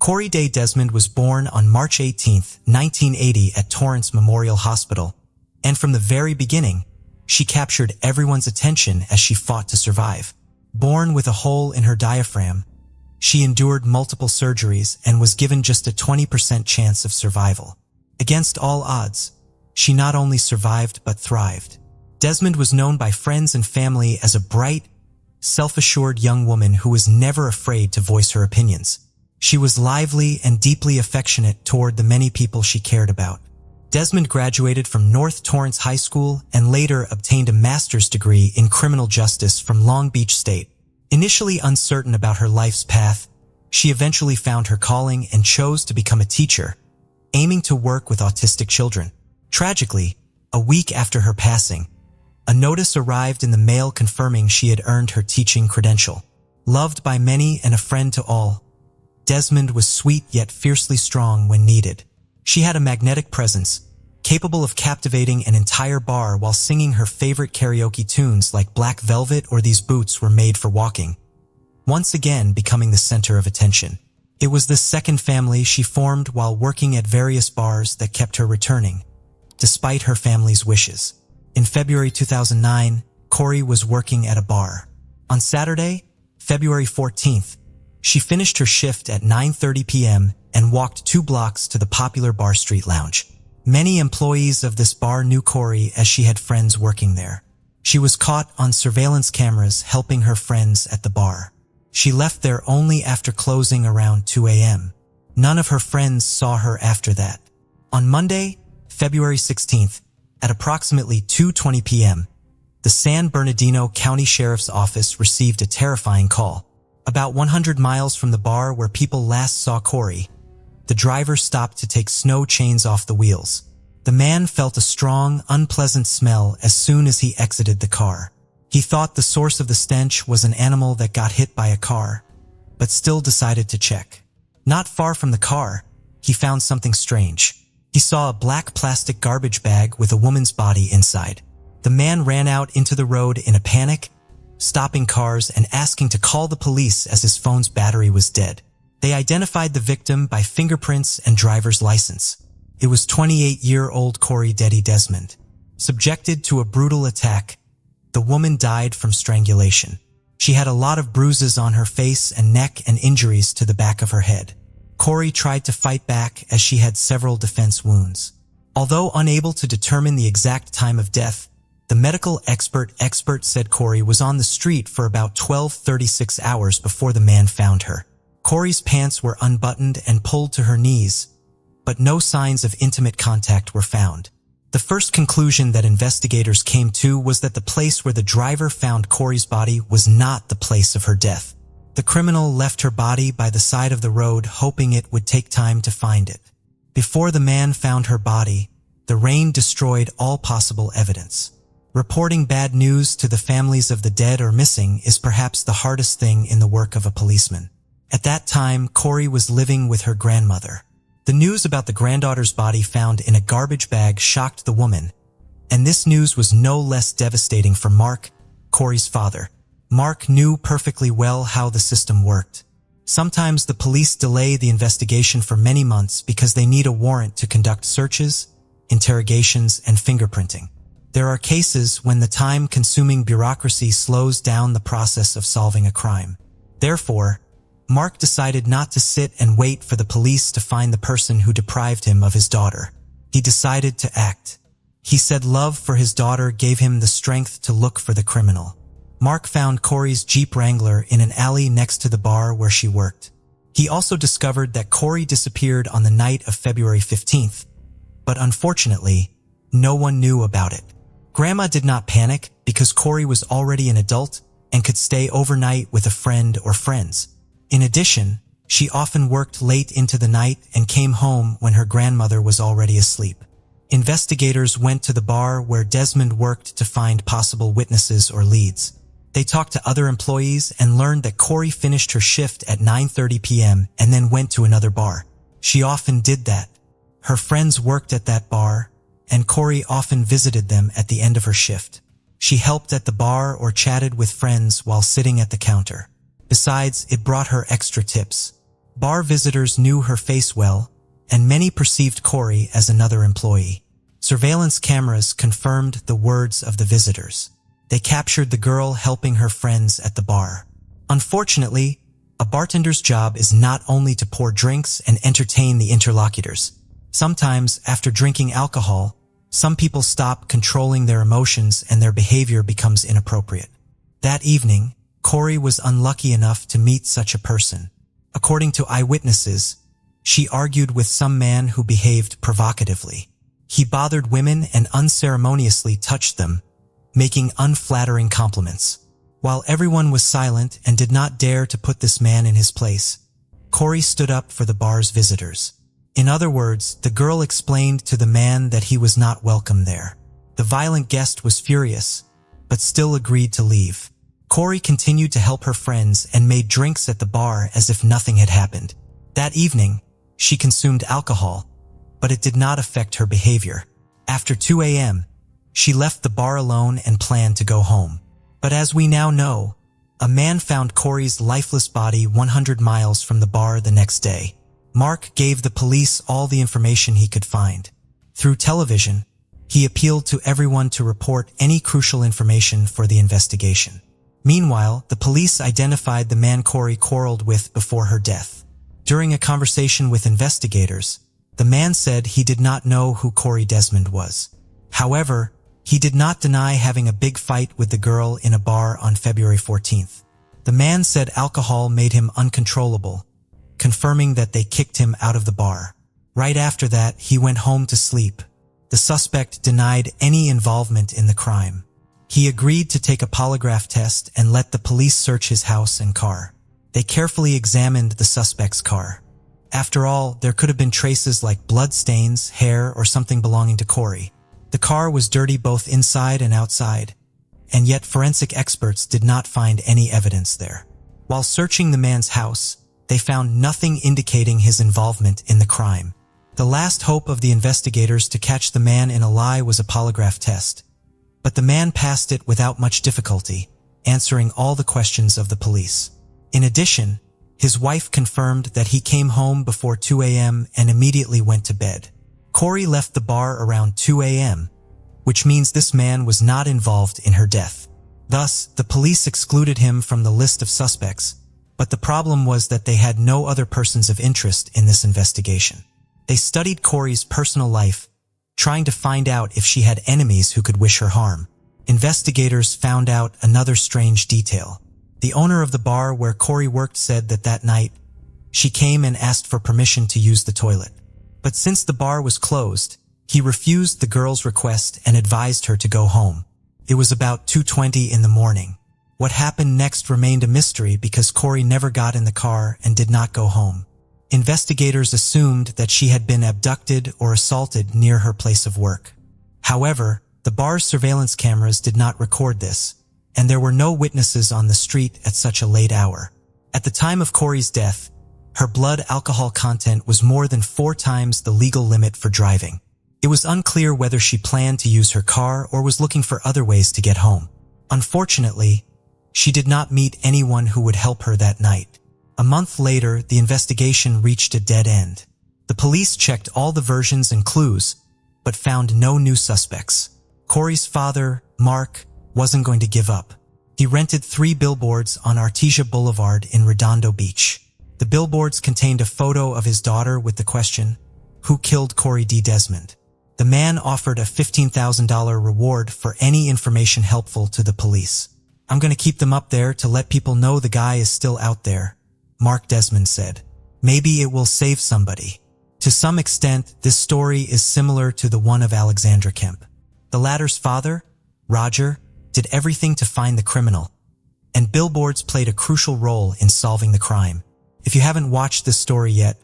Corey Desmond was born on March 18, 1980 at Torrance Memorial Hospital, and from the very beginning, she captured everyone's attention as she fought to survive. Born with a hole in her diaphragm, she endured multiple surgeries and was given just a 20% chance of survival. Against all odds, she not only survived but thrived. Desmond was known by friends and family as a bright, self-assured young woman who was never afraid to voice her opinions. She was lively and deeply affectionate toward the many people she cared about. Desmond graduated from North Torrance High School and later obtained a master's degree in criminal justice from Long Beach State. Initially uncertain about her life's path, she eventually found her calling and chose to become a teacher, aiming to work with autistic children. Tragically, a week after her passing, a notice arrived in the mail confirming she had earned her teaching credential. Loved by many and a friend to all, Desmond was sweet yet fiercely strong when needed. She had a magnetic presence, capable of captivating an entire bar while singing her favorite karaoke tunes like Black Velvet or These Boots Were Made for Walking, once again becoming the center of attention. It was this second family she formed while working at various bars that kept her returning, despite her family's wishes. In February 2009, Corey was working at a bar. On Saturday, February 14th, she finished her shift at 9:30 p.m. and walked 2 blocks to the popular Bar Street Lounge. Many employees of this bar knew Corey as she had friends working there. She was caught on surveillance cameras helping her friends at the bar. She left there only after closing around 2 a.m. None of her friends saw her after that. On Monday, February 16th, at approximately 2:20 p.m., the San Bernardino County Sheriff's Office received a terrifying call. About 100 miles from the bar where people last saw Corey, the driver stopped to take snow chains off the wheels. The man felt a strong, unpleasant smell as soon as he exited the car. He thought the source of the stench was an animal that got hit by a car, but still decided to check. Not far from the car, he found something strange. He saw a black plastic garbage bag with a woman's body inside. The man ran out into the road in a panic, stopping cars and asking to call the police as his phone's battery was dead. They identified the victim by fingerprints and driver's license. It was 28-year-old Corey Desmond. Subjected to a brutal attack, the woman died from strangulation. She had a lot of bruises on her face and neck and injuries to the back of her head. Corey tried to fight back as she had several defense wounds. Although unable to determine the exact time of death, the medical expert said Corey was on the street for about 36 hours before the man found her. Corey's pants were unbuttoned and pulled to her knees, but no signs of intimate contact were found. The first conclusion that investigators came to was that the place where the driver found Corey's body was not the place of her death. The criminal left her body by the side of the road hoping it would take time to find it. Before the man found her body, the rain destroyed all possible evidence. Reporting bad news to the families of the dead or missing is perhaps the hardest thing in the work of a policeman. At that time, Corey was living with her grandmother. The news about the granddaughter's body found in a garbage bag shocked the woman, and this news was no less devastating for Mark, Corey's father. Mark knew perfectly well how the system worked. Sometimes the police delay the investigation for many months because they need a warrant to conduct searches, interrogations, and fingerprinting. There are cases when the time-consuming bureaucracy slows down the process of solving a crime. Therefore, Mark decided not to sit and wait for the police to find the person who deprived him of his daughter. He decided to act. He said love for his daughter gave him the strength to look for the criminal. Mark found Corey's Jeep Wrangler in an alley next to the bar where she worked. He also discovered that Corey disappeared on the night of February 15th, but unfortunately, no one knew about it. Grandma did not panic because Corey was already an adult and could stay overnight with a friend or friends. In addition, she often worked late into the night and came home when her grandmother was already asleep. Investigators went to the bar where Desmond worked to find possible witnesses or leads. They talked to other employees and learned that Corey finished her shift at 9:30 p.m. and then went to another bar. She often did that. Her friends worked at that bar, and Corey often visited them at the end of her shift. She helped at the bar or chatted with friends while sitting at the counter. Besides, it brought her extra tips. Bar visitors knew her face well, and many perceived Corey as another employee. Surveillance cameras confirmed the words of the visitors. They captured the girl helping her friends at the bar. Unfortunately, a bartender's job is not only to pour drinks and entertain the interlocutors. Sometimes, after drinking alcohol, some people stop controlling their emotions and their behavior becomes inappropriate. That evening, Corey was unlucky enough to meet such a person. According to eyewitnesses, she argued with some man who behaved provocatively. He bothered women and unceremoniously touched them, making unflattering compliments. While everyone was silent and did not dare to put this man in his place, Corey stood up for the bar's visitors. In other words, the girl explained to the man that he was not welcome there. The violent guest was furious, but still agreed to leave. Corey continued to help her friends and made drinks at the bar as if nothing had happened. That evening, she consumed alcohol, but it did not affect her behavior. After 2 a.m., she left the bar alone and planned to go home. But as we now know, a man found Corey's lifeless body 100 miles from the bar the next day. Mark gave the police all the information he could find. Through television, he appealed to everyone to report any crucial information for the investigation. Meanwhile, the police identified the man Corey quarreled with before her death. During a conversation with investigators, the man said he did not know who Corey Desmond was. However, he did not deny having a big fight with the girl in a bar on February 14th. The man said alcohol made him uncontrollable, confirming that they kicked him out of the bar. Right after that, he went home to sleep. The suspect denied any involvement in the crime. He agreed to take a polygraph test and let the police search his house and car. They carefully examined the suspect's car. After all, there could have been traces like blood stains, hair, or something belonging to Corey. The car was dirty both inside and outside, and yet forensic experts did not find any evidence there. While searching the man's house, they found nothing indicating his involvement in the crime. The last hope of the investigators to catch the man in a lie was a polygraph test, but the man passed it without much difficulty, answering all the questions of the police. In addition, his wife confirmed that he came home before 2 a.m. and immediately went to bed. Corey left the bar around 2 a.m., which means this man was not involved in her death. Thus, the police excluded him from the list of suspects, but the problem was that they had no other persons of interest in this investigation. They studied Corey's personal life, trying to find out if she had enemies who could wish her harm. Investigators found out another strange detail. The owner of the bar where Corey worked said that that night, she came and asked for permission to use the toilet. But since the bar was closed, he refused the girl's request and advised her to go home. It was about 2:20 in the morning. What happened next remained a mystery because Corey never got in the car and did not go home. Investigators assumed that she had been abducted or assaulted near her place of work. However, the bar's surveillance cameras did not record this, and there were no witnesses on the street at such a late hour. At the time of Corey's death, her blood alcohol content was more than 4 times the legal limit for driving. It was unclear whether she planned to use her car or was looking for other ways to get home. Unfortunately, she did not meet anyone who would help her that night. A month later, the investigation reached a dead end. The police checked all the versions and clues, but found no new suspects. Corey's father, Mark, wasn't going to give up. He rented 3 billboards on Artesia Boulevard in Redondo Beach. The billboards contained a photo of his daughter with the question, "Who killed Corey D. Desmond?" The man offered a $15,000 reward for any information helpful to the police. "I'm going to keep them up there to let people know the guy is still out there," Mark Desmond said. "Maybe it will save somebody." To some extent, this story is similar to the one of Alexandra Kemp. The latter's father, Roger, did everything to find the criminal, and billboards played a crucial role in solving the crime. If you haven't watched this story yet,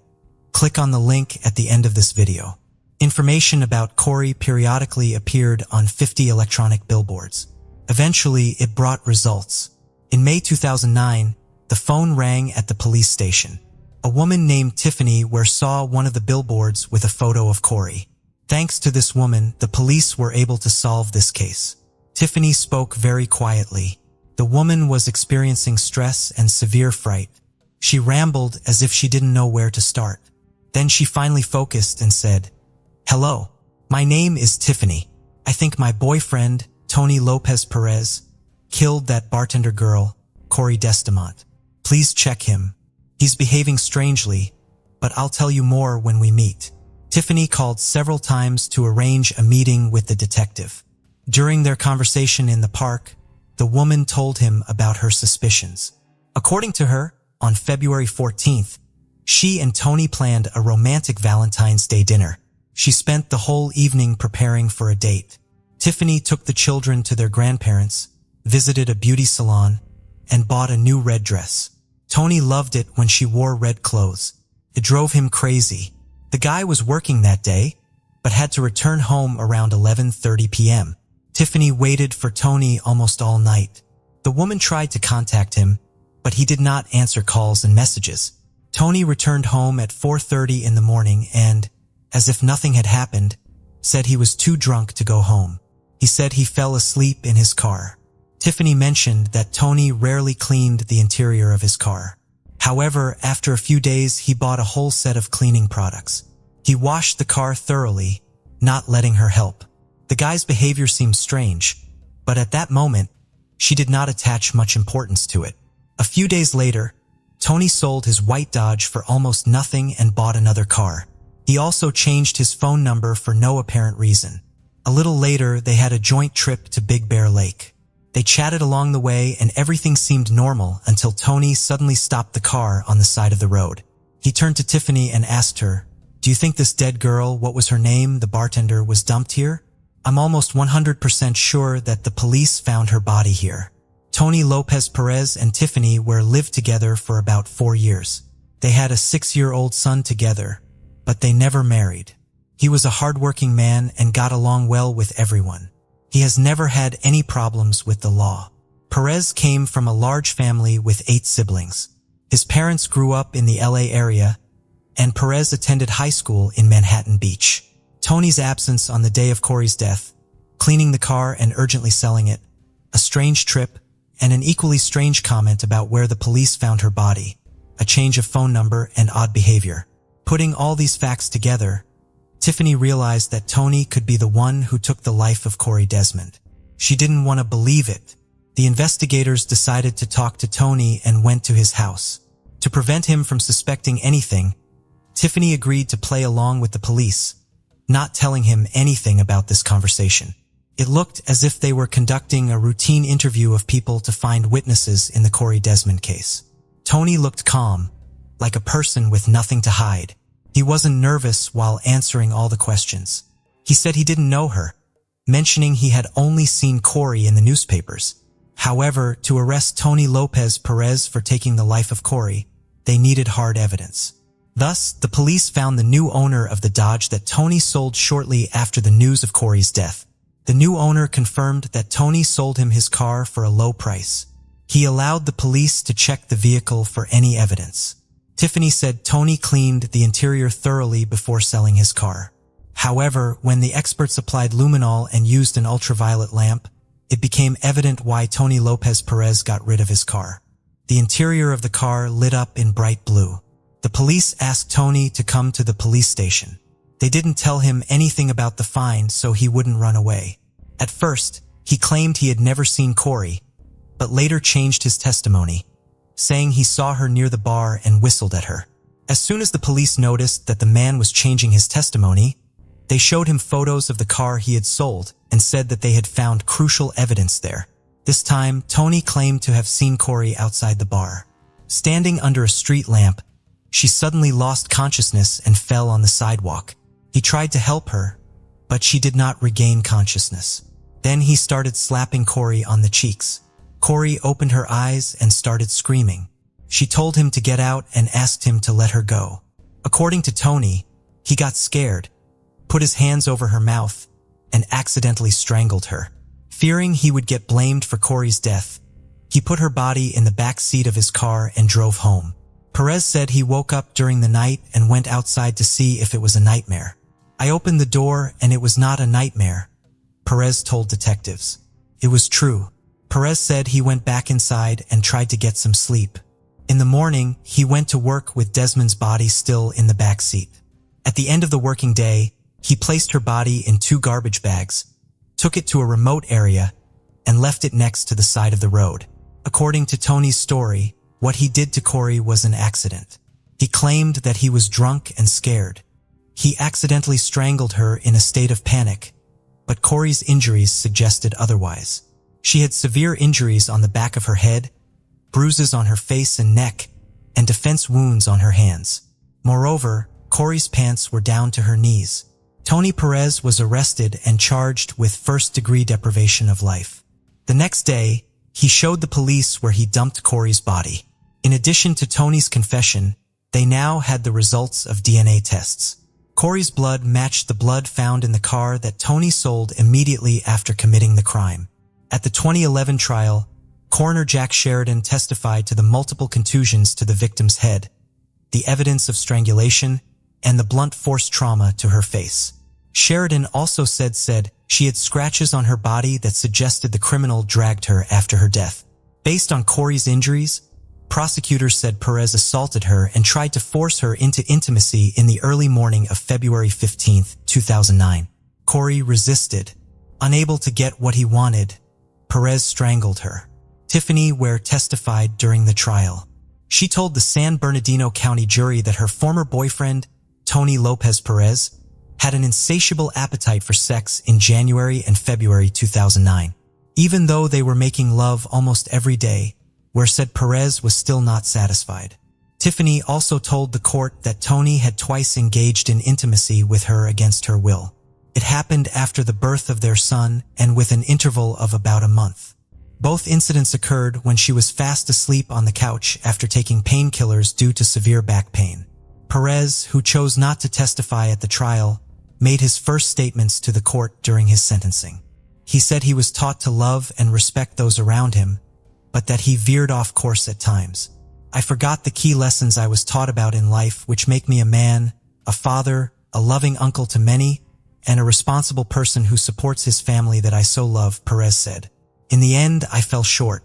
click on the link at the end of this video. Information about Corey periodically appeared on 50 electronic billboards. Eventually, it brought results. In May 2009, the phone rang at the police station. A woman named Tiffany saw one of the billboards with a photo of Corey. Thanks to this woman, the police were able to solve this case. Tiffany spoke very quietly. The woman was experiencing stress and severe fright, She rambled as if she didn't know where to start. Then she finally focused and said, "Hello, my name is Tiffany. I think my boyfriend, Tony Lopez Perez, killed that bartender girl, Corey Desmond. Please check him. He's behaving strangely, but I'll tell you more when we meet." Tiffany called several times to arrange a meeting with the detective. During their conversation in the park, the woman told him about her suspicions. According to her, on February 14th, she and Tony planned a romantic Valentine's Day dinner. She spent the whole evening preparing for a date. Tiffany took the children to their grandparents, visited a beauty salon, and bought a new red dress. Tony loved it when she wore red clothes. It drove him crazy. The guy was working that day, but had to return home around 11:30 p.m. Tiffany waited for Tony almost all night. The woman tried to contact him, but he did not answer calls and messages. Tony returned home at 4:30 in the morning and, as if nothing had happened, said he was too drunk to go home. He said he fell asleep in his car. Tiffany mentioned that Tony rarely cleaned the interior of his car. However, after a few days, he bought a whole set of cleaning products. He washed the car thoroughly, not letting her help. The guy's behavior seemed strange, but at that moment, she did not attach much importance to it. A few days later, Tony sold his white Dodge for almost nothing and bought another car. He also changed his phone number for no apparent reason. A little later, they had a joint trip to Big Bear Lake. They chatted along the way and everything seemed normal until Tony suddenly stopped the car on the side of the road. He turned to Tiffany and asked her, "Do you think this dead girl, what was her name, the bartender, was dumped here? I'm almost 100% sure that the police found her body here." Tony Lopez Perez and Tiffany lived together for about 4 years. They had a 6-year-old son together, but they never married. He was a hardworking man and got along well with everyone. He has never had any problems with the law. Perez came from a large family with 8 siblings. His parents grew up in the LA area, and Perez attended high school in Manhattan Beach. Tony's absence on the day of Corey's death, cleaning the car and urgently selling it, a strange trip, and an equally strange comment about where the police found her body, a change of phone number, and odd behavior. Putting all these facts together, Tiffany realized that Tony could be the one who took the life of Corey Desmond. She didn't want to believe it. The investigators decided to talk to Tony and went to his house. To prevent him from suspecting anything, Tiffany agreed to play along with the police, not telling him anything about this conversation. It looked as if they were conducting a routine interview of people to find witnesses in the Corey Desmond case. Tony looked calm, like a person with nothing to hide. He wasn't nervous while answering all the questions. He said he didn't know her, mentioning he had only seen Corey in the newspapers. However, to arrest Tony Lopez Perez for taking the life of Corey, they needed hard evidence. Thus, the police found the new owner of the Dodge that Tony sold shortly after the news of Corey's death. The new owner confirmed that Tony sold him his car for a low price. He allowed the police to check the vehicle for any evidence. Tiffany said Tony cleaned the interior thoroughly before selling his car. However, when the experts applied luminol and used an ultraviolet lamp, it became evident why Tony Lopez Perez got rid of his car. The interior of the car lit up in bright blue. The police asked Tony to come to the police station. They didn't tell him anything about the find so he wouldn't run away. At first, he claimed he had never seen Corey, but later changed his testimony, saying he saw her near the bar and whistled at her. As soon as the police noticed that the man was changing his testimony, they showed him photos of the car he had sold and said that they had found crucial evidence there. This time, Tony claimed to have seen Corey outside the bar. Standing under a street lamp, she suddenly lost consciousness and fell on the sidewalk. He tried to help her, but she did not regain consciousness. Then he started slapping Corey on the cheeks. Corey opened her eyes and started screaming. She told him to get out and asked him to let her go. According to Tony, he got scared, put his hands over her mouth, and accidentally strangled her. Fearing he would get blamed for Corey's death, he put her body in the back seat of his car and drove home. Perez said he woke up during the night and went outside to see if it was a nightmare. "I opened the door and it was not a nightmare," Perez told detectives. It was true. Perez said he went back inside and tried to get some sleep, In the morning, he went to work with Desmond's body still in the back seat. At the end of the working day, he placed her body in 2 garbage bags, took it to a remote area, and left it next to the side of the road. According to Tony's story, what he did to Corey was an accident. He claimed that he was drunk and scared. He accidentally strangled her in a state of panic, but Corey's injuries suggested otherwise. She had severe injuries on the back of her head, bruises on her face and neck, and defense wounds on her hands. Moreover, Corey's pants were down to her knees. Tony Perez was arrested and charged with first-degree deprivation of life. The next day, he showed the police where he dumped Corey's body. In addition to Tony's confession, they now had the results of DNA tests. Corey's blood matched the blood found in the car that Tony sold immediately after committing the crime. At the 2011 trial, Coroner Jack Sheridan testified to the multiple contusions to the victim's head, the evidence of strangulation, and the blunt force trauma to her face. Sheridan also said she had scratches on her body that suggested the criminal dragged her after her death. Based on Corey's injuries, prosecutors said Perez assaulted her and tried to force her into intimacy in the early morning of February 15, 2009. Corey resisted. Unable to get what he wanted, Perez strangled her. Tiffany Ware testified during the trial. She told the San Bernardino County jury that her former boyfriend, Tony Lopez Perez, had an insatiable appetite for sex in January and February 2009. Even though they were making love almost every day, Ware said Perez was still not satisfied. Tiffany also told the court that Tony had twice engaged in intimacy with her against her will. It happened after the birth of their son and with an interval of about a month. Both incidents occurred when she was fast asleep on the couch after taking painkillers due to severe back pain. Perez, who chose not to testify at the trial, made his first statements to the court during his sentencing. He said he was taught to love and respect those around him, but that he veered off course at times. I forgot the key lessons I was taught about in life, which make me a man, a father, a loving uncle to many, and a responsible person who supports his family that I so love, Perez said. In the end, I fell short.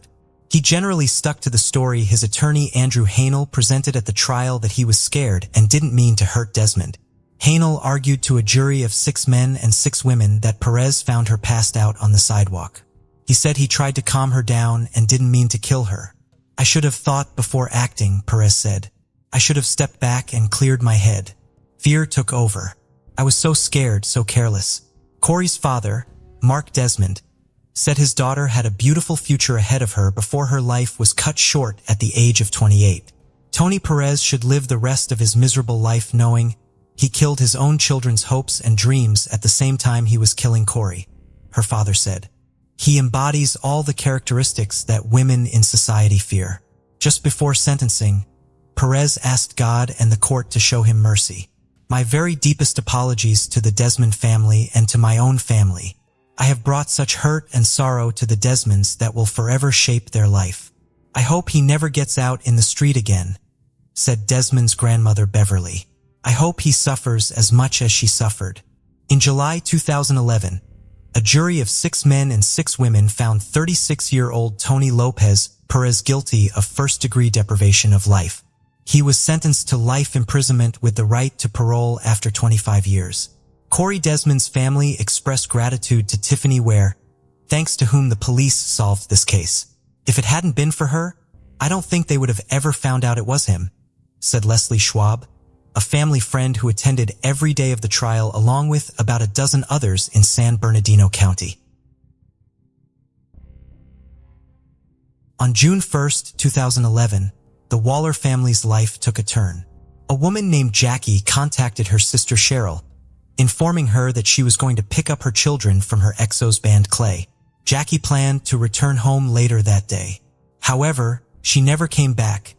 He generally stuck to the story his attorney Andrew Hanel presented at the trial that he was scared and didn't mean to hurt Desmond. Hanel argued to a jury of 6 men and 6 women that Perez found her passed out on the sidewalk. He said he tried to calm her down and didn't mean to kill her. I should have thought before acting, Perez said. I should have stepped back and cleared my head. Fear took over. I was so scared, so careless. Corey's father, Mark Desmond, said his daughter had a beautiful future ahead of her before her life was cut short at the age of 28. Tony Perez should live the rest of his miserable life knowing he killed his own children's hopes and dreams at the same time he was killing Corey, her father said. He embodies all the characteristics that women in society fear. Just before sentencing, Perez asked God and the court to show him mercy. My very deepest apologies to the Desmond family and to my own family. I have brought such hurt and sorrow to the Desmonds that will forever shape their life. I hope he never gets out in the street again, said Desmond's grandmother Beverly. I hope he suffers as much as she suffered. In July 2011, a jury of 6 men and 6 women found 36-year-old Tony Lopez Perez guilty of first-degree deprivation of life. He was sentenced to life imprisonment with the right to parole after 25 years. Corey Desmond's family expressed gratitude to Tiffany Ware, thanks to whom the police solved this case. If it hadn't been for her, I don't think they would have ever found out it was him, said Leslie Schwab, a family friend who attended every day of the trial along with about a dozen others in San Bernardino County. On June 1, 2011, the Waller family's life took a turn. A woman named Jackie contacted her sister Cheryl, informing her that she was going to pick up her children from her exo's band Clay. Jackie planned to return home later that day. However, she never came back,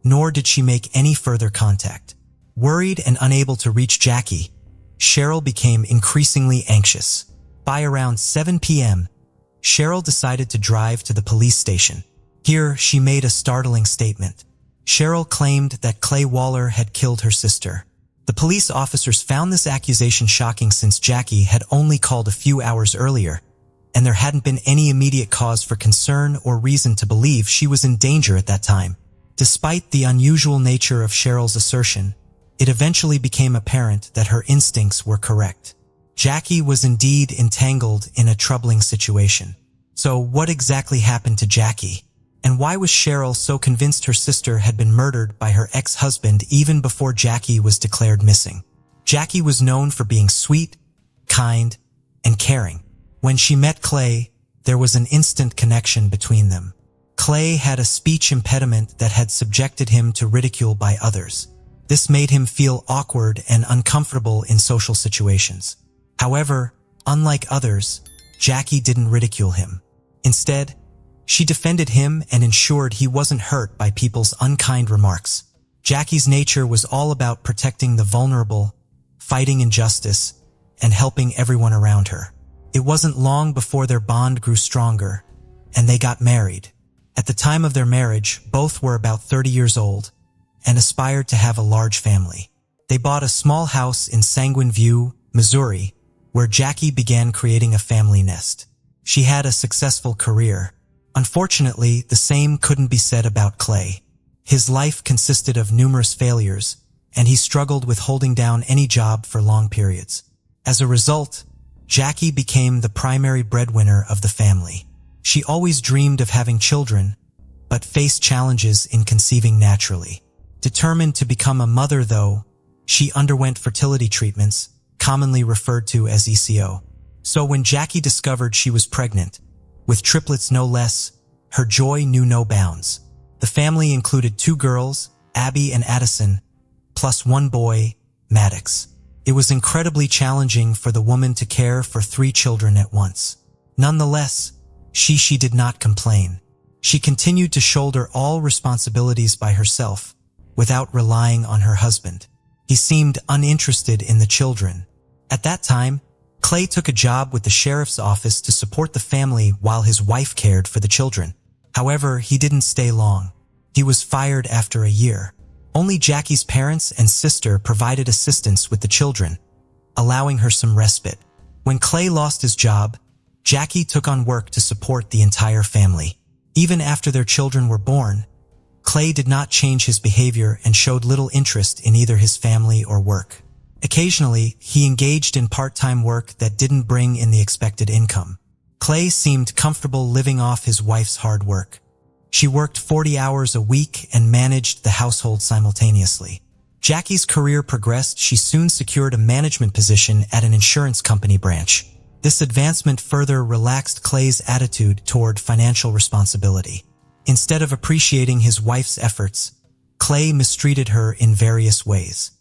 nor did she make any further contact. Worried and unable to reach Jackie, Cheryl became increasingly anxious. By around 7 p.m., Cheryl decided to drive to the police station. Here, she made a startling statement. Cheryl claimed that Clay Waller had killed her sister. The police officers found this accusation shocking since Jackie had only called a few hours earlier, and there hadn't been any immediate cause for concern or reason to believe she was in danger at that time. Despite the unusual nature of Cheryl's assertion, it eventually became apparent that her instincts were correct. Jackie was indeed entangled in a troubling situation. So what exactly happened to Jackie? And why was Cheryl so convinced her sister had been murdered by her ex-husband even before Jackie was declared missing? Jackie was known for being sweet, kind, and caring. When she met Clay, there was an instant connection between them. Clay had a speech impediment that had subjected him to ridicule by others. This made him feel awkward and uncomfortable in social situations. However, unlike others, Jackie didn't ridicule him. Instead, she defended him and ensured he wasn't hurt by people's unkind remarks. Jackie's nature was all about protecting the vulnerable, fighting injustice, and helping everyone around her. It wasn't long before their bond grew stronger, and they got married. At the time of their marriage, both were about 30 years old and aspired to have a large family. They bought a small house in Sanguine View, Missouri, where Jackie began creating a family nest. She had a successful career. Unfortunately, the same couldn't be said about Clay. His life consisted of numerous failures, and he struggled with holding down any job for long periods. As a result, Jackie became the primary breadwinner of the family. She always dreamed of having children, but faced challenges in conceiving naturally. Determined to become a mother, though, she underwent fertility treatments, commonly referred to as ECO. So when Jackie discovered she was pregnant, with triplets no less, her joy knew no bounds. The family included 2 girls, Abby and Addison, plus 1 boy, Maddox. It was incredibly challenging for the woman to care for 3 children at once. Nonetheless, she did not complain. She continued to shoulder all responsibilities by herself, without relying on her husband. He seemed uninterested in the children. At that time, Clay took a job with the sheriff's office to support the family while his wife cared for the children. However, he didn't stay long. He was fired after a year. Only Jackie's parents and sister provided assistance with the children, allowing her some respite. When Clay lost his job, Jackie took on work to support the entire family. Even after their children were born, Clay did not change his behavior and showed little interest in either his family or work. Occasionally, he engaged in part-time work that didn't bring in the expected income. Clay seemed comfortable living off his wife's hard work. She worked 40 hours a week and managed the household simultaneously. Jackie's career progressed. She soon secured a management position at an insurance company branch. This advancement further relaxed Clay's attitude toward financial responsibility. Instead of appreciating his wife's efforts, Clay mistreated her in various ways.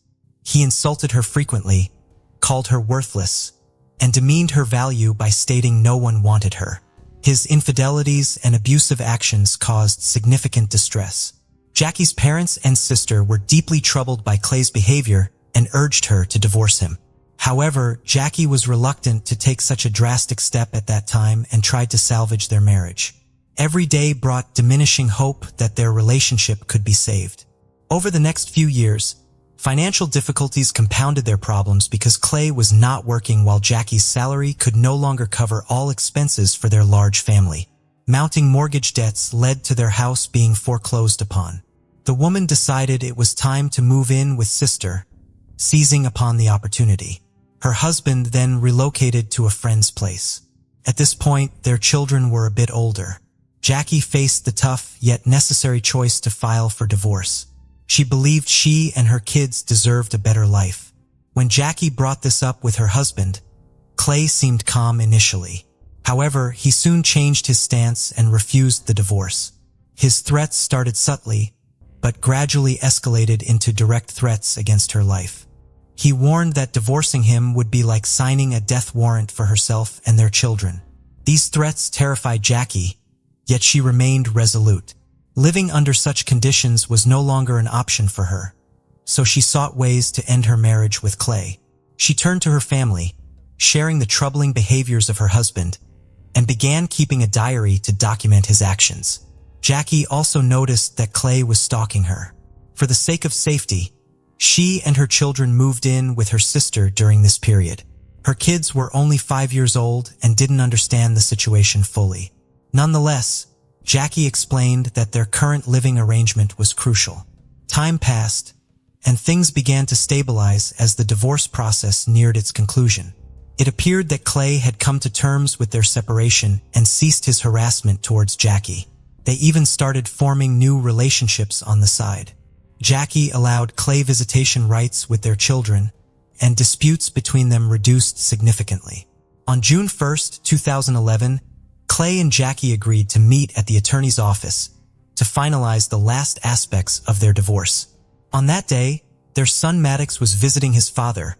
He insulted her frequently, called her worthless, and demeaned her value by stating no one wanted her. His infidelities and abusive actions caused significant distress. Jackie's parents and sister were deeply troubled by Clay's behavior and urged her to divorce him. However, Jackie was reluctant to take such a drastic step at that time and tried to salvage their marriage. Every day brought diminishing hope that their relationship could be saved. Over the next few years, financial difficulties compounded their problems because Clay was not working while Jackie's salary could no longer cover all expenses for their large family. Mounting mortgage debts led to their house being foreclosed upon. The woman decided it was time to move in with sister, seizing upon the opportunity. Her husband then relocated to a friend's place. At this point, their children were a bit older. Jackie faced the tough yet necessary choice to file for divorce. She believed she and her kids deserved a better life. When Jackie brought this up with her husband, Clay seemed calm initially. However, he soon changed his stance and refused the divorce. His threats started subtly, but gradually escalated into direct threats against her life. He warned that divorcing him would be like signing a death warrant for herself and their children. These threats terrified Jackie, yet she remained resolute. Living under such conditions was no longer an option for her, so she sought ways to end her marriage with Clay. She turned to her family, sharing the troubling behaviors of her husband, and began keeping a diary to document his actions. Jackie also noticed that Clay was stalking her. For the sake of safety, she and her children moved in with her sister during this period. Her kids were only 5 years old and didn't understand the situation fully. Nonetheless, Jackie explained that their current living arrangement was crucial. Time passed, and things began to stabilize as the divorce process neared its conclusion. It appeared that Clay had come to terms with their separation and ceased his harassment towards Jackie. They even started forming new relationships on the side. Jackie allowed Clay visitation rights with their children, and disputes between them reduced significantly. On June 1, 2011, Clay and Jackie agreed to meet at the attorney's office to finalize the last aspects of their divorce. On that day, their son Maddox was visiting his father,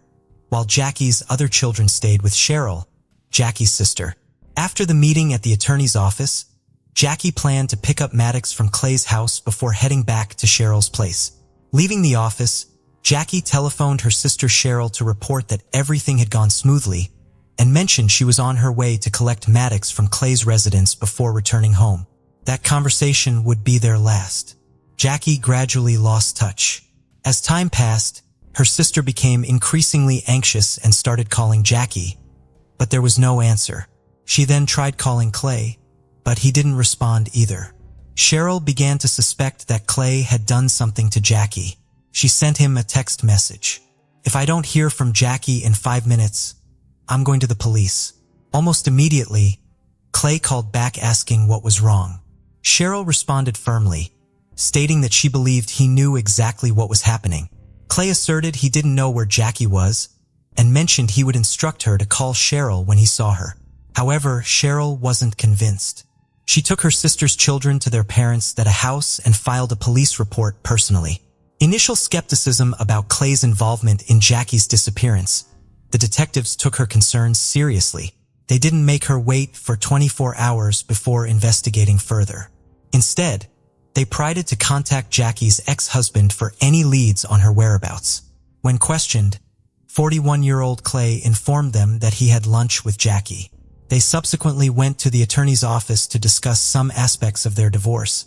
while Jackie's other children stayed with Cheryl, Jackie's sister. After the meeting at the attorney's office, Jackie planned to pick up Maddox from Clay's house before heading back to Cheryl's place. Leaving the office, Jackie telephoned her sister Cheryl to report that everything had gone smoothly and mentioned she was on her way to collect Maddox from Clay's residence before returning home. That conversation would be their last. Jackie gradually lost touch. As time passed, her sister became increasingly anxious and started calling Jackie, but there was no answer. She then tried calling Clay, but he didn't respond either. Cheryl began to suspect that Clay had done something to Jackie. She sent him a text message. "If I don't hear from Jackie in 5 minutes, I'm going to the police." Almost immediately, Clay called back asking what was wrong. Cheryl responded firmly, stating that she believed he knew exactly what was happening. Clay asserted he didn't know where Jackie was and mentioned he would instruct her to call Cheryl when he saw her. However, Cheryl wasn't convinced. She took her sister's children to their parents at a house and filed a police report personally. Initial skepticism about Clay's involvement in Jackie's disappearance, the detectives took her concerns seriously. They didn't make her wait for 24 hours before investigating further. Instead, they pried to contact Jackie's ex-husband for any leads on her whereabouts. When questioned, 41-year-old Clay informed them that he had lunch with Jackie. They subsequently went to the attorney's office to discuss some aspects of their divorce,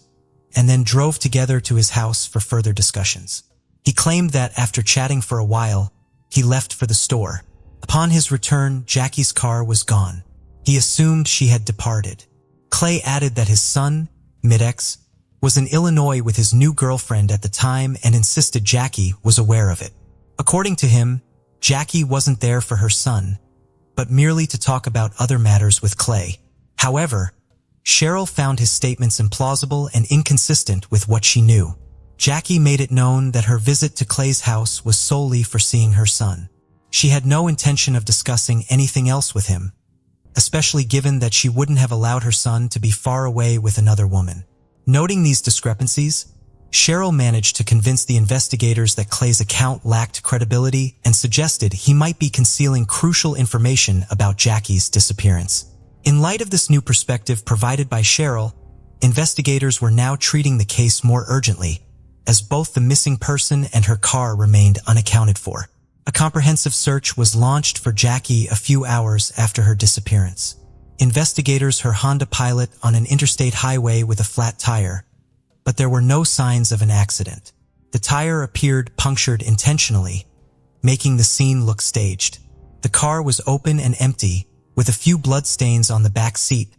and then drove together to his house for further discussions. He claimed that after chatting for a while, he left for the store. Upon his return, Jackie's car was gone. He assumed she had departed. Clay added that his son, Maddox, was in Illinois with his new girlfriend at the time and insisted Jackie was aware of it. According to him, Jackie wasn't there for her son, but merely to talk about other matters with Clay. However, Cheryl found his statements implausible and inconsistent with what she knew. Jackie made it known that her visit to Clay's house was solely for seeing her son. She had no intention of discussing anything else with him, especially given that she wouldn't have allowed her son to be far away with another woman. Noting these discrepancies, Cheryl managed to convince the investigators that Clay's account lacked credibility and suggested he might be concealing crucial information about Jackie's disappearance. In light of this new perspective provided by Cheryl, investigators were now treating the case more urgently, as both the missing person and her car remained unaccounted for. A comprehensive search was launched for Jackie a few hours after her disappearance. Investigators her Honda Pilot on an interstate highway with a flat tire, but there were no signs of an accident. The tire appeared punctured intentionally, making the scene look staged. The car was open and empty, with a few bloodstains on the back seat,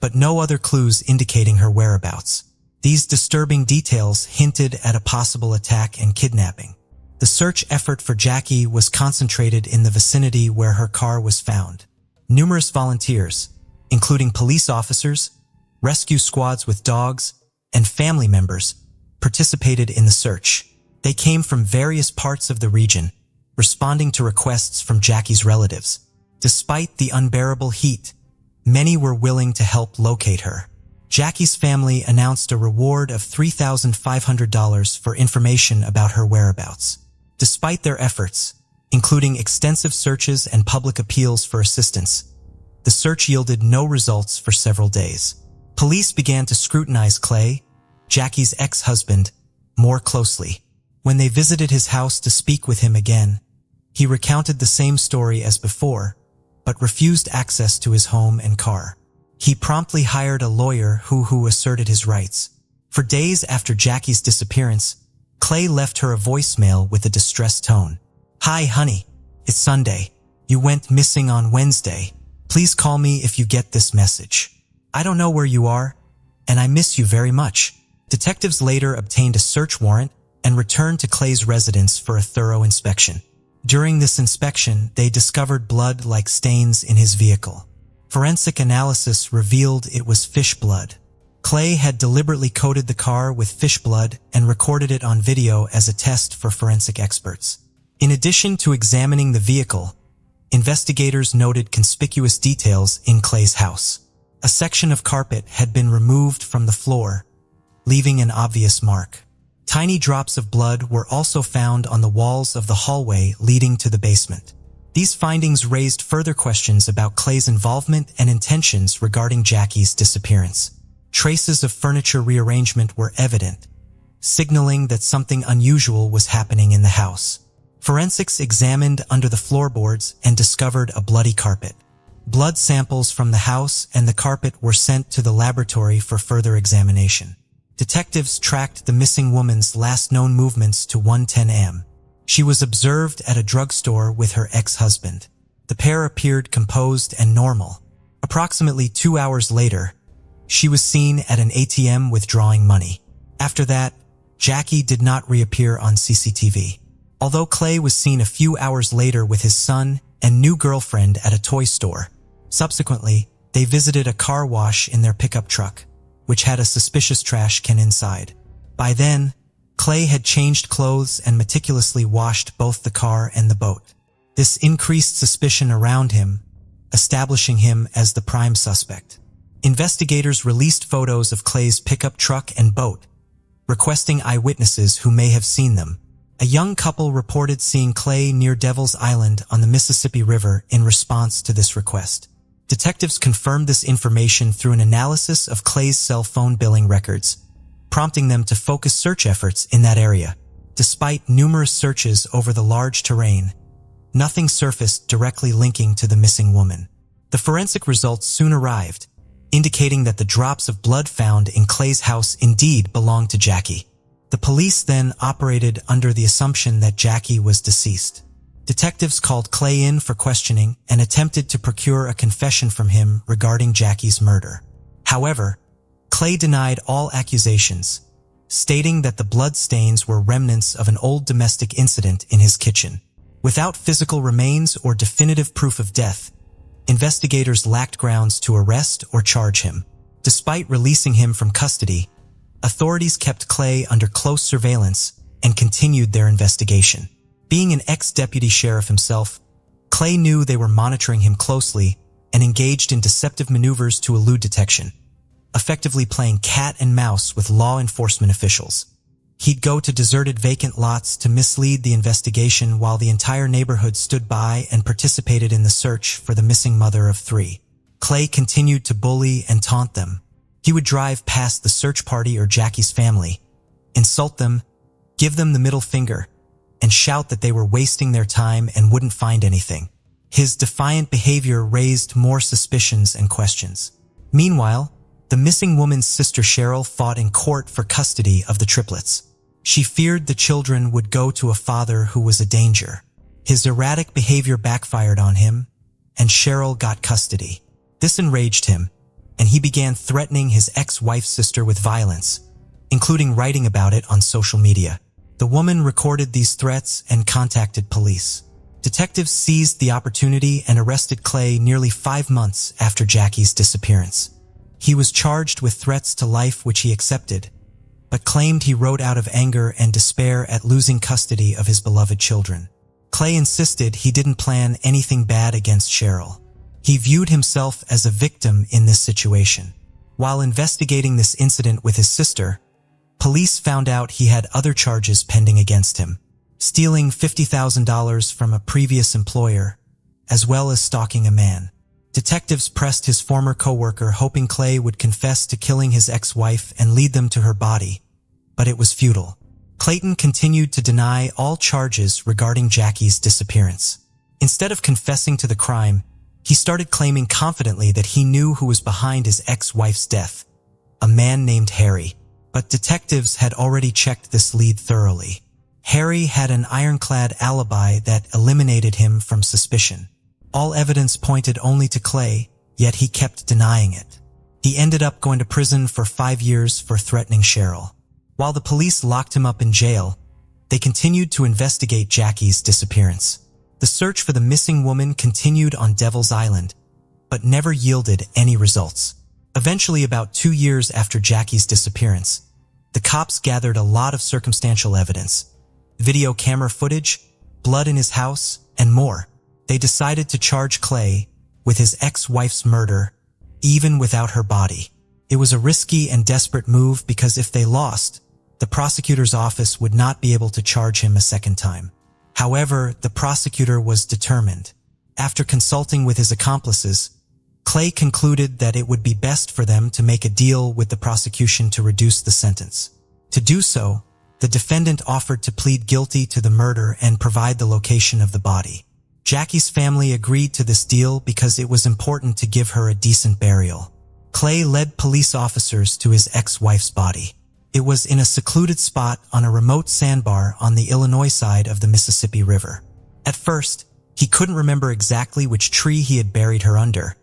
but no other clues indicating her whereabouts. These disturbing details hinted at a possible attack and kidnapping. The search effort for Jackie was concentrated in the vicinity where her car was found. Numerous volunteers, including police officers, rescue squads with dogs, and family members, participated in the search. They came from various parts of the region, responding to requests from Jackie's relatives. Despite the unbearable heat, many were willing to help locate her. Jackie's family announced a reward of $3,500 for information about her whereabouts. Despite their efforts, including extensive searches and public appeals for assistance, the search yielded no results for several days. Police began to scrutinize Clay, Jackie's ex-husband, more closely. When they visited his house to speak with him again, he recounted the same story as before, but refused access to his home and car. He promptly hired a lawyer who asserted his rights. For days after Jackie's disappearance, Clay left her a voicemail with a distressed tone. "Hi, honey. It's Sunday. You went missing on Wednesday. Please call me if you get this message. I don't know where you are, and I miss you very much." Detectives later obtained a search warrant and returned to Clay's residence for a thorough inspection. During this inspection, they discovered blood-like stains in his vehicle. Forensic analysis revealed it was fish blood. Clay had deliberately coated the car with fish blood and recorded it on video as a test for forensic experts. In addition to examining the vehicle, investigators noted conspicuous details in Clay's house. A section of carpet had been removed from the floor, leaving an obvious mark. Tiny drops of blood were also found on the walls of the hallway leading to the basement. These findings raised further questions about Clay's involvement and intentions regarding Jackie's disappearance. Traces of furniture rearrangement were evident, signaling that something unusual was happening in the house. Forensics examined under the floorboards and discovered a bloody carpet. Blood samples from the house and the carpet were sent to the laboratory for further examination. Detectives tracked the missing woman's last known movements to 1:10 a.m. She was observed at a drugstore with her ex-husband. The pair appeared composed and normal. Approximately 2 hours later, she was seen at an ATM withdrawing money. After that, Jackie did not reappear on CCTV. Although Clay was seen a few hours later with his son and new girlfriend at a toy store. Subsequently, they visited a car wash in their pickup truck, which had a suspicious trash can inside. By then, Clay had changed clothes and meticulously washed both the car and the boat. This increased suspicion around him, establishing him as the prime suspect. Investigators released photos of Clay's pickup truck and boat, requesting eyewitnesses who may have seen them. A young couple reported seeing Clay near Devil's Island on the Mississippi River in response to this request. Detectives confirmed this information through an analysis of Clay's cell phone billing records, prompting them to focus search efforts in that area. Despite numerous searches over the large terrain, nothing surfaced directly linking to the missing woman. The forensic results soon arrived, indicating that the drops of blood found in Clay's house indeed belonged to Jackie. The police then operated under the assumption that Jackie was deceased. Detectives called Clay in for questioning and attempted to procure a confession from him regarding Jackie's murder. However, Clay denied all accusations, stating that the blood stains were remnants of an old domestic incident in his kitchen. Without physical remains or definitive proof of death, investigators lacked grounds to arrest or charge him. Despite releasing him from custody, authorities kept Clay under close surveillance and continued their investigation. Being an ex-deputy sheriff himself, Clay knew they were monitoring him closely and engaged in deceptive maneuvers to elude detection, effectively playing cat and mouse with law enforcement officials. He'd go to deserted vacant lots to mislead the investigation while the entire neighborhood stood by and participated in the search for the missing mother of 3. Clay continued to bully and taunt them. He would drive past the search party or Jackie's family, insult them, give them the middle finger, and shout that they were wasting their time and wouldn't find anything. His defiant behavior raised more suspicions and questions. Meanwhile, the missing woman's sister Cheryl fought in court for custody of the triplets. She feared the children would go to a father who was a danger. His erratic behavior backfired on him, and Cheryl got custody. This enraged him, and he began threatening his ex-wife's sister with violence, including writing about it on social media. The woman recorded these threats and contacted police. Detectives seized the opportunity and arrested Clay nearly 5 months after Jackie's disappearance. He was charged with threats to life, which he accepted, but claimed he wrote out of anger and despair at losing custody of his beloved children. Clay insisted he didn't plan anything bad against Cheryl. He viewed himself as a victim in this situation. While investigating this incident with his sister, police found out he had other charges pending against him, stealing $50,000 from a previous employer, as well as stalking a man. Detectives pressed his former coworker, hoping Clay would confess to killing his ex-wife and lead them to her body, but it was futile. Clayton continued to deny all charges regarding Jackie's disappearance. Instead of confessing to the crime, he started claiming confidently that he knew who was behind his ex-wife's death, a man named Harry. But detectives had already checked this lead thoroughly. Harry had an ironclad alibi that eliminated him from suspicion. All evidence pointed only to Clay, yet he kept denying it. He ended up going to prison for 5 years for threatening Cheryl. While the police locked him up in jail, they continued to investigate Jackie's disappearance. The search for the missing woman continued on Devil's Island, but never yielded any results. Eventually, about 2 years after Jackie's disappearance, the cops gathered a lot of circumstantial evidence, video camera footage, blood in his house, and more. They decided to charge Clay with his ex-wife's murder, even without her body. It was a risky and desperate move because if they lost, the prosecutor's office would not be able to charge him a second time. However, the prosecutor was determined. After consulting with his accomplices, Clay concluded that it would be best for them to make a deal with the prosecution to reduce the sentence. To do so, the defendant offered to plead guilty to the murder and provide the location of the body. Jackie's family agreed to this deal because it was important to give her a decent burial. Clay led police officers to his ex-wife's body. It was in a secluded spot on a remote sandbar on the Illinois side of the Mississippi River. At first, he couldn't remember exactly which tree he had buried her under,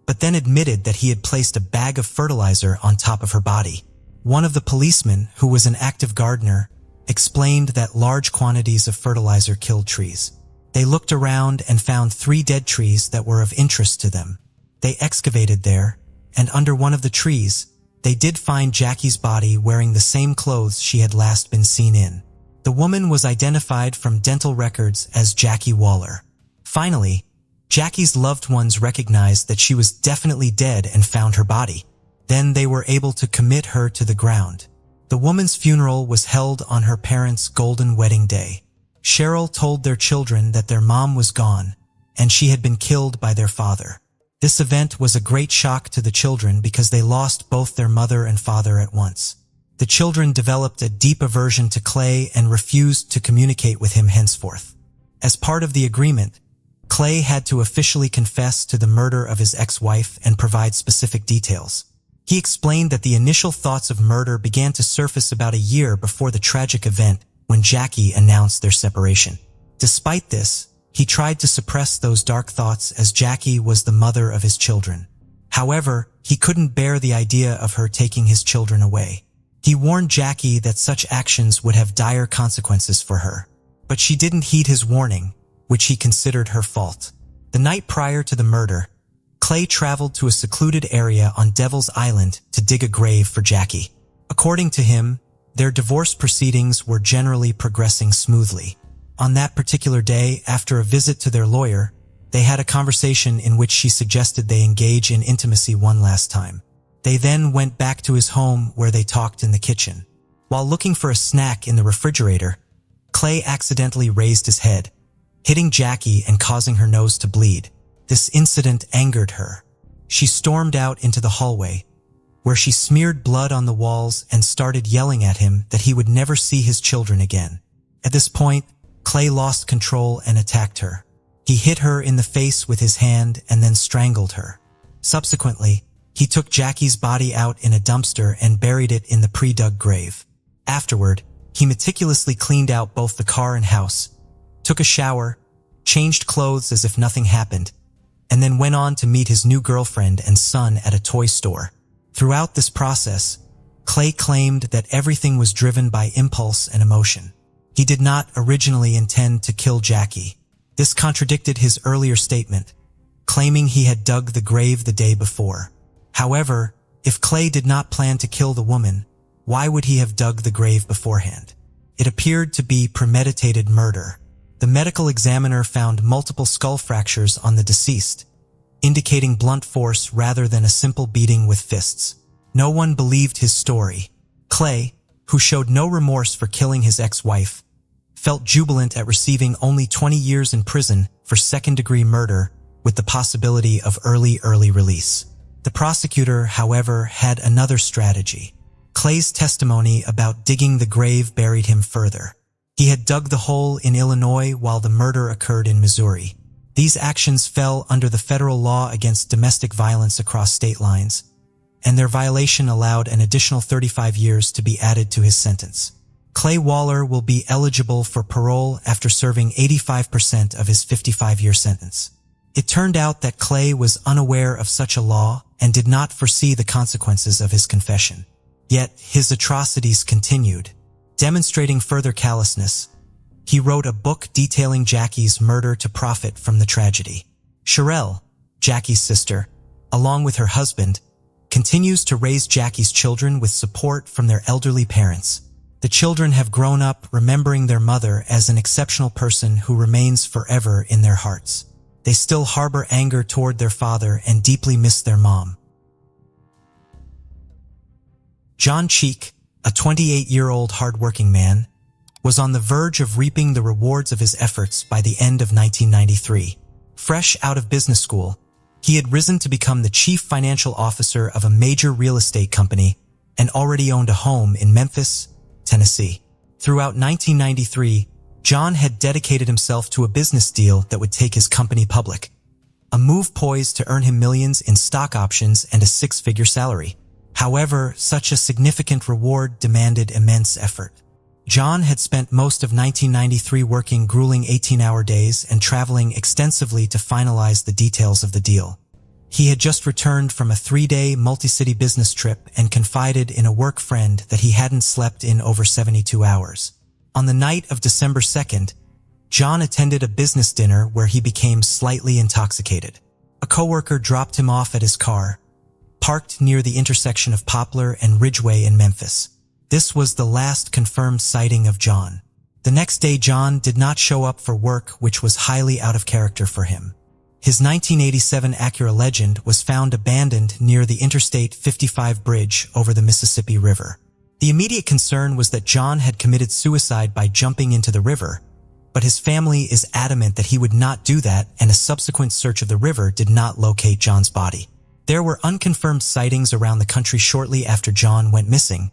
but then admitted that he had placed a bag of fertilizer on top of her body. One of the policemen, who was an active gardener, explained that large quantities of fertilizer killed trees. They looked around and found 3 dead trees that were of interest to them. They excavated there, and under one of the trees, they did find Jackie's body wearing the same clothes she had last been seen in. The woman was identified from dental records as Jackie Waller. Finally, Jackie's loved ones recognized that she was definitely dead and found her body. Then they were able to commit her to the ground. The woman's funeral was held on her parents' golden wedding day. Cheryl told their children that their mom was gone, and she had been killed by their father. This event was a great shock to the children because they lost both their mother and father at once. The children developed a deep aversion to Clay and refused to communicate with him henceforth. As part of the agreement, Clay had to officially confess to the murder of his ex-wife and provide specific details. He explained that the initial thoughts of murder began to surface about a year before the tragic event when Jackie announced their separation. Despite this, he tried to suppress those dark thoughts as Jackie was the mother of his children. However, he couldn't bear the idea of her taking his children away. He warned Jackie that such actions would have dire consequences for her, but she didn't heed his warning, which he considered her fault. The night prior to the murder, Clay traveled to a secluded area on Devil's Island to dig a grave for Jackie. According to him, their divorce proceedings were generally progressing smoothly. On that particular day, after a visit to their lawyer, they had a conversation in which she suggested they engage in intimacy one last time. They then went back to his home where they talked in the kitchen. While looking for a snack in the refrigerator, Clay accidentally raised his head, hitting Jackie and causing her nose to bleed. This incident angered her. She stormed out into the hallway, where she smeared blood on the walls and started yelling at him that he would never see his children again. At this point, Clay lost control and attacked her. He hit her in the face with his hand and then strangled her. Subsequently, he took Jackie's body out in a dumpster and buried it in the pre-dug grave. Afterward, he meticulously cleaned out both the car and house, took a shower, changed clothes as if nothing happened, and then went on to meet his new girlfriend and son at a toy store. Throughout this process, Clay claimed that everything was driven by impulse and emotion. He did not originally intend to kill Jackie. This contradicted his earlier statement, claiming he had dug the grave the day before. However, if Clay did not plan to kill the woman, why would he have dug the grave beforehand? It appeared to be premeditated murder. The medical examiner found multiple skull fractures on the deceased, indicating blunt force rather than a simple beating with fists. No one believed his story. Clay, who showed no remorse for killing his ex-wife, felt jubilant at receiving only 20 years in prison for second-degree murder with the possibility of early release. The prosecutor, however, had another strategy. Clay's testimony about digging the grave buried him further. He had dug the hole in Illinois while the murder occurred in Missouri. These actions fell under the federal law against domestic violence across state lines, and their violation allowed an additional 35 years to be added to his sentence. Clay Waller will be eligible for parole after serving 85% of his 55-year sentence. It turned out that Clay was unaware of such a law and did not foresee the consequences of his confession. Yet, his atrocities continued. Demonstrating further callousness, he wrote a book detailing Jackie's murder to profit from the tragedy. Sherelle, Jackie's sister, along with her husband, continues to raise Jackie's children with support from their elderly parents. The children have grown up remembering their mother as an exceptional person who remains forever in their hearts. They still harbor anger toward their father and deeply miss their mom. John Cheek, a 28-year-old hard-working man, was on the verge of reaping the rewards of his efforts by the end of 1993. Fresh out of business school, he had risen to become the chief financial officer of a major real estate company and already owned a home in Memphis, Tennessee. Throughout 1993, John had dedicated himself to a business deal that would take his company public, a move poised to earn him millions in stock options and a six-figure salary. However, such a significant reward demanded immense effort. John had spent most of 1993 working grueling 18-hour days and traveling extensively to finalize the details of the deal. He had just returned from a 3-day multi-city business trip and confided in a work friend that he hadn't slept in over 72 hours. On the night of December 2nd, John attended a business dinner where he became slightly intoxicated. A coworker dropped him off at his car, parked near the intersection of Poplar and Ridgeway in Memphis. This was the last confirmed sighting of John. The next day, John did not show up for work, which was highly out of character for him. His 1987 Acura Legend was found abandoned near the Interstate 55 bridge over the Mississippi River. The immediate concern was that John had committed suicide by jumping into the river, but his family is adamant that he would not do that, and a subsequent search of the river did not locate John's body. There were unconfirmed sightings around the country shortly after John went missing,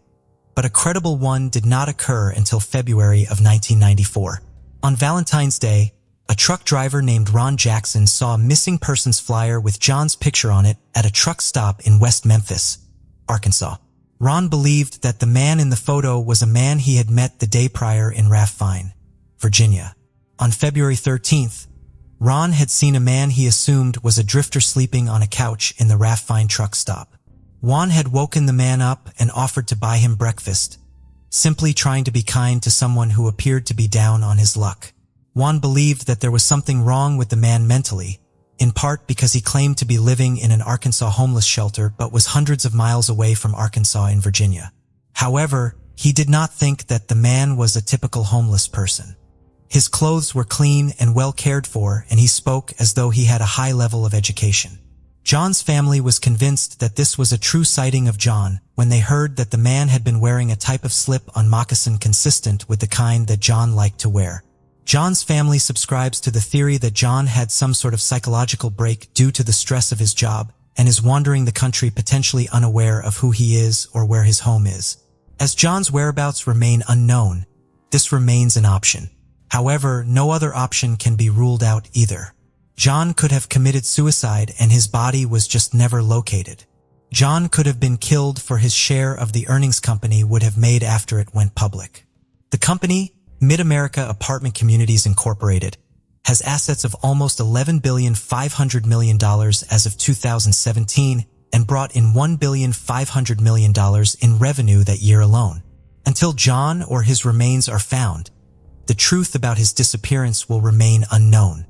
but a credible one did not occur until February of 1994. On Valentine's Day, a truck driver named Ron Jackson saw a missing persons flyer with John's picture on it at a truck stop in West Memphis, Arkansas. Ron believed that the man in the photo was a man he had met the day prior in Raffine, Virginia. On February 13th, Ron had seen a man he assumed was a drifter sleeping on a couch in the Raffine truck stop. Juan had woken the man up and offered to buy him breakfast, simply trying to be kind to someone who appeared to be down on his luck. Juan believed that there was something wrong with the man mentally, in part because he claimed to be living in an Arkansas homeless shelter but was hundreds of miles away from Arkansas in Virginia. However, he did not think that the man was a typical homeless person. His clothes were clean and well cared for, and he spoke as though he had a high level of education. John's family was convinced that this was a true sighting of John when they heard that the man had been wearing a type of slip-on moccasin consistent with the kind that John liked to wear. John's family subscribes to the theory that John had some sort of psychological break due to the stress of his job and is wandering the country potentially unaware of who he is or where his home is. As John's whereabouts remain unknown, this remains an option. However, no other option can be ruled out either. John could have committed suicide and his body was just never located. John could have been killed for his share of the earnings company would have made after it went public. The company, Mid-America Apartment Communities Incorporated, has assets of almost $11.5 billion as of 2017 and brought in $1.5 billion in revenue that year alone. Until John or his remains are found, the truth about his disappearance will remain unknown.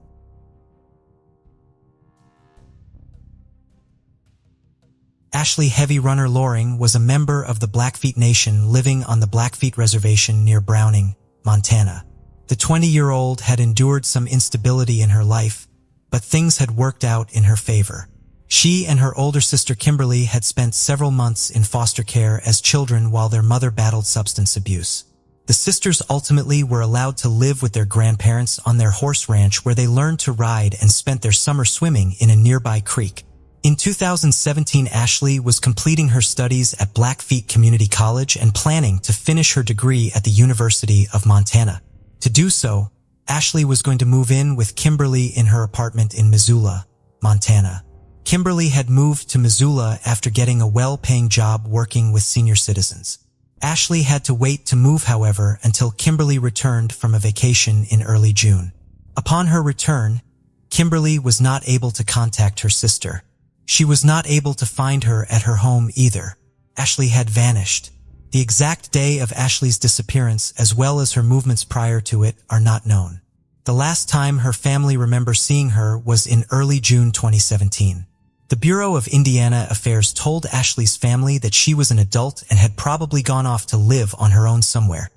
Ashley HeavyRunner Loring was a member of the Blackfeet Nation living on the Blackfeet Reservation near Browning, Montana. The 20-year-old had endured some instability in her life, but things had worked out in her favor. She and her older sister Kimberly had spent several months in foster care as children while their mother battled substance abuse. The sisters ultimately were allowed to live with their grandparents on their horse ranch where they learned to ride and spent their summer swimming in a nearby creek. In 2017, Ashley was completing her studies at Blackfeet Community College and planning to finish her degree at the University of Montana. To do so, Ashley was going to move in with Kimberly in her apartment in Missoula, Montana. Kimberly had moved to Missoula after getting a well-paying job working with senior citizens. Ashley had to wait to move, however, until Kimberly returned from a vacation in early June. Upon her return, Kimberly was not able to contact her sister. She was not able to find her at her home either. Ashley had vanished. The exact day of Ashley's disappearance, as well as her movements prior to it, are not known. The last time her family remember seeing her was in early June 2017. The Bureau of Indiana Affairs told Ashley's family that she was an adult and had probably gone off to live on her own somewhere.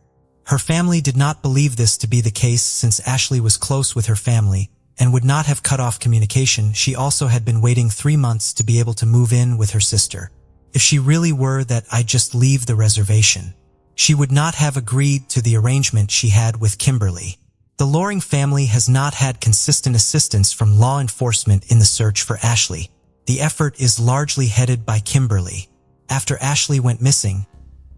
Her family did not believe this to be the case since Ashley was close with her family and would not have cut off communication. She also had been waiting 3 months to be able to move in with her sister. If she really were that I'd just leave the reservation, she would not have agreed to the arrangement she had with Kimberly. The Loring family has not had consistent assistance from law enforcement in the search for Ashley. The effort is largely headed by Kimberly. After Ashley went missing,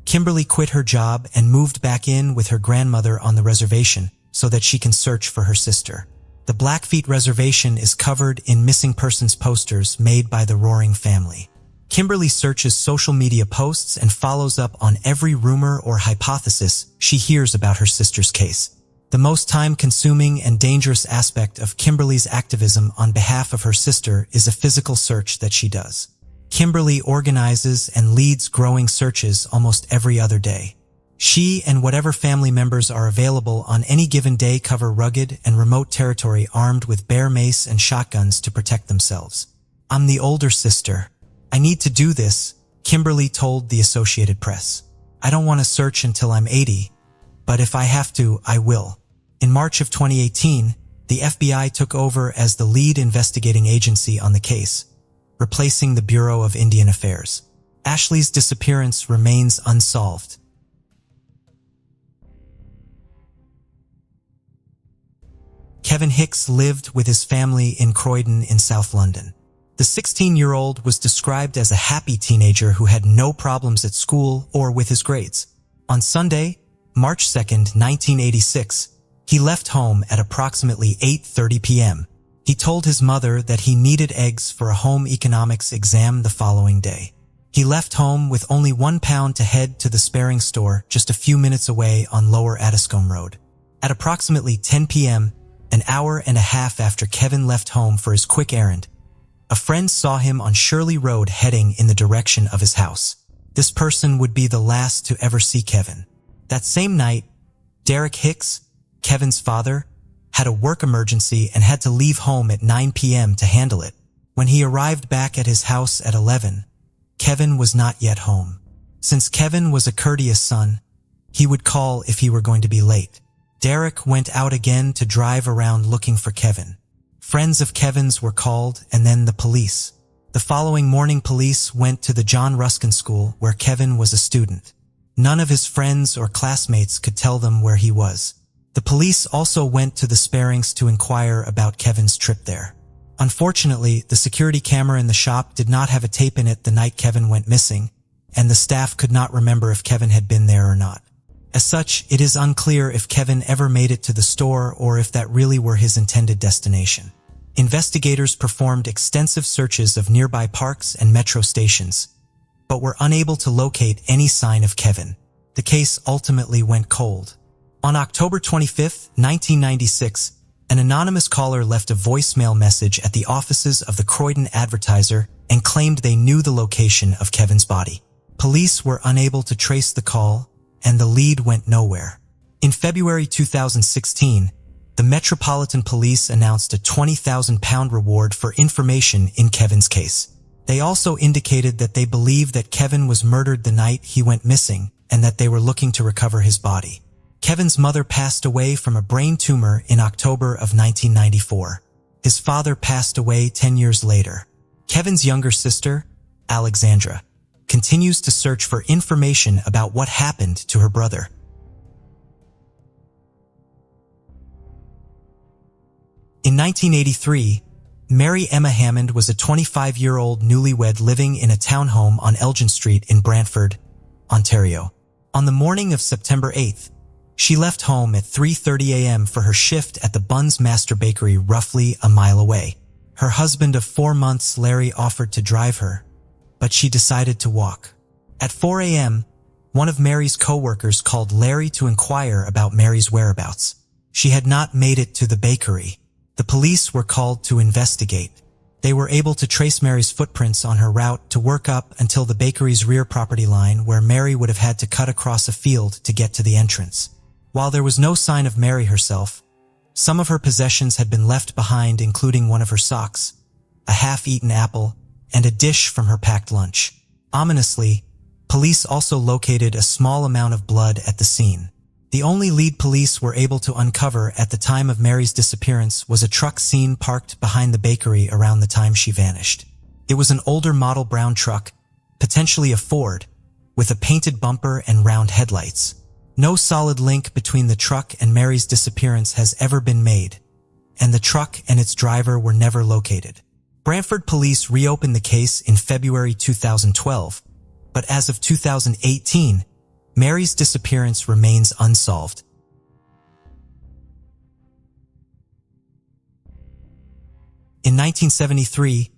Kimberly quit her job and moved back in with her grandmother on the reservation so that she can search for her sister. The Blackfeet Reservation is covered in missing persons posters made by the Loring family. Kimberly searches social media posts and follows up on every rumor or hypothesis she hears about her sister's case. The most time-consuming and dangerous aspect of Kimberly's activism on behalf of her sister is a physical search that she does. Kimberly organizes and leads growing searches almost every other day. She and whatever family members are available on any given day cover rugged and remote territory armed with bear mace and shotguns to protect themselves. I'm the older sister. I need to do this, Kimberly told the Associated Press. I don't want to search until I'm 80, but if I have to, I will. In March of 2018, the FBI took over as the lead investigating agency on the case, replacing the Bureau of Indian Affairs. Ashley's disappearance remains unsolved. Kevin Hicks lived with his family in Croydon in South London. The 16-year-old was described as a happy teenager who had no problems at school or with his grades. On Sunday, March 2, 1986, he left home at approximately 8:30 p.m. He told his mother that he needed eggs for a home economics exam the following day. He left home with only £1 to head to the Sparing store just a few minutes away on Lower Addiscombe Road. At approximately 10 p.m., an hour and a half after Kevin left home for his quick errand, a friend saw him on Shirley Road heading in the direction of his house. This person would be the last to ever see Kevin. That same night, Derek Hicks, Kevin's father, had a work emergency and had to leave home at 9 p.m. to handle it. When he arrived back at his house at 11, Kevin was not yet home. Since Kevin was a courteous son, he would call if he were going to be late. Derek went out again to drive around looking for Kevin. Friends of Kevin's were called and then the police. The following morning, police went to the John Ruskin School where Kevin was a student. None of his friends or classmates could tell them where he was. The police also went to the Sparings to inquire about Kevin's trip there. Unfortunately, the security camera in the shop did not have a tape in it the night Kevin went missing, and the staff could not remember if Kevin had been there or not. As such, it is unclear if Kevin ever made it to the store or if that really were his intended destination. Investigators performed extensive searches of nearby parks and metro stations, but were unable to locate any sign of Kevin. The case ultimately went cold. On October 25, 1996, an anonymous caller left a voicemail message at the offices of the Croydon Advertiser and claimed they knew the location of Kevin's body. Police were unable to trace the call, and the lead went nowhere. In February 2016, the Metropolitan Police announced a £20,000 reward for information in Kevin's case. They also indicated that they believed that Kevin was murdered the night he went missing and that they were looking to recover his body. Kevin's mother passed away from a brain tumor in October of 1994. His father passed away 10 years later. Kevin's younger sister, Alexandra, continues to search for information about what happened to her brother. In 1983, Mary Emma Hammond was a 25-year-old newlywed living in a townhome on Elgin Street in Brantford, Ontario. On the morning of September 8th, she left home at 3:30 a.m. for her shift at the Buns Master Bakery roughly a mile away. Her husband of 4 months, Larry, offered to drive her, but she decided to walk. At 4 a.m., one of Mary's co-workers called Larry to inquire about Mary's whereabouts. She had not made it to the bakery. The police were called to investigate. They were able to trace Mary's footprints on her route to work up until the bakery's rear property line, where Mary would have had to cut across a field to get to the entrance. While there was no sign of Mary herself, some of her possessions had been left behind, including one of her socks, a half-eaten apple, and a dish from her packed lunch. Ominously, police also located a small amount of blood at the scene. The only lead police were able to uncover at the time of Mary's disappearance was a truck seen parked behind the bakery around the time she vanished. It was an older model brown truck, potentially a Ford, with a painted bumper and round headlights. No solid link between the truck and Mary's disappearance has ever been made, and the truck and its driver were never located. Brantford police reopened the case in February 2012, but as of 2018, Mary's disappearance remains unsolved. In 1973,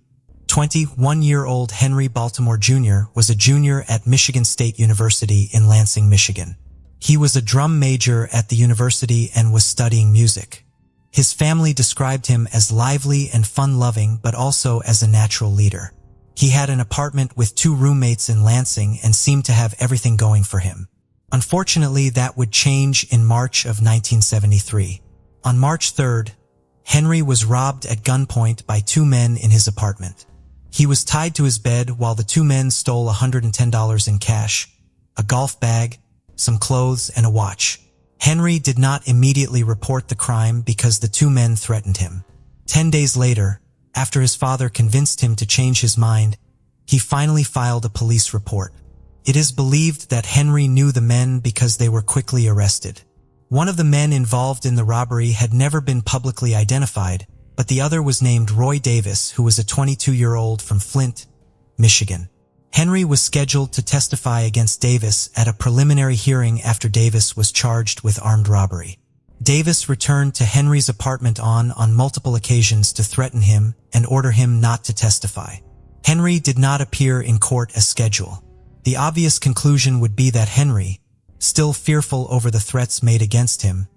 21-year-old Henry Baltimore Jr. was a junior at Michigan State University in Lansing, Michigan. He was a drum major at the university and was studying music. His family described him as lively and fun-loving, but also as a natural leader. He had an apartment with 2 roommates in Lansing and seemed to have everything going for him. Unfortunately, that would change in March of 1973. On March 3rd, Henry was robbed at gunpoint by 2 men in his apartment. He was tied to his bed while the 2 men stole $110 in cash, a golf bag, some clothes, and a watch. Henry did not immediately report the crime because the 2 men threatened him. 10 days later, after his father convinced him to change his mind, he finally filed a police report. It is believed that Henry knew the men because they were quickly arrested. One of the men involved in the robbery had never been publicly identified, but the other was named Roy Davis, who was a 22-year-old from Flint, Michigan. Henry was scheduled to testify against Davis at a preliminary hearing after Davis was charged with armed robbery. Davis returned to Henry's apartment on multiple occasions to threaten him and order him not to testify. Henry did not appear in court as scheduled. The obvious conclusion would be that Henry, still fearful over the threats made against him,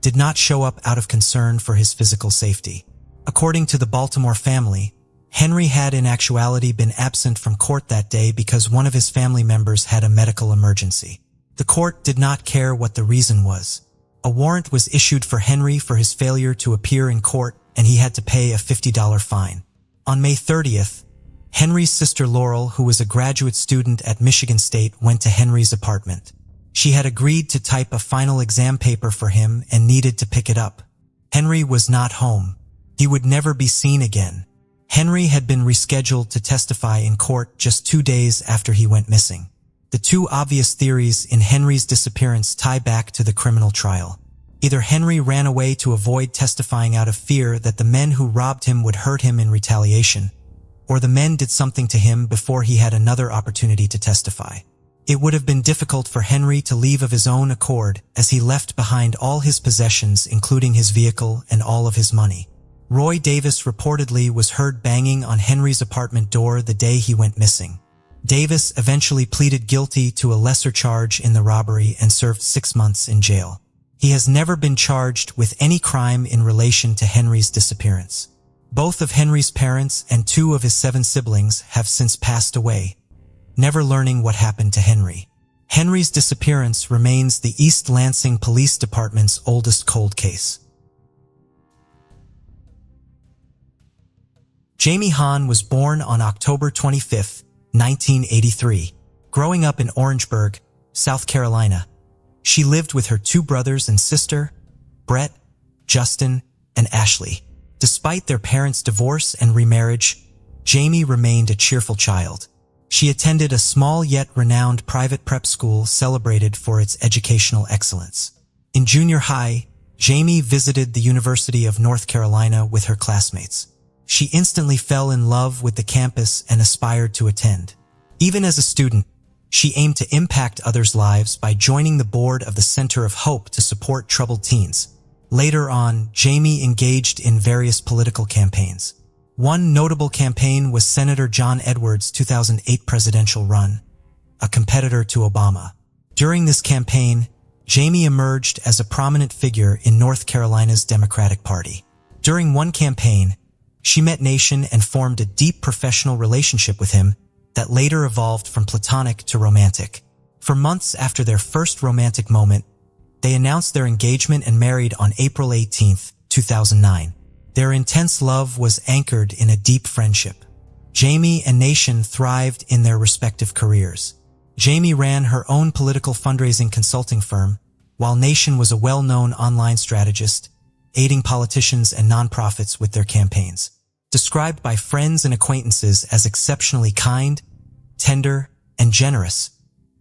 did not show up out of concern for his physical safety. According to the Baltimore family, Henry had in actuality been absent from court that day because one of his family members had a medical emergency. The court did not care what the reason was. A warrant was issued for Henry for his failure to appear in court, and he had to pay a $50 fine. On May 30th, Henry's sister Laurel, who was a graduate student at Michigan State, went to Henry's apartment. She had agreed to type a final exam paper for him and needed to pick it up. Henry was not home. He would never be seen again. Henry had been rescheduled to testify in court just 2 days after he went missing. The 2 obvious theories in Henry's disappearance tie back to the criminal trial. Either Henry ran away to avoid testifying out of fear that the men who robbed him would hurt him in retaliation, or the men did something to him before he had another opportunity to testify. It would have been difficult for Henry to leave of his own accord, as he left behind all his possessions, including his vehicle and all of his money. Roy Davis reportedly was heard banging on Henry's apartment door the day he went missing. Davis eventually pleaded guilty to a lesser charge in the robbery and served 6 months in jail. He has never been charged with any crime in relation to Henry's disappearance. Both of Henry's parents and 2 of his 7 siblings have since passed away, never learning what happened to Henry. Henry's disappearance remains the East Lansing Police Department's oldest cold case. Jaime Han was born on October 25, 1983. Growing up in Orangeburg, South Carolina, she lived with her 2 brothers and sister, Brett, Justin, and Ashley. Despite their parents' divorce and remarriage, Jaime remained a cheerful child. She attended a small yet renowned private prep school celebrated for its educational excellence. In junior high, Jaime visited the University of North Carolina with her classmates. She instantly fell in love with the campus and aspired to attend. Even as a student, she aimed to impact others' lives by joining the board of the Center of Hope to support troubled teens. Later on, Jaime engaged in various political campaigns. One notable campaign was Senator John Edwards' 2008 presidential run, a competitor to Obama. During this campaign, Jaime emerged as a prominent figure in North Carolina's Democratic Party. During one campaign, She met Nation and formed a deep professional relationship with him that later evolved from platonic to romantic. For months after their first romantic moment, they announced their engagement and married on April 18, 2009. Their intense love was anchored in a deep friendship. Jaime and Nation thrived in their respective careers. Jaime ran her own political fundraising consulting firm, while Nation was a well-known online strategist, aiding politicians and nonprofits with their campaigns. Described by friends and acquaintances as exceptionally kind, tender, and generous,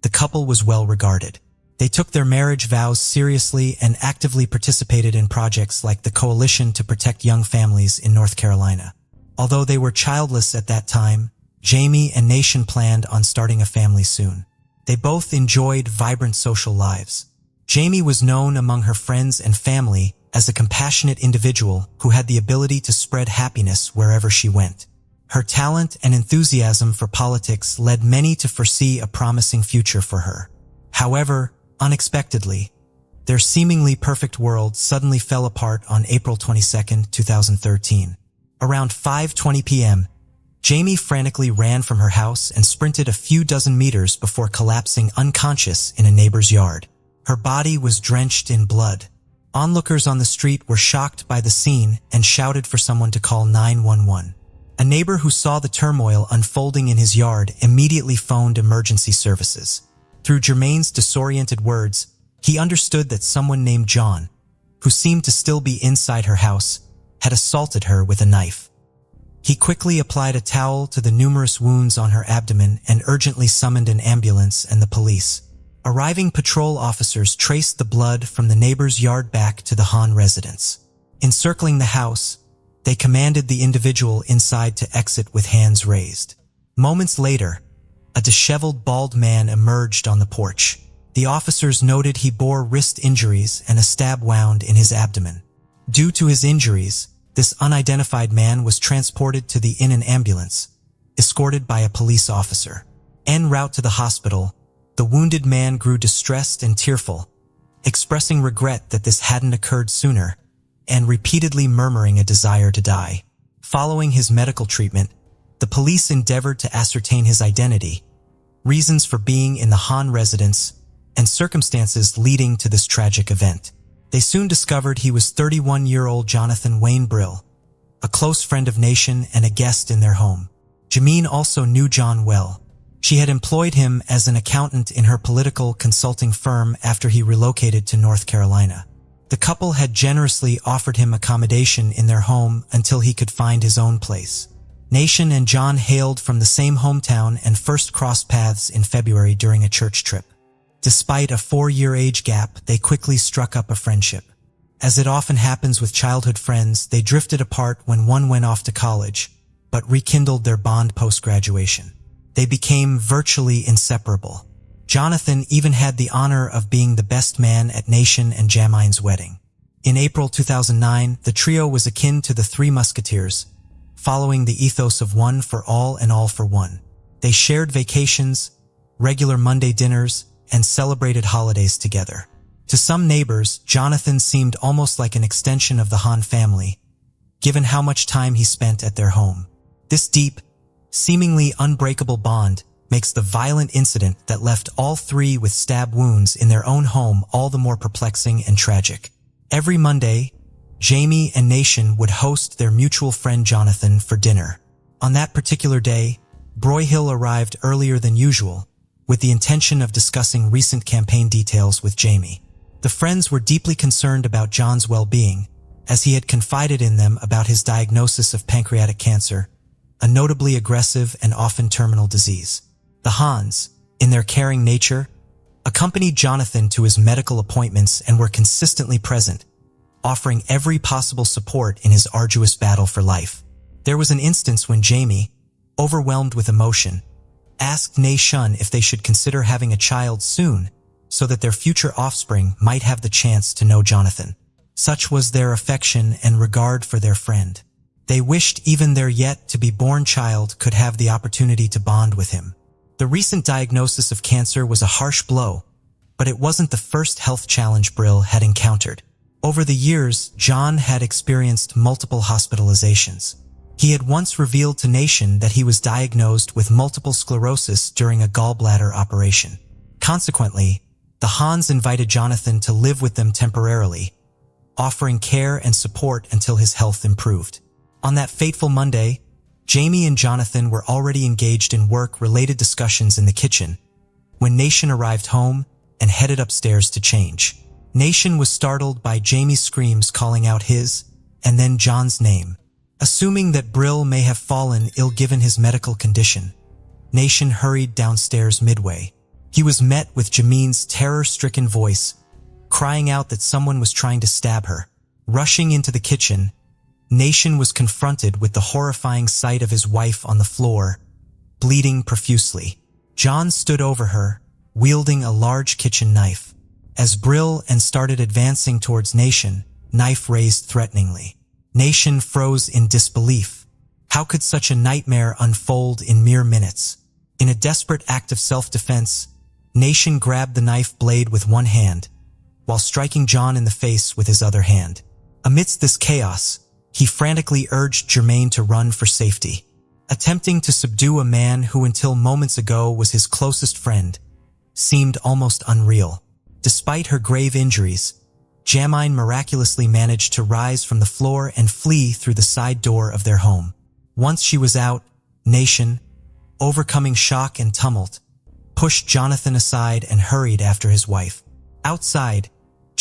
the couple was well regarded. They took their marriage vows seriously and actively participated in projects like the Coalition to Protect Young Families in North Carolina. Although they were childless at that time, Jaime and Nation planned on starting a family soon. They both enjoyed vibrant social lives. Jaime was known among her friends and family as a compassionate individual who had the ability to spread happiness wherever she went. Her talent and enthusiasm for politics led many to foresee a promising future for her. However, unexpectedly, their seemingly perfect world suddenly fell apart on April 22, 2013. Around 5:20 p.m., Jaime frantically ran from her house and sprinted a few dozen meters before collapsing unconscious in a neighbor's yard. Her body was drenched in blood. Onlookers on the street were shocked by the scene and shouted for someone to call 911. A neighbor who saw the turmoil unfolding in his yard immediately phoned emergency services. Through Jermaine's disoriented words, he understood that someone named John, who seemed to still be inside her house, had assaulted her with a knife. He quickly applied a towel to the numerous wounds on her abdomen and urgently summoned an ambulance and the police. Arriving patrol officers traced the blood from the neighbor's yard back to the Han residence. Encircling the house, they commanded the individual inside to exit with hands raised. Moments later, a disheveled bald man emerged on the porch. The officers noted he bore wrist injuries and a stab wound in his abdomen. Due to his injuries, this unidentified man was transported to the inn in an ambulance, escorted by a police officer. En route to the hospital, the wounded man grew distressed and tearful, expressing regret that this hadn't occurred sooner, and repeatedly murmuring a desire to die. Following his medical treatment, the police endeavored to ascertain his identity, reasons for being in the Han residence, and circumstances leading to this tragic event. They soon discovered he was 31-year-old Jonathan Wayne Brill, a close friend of Nation and a guest in their home. Jaime also knew John well. She had employed him as an accountant in her political consulting firm after he relocated to North Carolina. The couple had generously offered him accommodation in their home until he could find his own place. Nation and John hailed from the same hometown and first crossed paths in February during a church trip. Despite a 4-year age gap, they quickly struck up a friendship. As it often happens with childhood friends, they drifted apart when one went off to college, but rekindled their bond post-graduation. They became virtually inseparable. Jonathan even had the honor of being the best man at Nation and Jaime's wedding. In April 2009, the trio was akin to the Three Musketeers, following the ethos of one for all and all for one. They shared vacations, regular Monday dinners, and celebrated holidays together. To some neighbors, Jonathan seemed almost like an extension of the Han family, given how much time he spent at their home. This deep, seemingly unbreakable bond makes the violent incident that left all three with stab wounds in their own home all the more perplexing and tragic. Every Monday, Jaime and Nation would host their mutual friend Jonathan for dinner. On that particular day, Broyhill arrived earlier than usual, with the intention of discussing recent campaign details with Jaime. The friends were deeply concerned about John's well-being, as he had confided in them about his diagnosis of pancreatic cancer, a notably aggressive and often terminal disease. The Hans, in their caring nature, accompanied Jonathan to his medical appointments and were consistently present, offering every possible support in his arduous battle for life. There was an instance when Jaime, overwhelmed with emotion, asked Nation if they should consider having a child soon so that their future offspring might have the chance to know Jonathan. Such was their affection and regard for their friend. They wished even their yet-to-be-born child could have the opportunity to bond with him. The recent diagnosis of cancer was a harsh blow, but it wasn't the first health challenge Brill had encountered. Over the years, John had experienced multiple hospitalizations. He had once revealed to Nation that he was diagnosed with multiple sclerosis during a gallbladder operation. Consequently, the Hans invited Jonathan to live with them temporarily, offering care and support until his health improved. On that fateful Monday, Jaime and Jonathan were already engaged in work-related discussions in the kitchen when Nation arrived home and headed upstairs to change. Nation was startled by Jaime's screams calling out his and then John's name. Assuming that Brill may have fallen ill given his medical condition, Nation hurried downstairs midway. He was met with Jaime's terror-stricken voice, crying out that someone was trying to stab her. Rushing into the kitchen, Nation was confronted with the horrifying sight of his wife on the floor, bleeding profusely. John stood over her, wielding a large kitchen knife. As Brill and started advancing towards Nation, knife raised threateningly. Nation froze in disbelief. How could such a nightmare unfold in mere minutes? In a desperate act of self-defense, Nation grabbed the knife blade with one hand, while striking John in the face with his other hand. Amidst this chaos, he frantically urged Jermaine to run for safety. Attempting to subdue a man who until moments ago was his closest friend seemed almost unreal. Despite her grave injuries, Jaime miraculously managed to rise from the floor and flee through the side door of their home. Once she was out, Nation, overcoming shock and tumult, pushed Jonathan aside and hurried after his wife. Outside,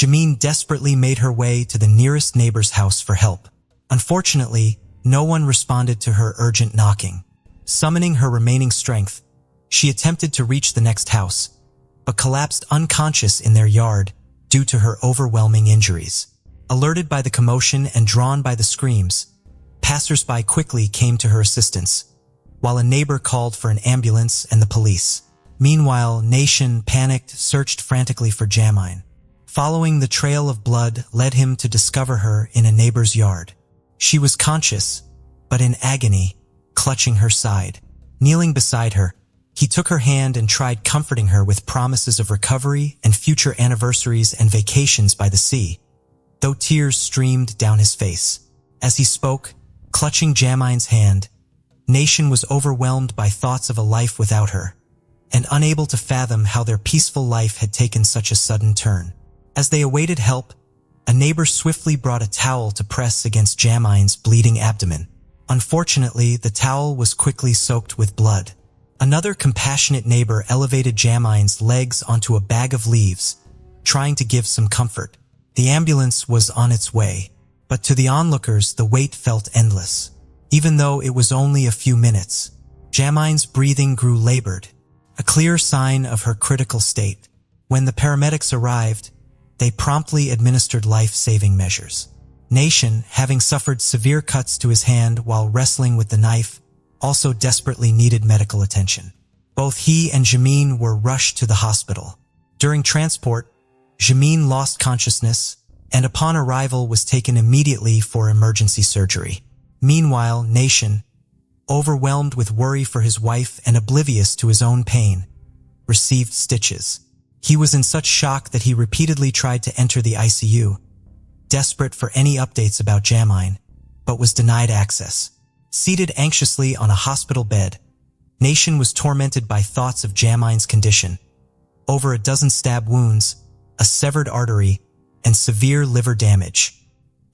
Jaime desperately made her way to the nearest neighbor's house for help. Unfortunately, no one responded to her urgent knocking. Summoning her remaining strength, she attempted to reach the next house, but collapsed unconscious in their yard due to her overwhelming injuries. Alerted by the commotion and drawn by the screams, passers-by quickly came to her assistance, while a neighbor called for an ambulance and the police. Meanwhile, Nation, panicked, searched frantically for Jaime. Following the trail of blood led him to discover her in a neighbor's yard. She was conscious, but in agony, clutching her side. Kneeling beside her, he took her hand and tried comforting her with promises of recovery and future anniversaries and vacations by the sea, though tears streamed down his face. As he spoke, clutching Jaime's hand, Nation was overwhelmed by thoughts of a life without her, and unable to fathom how their peaceful life had taken such a sudden turn. As they awaited help, a neighbor swiftly brought a towel to press against Jaime's bleeding abdomen. Unfortunately, the towel was quickly soaked with blood. Another compassionate neighbor elevated Jaime's legs onto a bag of leaves, trying to give some comfort. The ambulance was on its way, but to the onlookers the wait felt endless. Even though it was only a few minutes, Jaime's breathing grew labored, a clear sign of her critical state. When the paramedics arrived, they promptly administered life-saving measures. Nation, having suffered severe cuts to his hand while wrestling with the knife, also desperately needed medical attention. Both he and Jaime were rushed to the hospital. During transport, Jaime lost consciousness and upon arrival was taken immediately for emergency surgery. Meanwhile, Nation, overwhelmed with worry for his wife and oblivious to his own pain, received stitches. He was in such shock that he repeatedly tried to enter the ICU, desperate for any updates about Jaime, but was denied access. Seated anxiously on a hospital bed, Nation was tormented by thoughts of Jaime's condition, over a dozen stab wounds, a severed artery, and severe liver damage.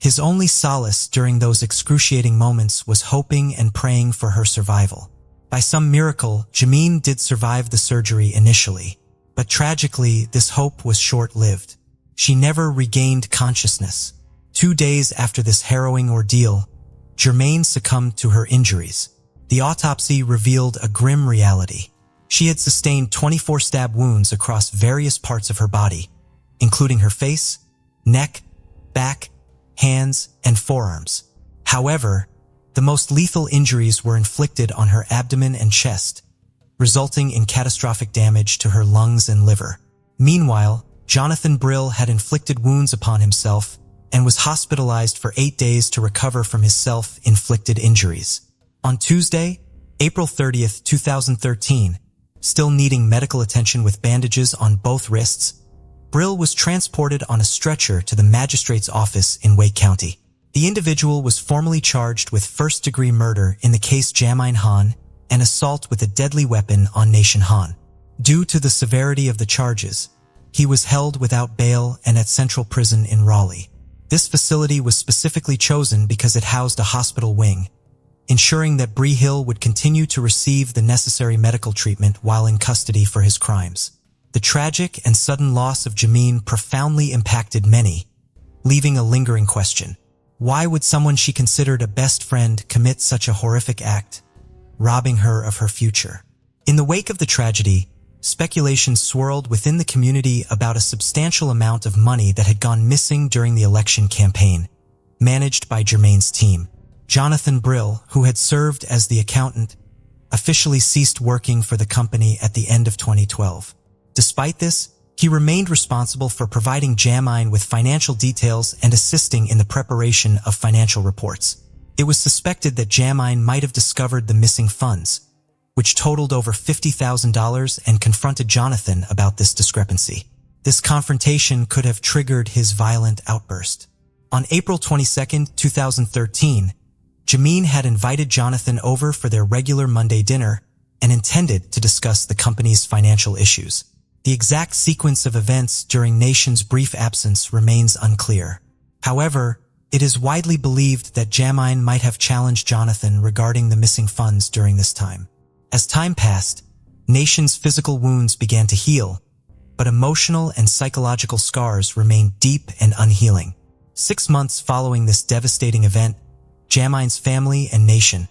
His only solace during those excruciating moments was hoping and praying for her survival. By some miracle, Jaime did survive the surgery initially, but tragically, this hope was short-lived. She never regained consciousness. 2 days after this harrowing ordeal, Jermaine succumbed to her injuries. The autopsy revealed a grim reality. She had sustained 24 stab wounds across various parts of her body, including her face, neck, back, hands, and forearms. However, the most lethal injuries were inflicted on her abdomen and chest, resulting in catastrophic damage to her lungs and liver. Meanwhile, Jonathan Brill had inflicted wounds upon himself and was hospitalized for 8 days to recover from his self-inflicted injuries. On Tuesday, April 30th, 2013, still needing medical attention with bandages on both wrists, Brill was transported on a stretcher to the magistrate's office in Wake County. The individual was formally charged with first-degree murder in the case Jaime Han and assault with a deadly weapon on Nation Han. Due to the severity of the charges, he was held without bail and at Central Prison in Raleigh. This facility was specifically chosen because it housed a hospital wing, ensuring that Bree Hill would continue to receive the necessary medical treatment while in custody for his crimes. The tragic and sudden loss of Jaime profoundly impacted many, leaving a lingering question. Why would someone she considered a best friend commit such a horrific act, robbing her of her future? In the wake of the tragedy, speculation swirled within the community about a substantial amount of money that had gone missing during the election campaign, managed by Jermaine's team. Jonathan Brill, who had served as the accountant, officially ceased working for the company at the end of 2012. Despite this, he remained responsible for providing Jaime with financial details and assisting in the preparation of financial reports. It was suspected that Jaime might have discovered the missing funds, which totaled over $50,000, and confronted Jonathan about this discrepancy. This confrontation could have triggered his violent outburst. On April 22, 2013, Jaime had invited Jonathan over for their regular Monday dinner and intended to discuss the company's financial issues. The exact sequence of events during Nation's brief absence remains unclear. However, it is widely believed that Jaime might have challenged Jonathan regarding the missing funds during this time. As time passed, Nation's physical wounds began to heal, but emotional and psychological scars remained deep and unhealing. 6 months following this devastating event, Jamaine's family and Nation,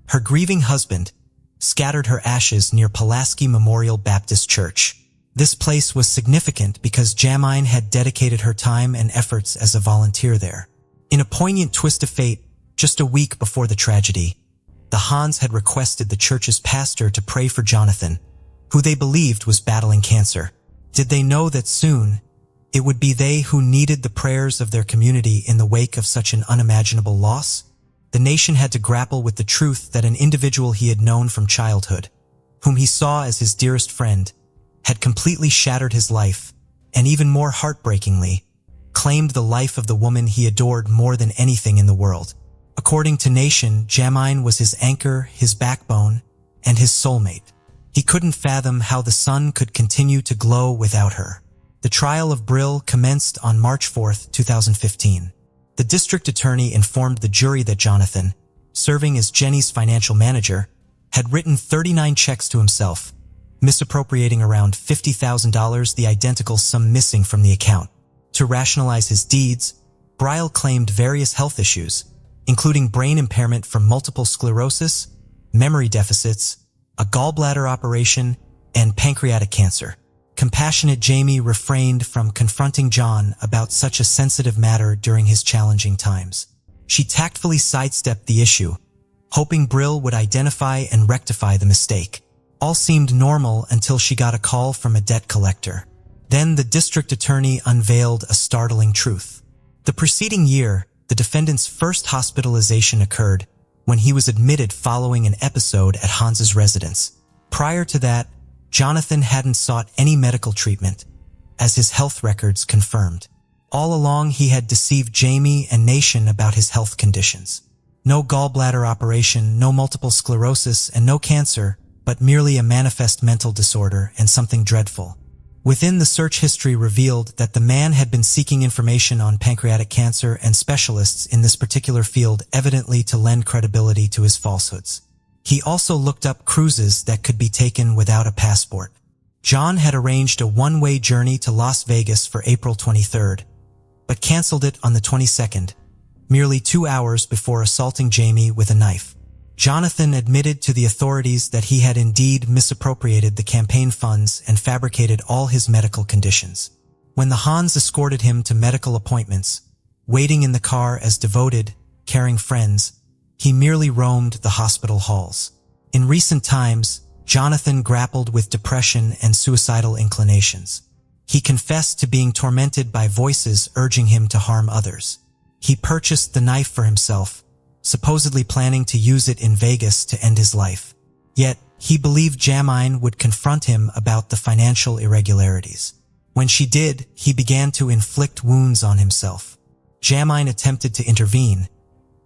her grieving husband, scattered her ashes near Pulaski Memorial Baptist Church. This place was significant because Jaime had dedicated her time and efforts as a volunteer there. In a poignant twist of fate, just a week before the tragedy, the Hans had requested the church's pastor to pray for Jonathan, who they believed was battling cancer. Did they know that soon, it would be they who needed the prayers of their community in the wake of such an unimaginable loss? The Nation had to grapple with the truth that an individual he had known from childhood, whom he saw as his dearest friend, had completely shattered his life, and even more heartbreakingly, claimed the life of the woman he adored more than anything in the world. According to Nation, Jaime was his anchor, his backbone, and his soulmate. He couldn't fathom how the sun could continue to glow without her. The trial of Brill commenced on March 4, 2015. The district attorney informed the jury that Jonathan, serving as Jenny's financial manager, had written 39 checks to himself, misappropriating around $50,000, the identical sum missing from the account. To rationalize his deeds, Brill claimed various health issues, including brain impairment from multiple sclerosis, memory deficits, a gallbladder operation, and pancreatic cancer. Compassionate Jaime refrained from confronting John about such a sensitive matter during his challenging times. She tactfully sidestepped the issue, hoping Brill would identify and rectify the mistake. All seemed normal until she got a call from a debt collector. Then the district attorney unveiled a startling truth. The preceding year, the defendant's first hospitalization occurred when he was admitted following an episode at Hans's residence. Prior to that, Jonathan hadn't sought any medical treatment, as his health records confirmed. All along, he had deceived Jaime and Nation about his health conditions. No gallbladder operation, no multiple sclerosis, and no cancer, but merely a manifest mental disorder and something dreadful. Within the search history revealed that the man had been seeking information on pancreatic cancer and specialists in this particular field, evidently to lend credibility to his falsehoods. He also looked up cruises that could be taken without a passport. John had arranged a one-way journey to Las Vegas for April 23rd, but canceled it on the 22nd, merely 2 hours before assaulting Jaime with a knife. Jonathan admitted to the authorities that he had indeed misappropriated the campaign funds and fabricated all his medical conditions. When the Hans escorted him to medical appointments, waiting in the car as devoted, caring friends, he merely roamed the hospital halls. In recent times, Jonathan grappled with depression and suicidal inclinations. He confessed to being tormented by voices urging him to harm others. He purchased the knife for himself, supposedly planning to use it in Vegas to end his life. Yet, he believed Jaime would confront him about the financial irregularities. When she did, he began to inflict wounds on himself. Jaime Han attempted to intervene,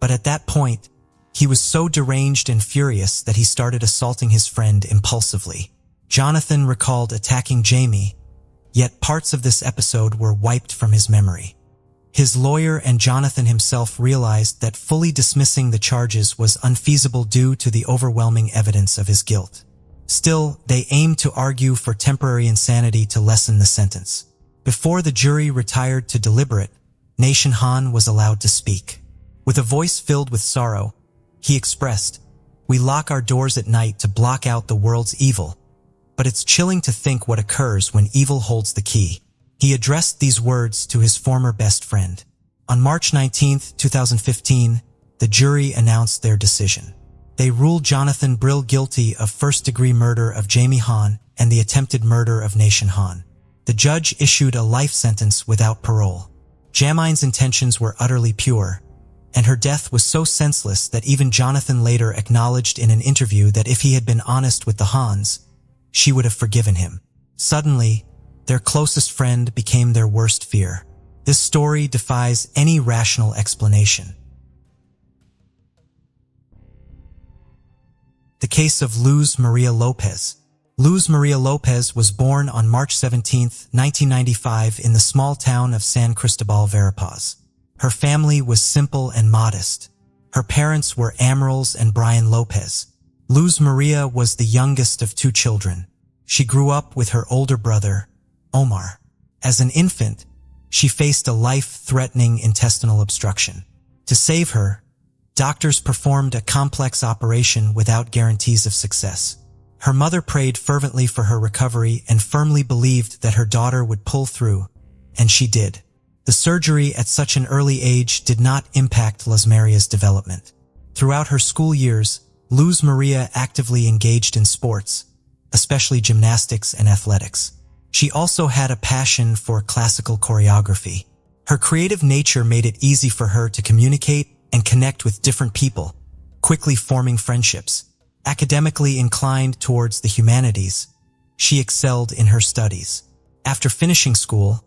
but at that point, he was so deranged and furious that he started assaulting his friend impulsively. Jonathan recalled attacking Jamie, yet parts of this episode were wiped from his memory. His lawyer and Jonathan himself realized that fully dismissing the charges was unfeasible due to the overwhelming evidence of his guilt. Still, they aimed to argue for temporary insanity to lessen the sentence. Before the jury retired to deliberate, Jaime Han was allowed to speak. With a voice filled with sorrow, he expressed, "We lock our doors at night to block out the world's evil, but it's chilling to think what occurs when evil holds the key." He addressed these words to his former best friend. On March 19, 2015, the jury announced their decision. They ruled Jonathan Brill guilty of first-degree murder of Jaime Han and the attempted murder of Jaime Han. The judge issued a life sentence without parole. Jaime's intentions were utterly pure, and her death was so senseless that even Jonathan later acknowledged in an interview that if he had been honest with the Hans, she would have forgiven him. Suddenly, their closest friend became their worst fear. This story defies any rational explanation. The case of Luz Maria Lopez. Luz Maria Lopez was born on March 17, 1995 in the small town of San Cristobal, Verapaz. Her family was simple and modest. Her parents were Amarils and Brian Lopez. Luz Maria was the youngest of two children. She grew up with her older brother, Omar. As an infant, she faced a life-threatening intestinal obstruction. To save her, doctors performed a complex operation without guarantees of success. Her mother prayed fervently for her recovery and firmly believed that her daughter would pull through, and she did. The surgery at such an early age did not impact Luz Maria's development. Throughout her school years, Luz Maria actively engaged in sports, especially gymnastics and athletics. She also had a passion for classical choreography. Her creative nature made it easy for her to communicate and connect with different people, quickly forming friendships. Academically inclined towards the humanities, she excelled in her studies. After finishing school,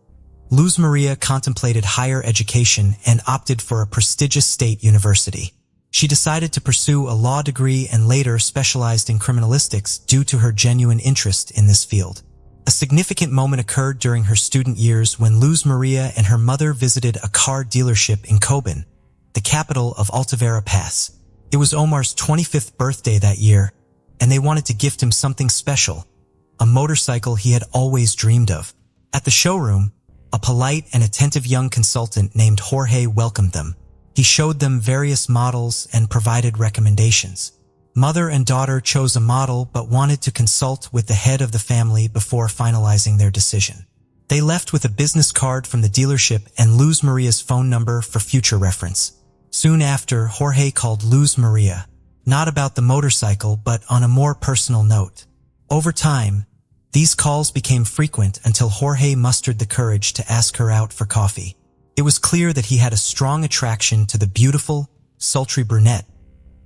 Luz Maria contemplated higher education and opted for a prestigious state university. She decided to pursue a law degree and later specialized in criminalistics due to her genuine interest in this field. A significant moment occurred during her student years when Luz Maria and her mother visited a car dealership in Coban, the capital of Olivera Pass. It was Omar's 25th birthday that year, and they wanted to gift him something special, a motorcycle he had always dreamed of. At the showroom, a polite and attentive young consultant named Jorge welcomed them. He showed them various models and provided recommendations. Mother and daughter chose a model but wanted to consult with the head of the family before finalizing their decision. They left with a business card from the dealership and Luz Maria's phone number for future reference. Soon after, Jorge called Luz Maria, not about the motorcycle but on a more personal note. Over time, these calls became frequent until Jorge mustered the courage to ask her out for coffee. It was clear that he had a strong attraction to the beautiful, sultry brunette,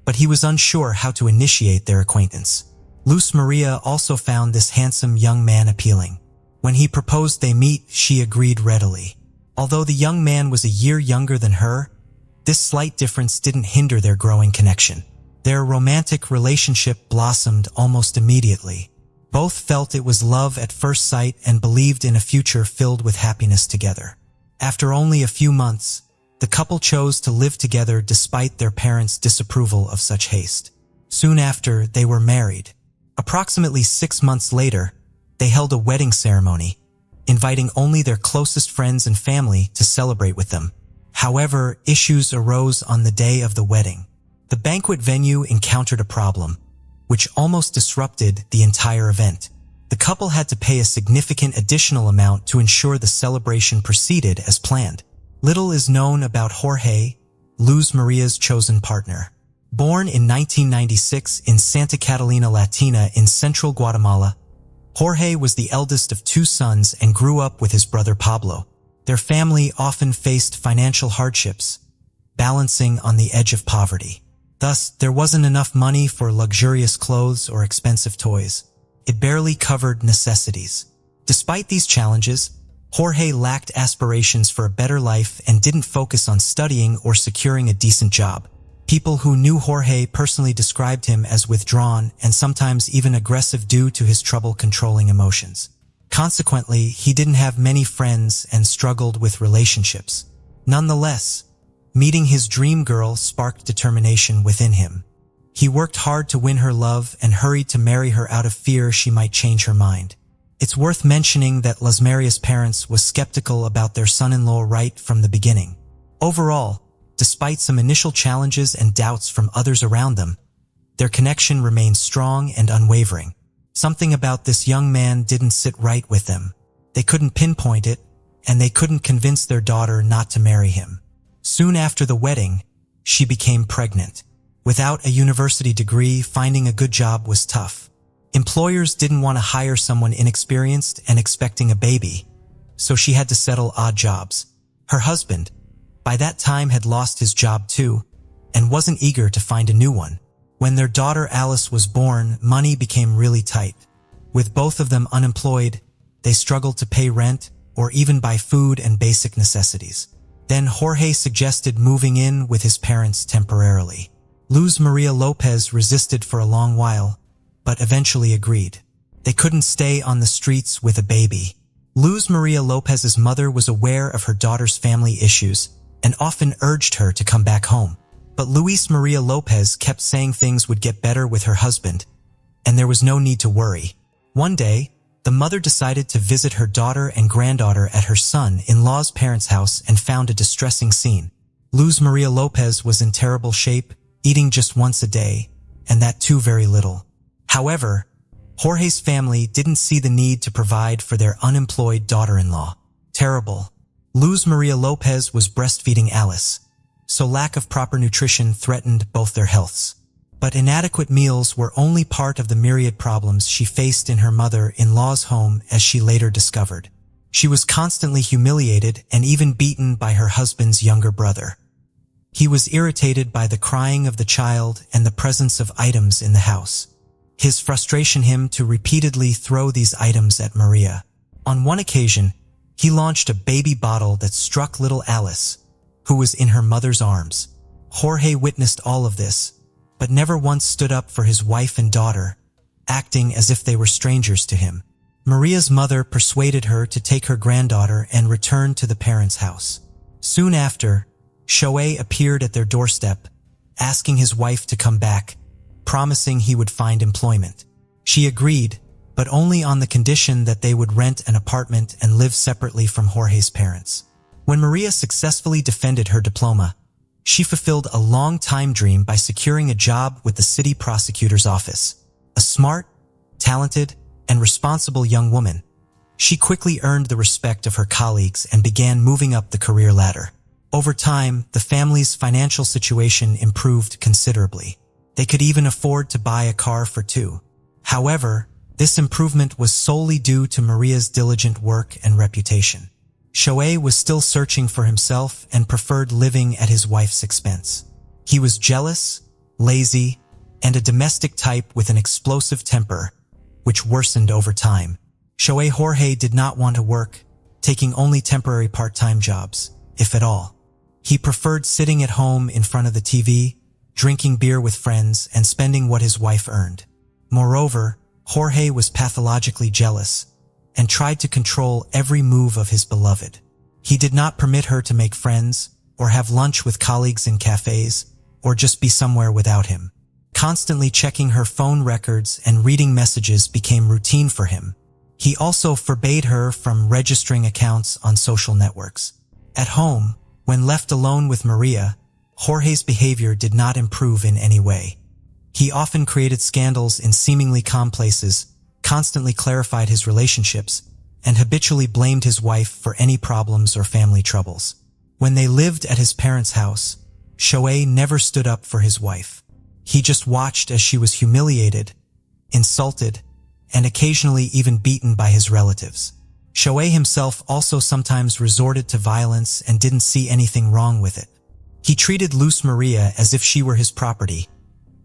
but he was unsure how to initiate their acquaintance. Luz Maria also found this handsome young man appealing. When he proposed they meet, she agreed readily. Although the young man was a year younger than her, this slight difference didn't hinder their growing connection. Their romantic relationship blossomed almost immediately. Both felt it was love at first sight and believed in a future filled with happiness together. After only a few months, the couple chose to live together despite their parents' disapproval of such haste. Soon after, they were married. Approximately 6 months later, they held a wedding ceremony, inviting only their closest friends and family to celebrate with them. However, issues arose on the day of the wedding. The banquet venue encountered a problem, which almost disrupted the entire event. The couple had to pay a significant additional amount to ensure the celebration proceeded as planned. Little is known about Jorge, Luz Maria's chosen partner. Born in 1996 in Santa Catalina Latina in central Guatemala, Jorge was the eldest of 2 sons and grew up with his brother Pablo. Their family often faced financial hardships, balancing on the edge of poverty. Thus, there wasn't enough money for luxurious clothes or expensive toys. It barely covered necessities. Despite these challenges, Jorge lacked aspirations for a better life and didn't focus on studying or securing a decent job. People who knew Jorge personally described him as withdrawn and sometimes even aggressive due to his trouble controlling emotions. Consequently, he didn't have many friends and struggled with relationships. Nonetheless, meeting his dream girl sparked determination within him. He worked hard to win her love and hurried to marry her out of fear she might change her mind. It's worth mentioning that Lasmaria's parents was skeptical about their son-in-law right from the beginning. Overall, despite some initial challenges and doubts from others around them, their connection remained strong and unwavering. Something about this young man didn't sit right with them. They couldn't pinpoint it, and they couldn't convince their daughter not to marry him. Soon after the wedding, she became pregnant. Without a university degree, finding a good job was tough. Employers didn't want to hire someone inexperienced and expecting a baby, so she had to settle odd jobs. Her husband, by that time, had lost his job too, and wasn't eager to find a new one. When their daughter Alice was born, money became really tight. With both of them unemployed, they struggled to pay rent or even buy food and basic necessities. Then Jorge suggested moving in with his parents temporarily. Luz Maria Lopez resisted for a long while, but eventually agreed. They couldn't stay on the streets with a baby. Luz Maria Lopez's mother was aware of her daughter's family issues and often urged her to come back home. But Luis Maria Lopez kept saying things would get better with her husband, and there was no need to worry. One day, the mother decided to visit her daughter and granddaughter at her son-in-law's parents' house and found a distressing scene. Luz Maria Lopez was in terrible shape, eating just once a day, and that too very little. However, Jorge's family didn't see the need to provide for their unemployed daughter-in-law. Terrible. Luz Maria Lopez was breastfeeding Alice, so lack of proper nutrition threatened both their healths. But inadequate meals were only part of the myriad problems she faced in her mother-in-law's home, as she later discovered. She was constantly humiliated and even beaten by her husband's younger brother. He was irritated by the crying of the child and the presence of items in the house. His frustration him to repeatedly throw these items at Maria. On one occasion, he launched a baby bottle that struck little Alice, who was in her mother's arms. Jorge witnessed all of this, but never once stood up for his wife and daughter, acting as if they were strangers to him. Maria's mother persuaded her to take her granddaughter and return to the parents' house. Soon after, Shoei appeared at their doorstep, asking his wife to come back, promising he would find employment. She agreed, but only on the condition that they would rent an apartment and live separately from Jorge's parents. When Maria successfully defended her diploma, she fulfilled a long-time dream by securing a job with the city prosecutor's office. A smart, talented, and responsible young woman, she quickly earned the respect of her colleagues and began moving up the career ladder. Over time, the family's financial situation improved considerably. They could even afford to buy a car for two. However, this improvement was solely due to Maria's diligent work and reputation. Shoei was still searching for himself and preferred living at his wife's expense. He was jealous, lazy, and a domestic type with an explosive temper, which worsened over time. Shoei Jorge did not want to work, taking only temporary part-time jobs, if at all. He preferred sitting at home in front of the TV, drinking beer with friends, and spending what his wife earned. Moreover, Jorge was pathologically jealous and tried to control every move of his beloved. He did not permit her to make friends or have lunch with colleagues in cafes or just be somewhere without him. Constantly checking her phone records and reading messages became routine for him. He also forbade her from registering accounts on social networks. At home, when left alone with Maria, Jorge's behavior did not improve in any way. He often created scandals in seemingly calm places, constantly clarified his relationships, and habitually blamed his wife for any problems or family troubles. When they lived at his parents' house, Shoei never stood up for his wife. He just watched as she was humiliated, insulted, and occasionally even beaten by his relatives. Shoei himself also sometimes resorted to violence and didn't see anything wrong with it. He treated Luz Maria as if she were his property,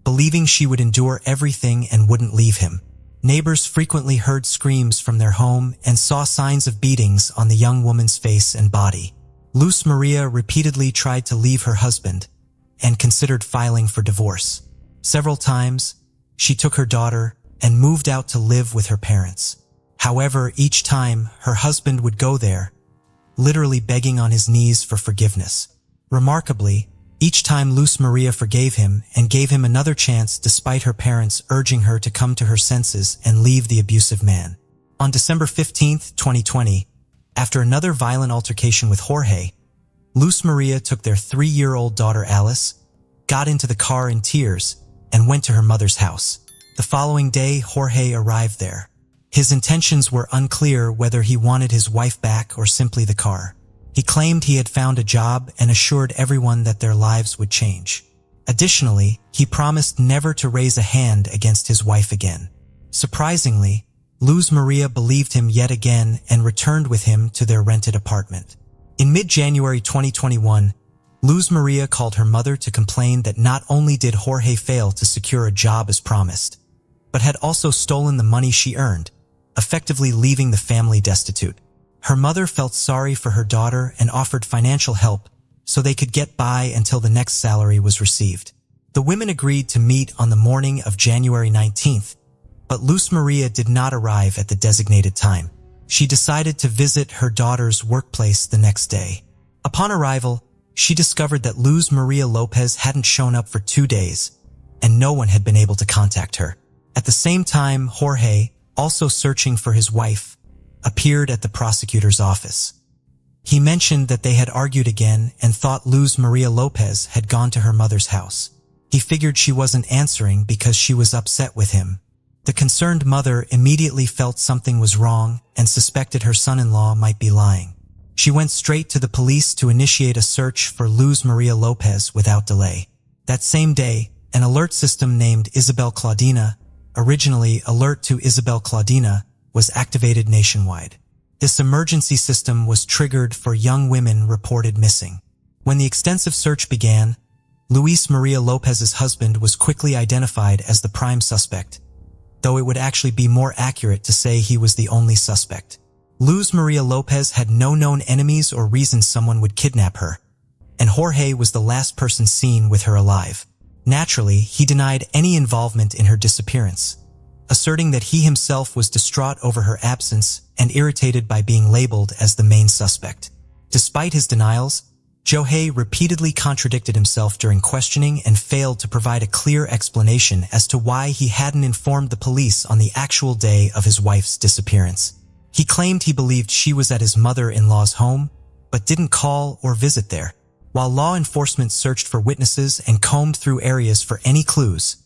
believing she would endure everything and wouldn't leave him. Neighbors frequently heard screams from their home and saw signs of beatings on the young woman's face and body. Luz Maria repeatedly tried to leave her husband and considered filing for divorce. Several times, she took her daughter and moved out to live with her parents. However, each time her husband would go there, literally begging on his knees for forgiveness. Remarkably, each time Luz Maria forgave him and gave him another chance despite her parents urging her to come to her senses and leave the abusive man. On December 15, 2020, after another violent altercation with Jorge, Luz Maria took their 3-year-old daughter Alice, got into the car in tears, and went to her mother's house. The following day, Jorge arrived there. His intentions were unclear whether he wanted his wife back or simply the car. He claimed he had found a job and assured everyone that their lives would change. Additionally, he promised never to raise a hand against his wife again. Surprisingly, Luz Maria believed him yet again and returned with him to their rented apartment. In mid-January 2021, Luz Maria called her mother to complain that not only did Jorge fail to secure a job as promised, but had also stolen the money she earned, effectively leaving the family destitute. Her mother felt sorry for her daughter and offered financial help so they could get by until the next salary was received. The women agreed to meet on the morning of January 19th, but Luz Maria did not arrive at the designated time. She decided to visit her daughter's workplace the next day. Upon arrival, she discovered that Luz Maria Lopez hadn't shown up for 2 days, and no one had been able to contact her. At the same time, Jorge, also searching for his wife, appeared at the prosecutor's office. He mentioned that they had argued again and thought Luz Maria Lopez had gone to her mother's house. He figured she wasn't answering because she was upset with him. The concerned mother immediately felt something was wrong and suspected her son-in-law might be lying. She went straight to the police to initiate a search for Luz Maria Lopez without delay. That same day, an alert system named Isabel Claudina, originally Alert to Isabel Claudina, was activated nationwide. This emergency system was triggered for young women reported missing. When the extensive search began, Luis Maria Lopez's husband was quickly identified as the prime suspect, though it would actually be more accurate to say he was the only suspect. Luz Maria Lopez had no known enemies or reasons someone would kidnap her, and Jorge was the last person seen with her alive. Naturally, he denied any involvement in her disappearance, asserting that he himself was distraught over her absence and irritated by being labeled as the main suspect. Despite his denials, Jorge repeatedly contradicted himself during questioning and failed to provide a clear explanation as to why he hadn't informed the police on the actual day of his wife's disappearance. He claimed he believed she was at his mother-in-law's home, but didn't call or visit there. While law enforcement searched for witnesses and combed through areas for any clues,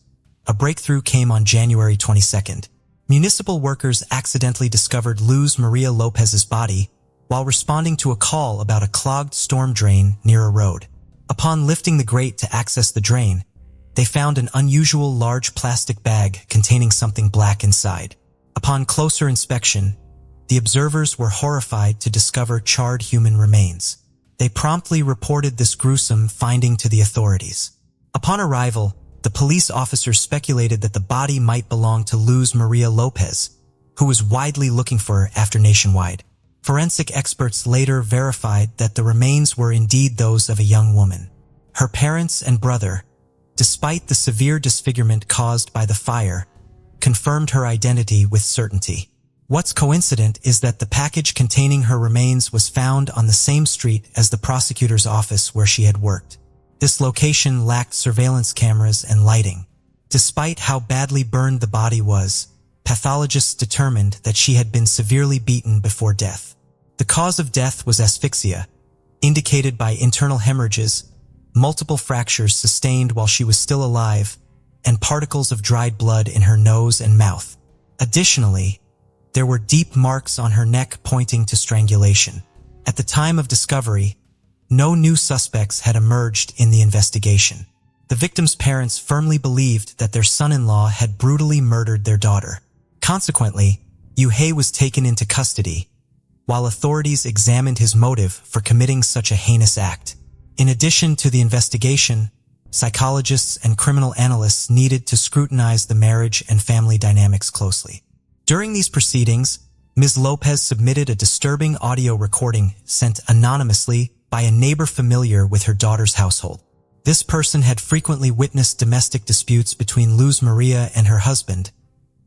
a breakthrough came on January 22nd. Municipal workers accidentally discovered Luz Maria Lopez's body while responding to a call about a clogged storm drain near a road. Upon lifting the grate to access the drain, they found an unusual large plastic bag containing something black inside. Upon closer inspection, the observers were horrified to discover charred human remains. They promptly reported this gruesome finding to the authorities. Upon arrival, the police officers speculated that the body might belong to Luz Maria Lopez, who was widely looking for her after nationwide. Forensic experts later verified that the remains were indeed those of a young woman. Her parents and brother, despite the severe disfigurement caused by the fire, confirmed her identity with certainty. What's coincident is that the package containing her remains was found on the same street as the prosecutor's office where she had worked. This location lacked surveillance cameras and lighting. Despite how badly burned the body was, pathologists determined that she had been severely beaten before death. The cause of death was asphyxia, indicated by internal hemorrhages, multiple fractures sustained while she was still alive, and particles of dried blood in her nose and mouth. Additionally, there were deep marks on her neck pointing to strangulation. At the time of discovery, no new suspects had emerged in the investigation. The victim's parents firmly believed that their son-in-law had brutally murdered their daughter. Consequently, Jorge was taken into custody, while authorities examined his motive for committing such a heinous act. In addition to the investigation, psychologists and criminal analysts needed to scrutinize the marriage and family dynamics closely. During these proceedings, Ms. Lopez submitted a disturbing audio recording sent anonymously by a neighbor familiar with her daughter's household. This person had frequently witnessed domestic disputes between Luz Maria and her husband,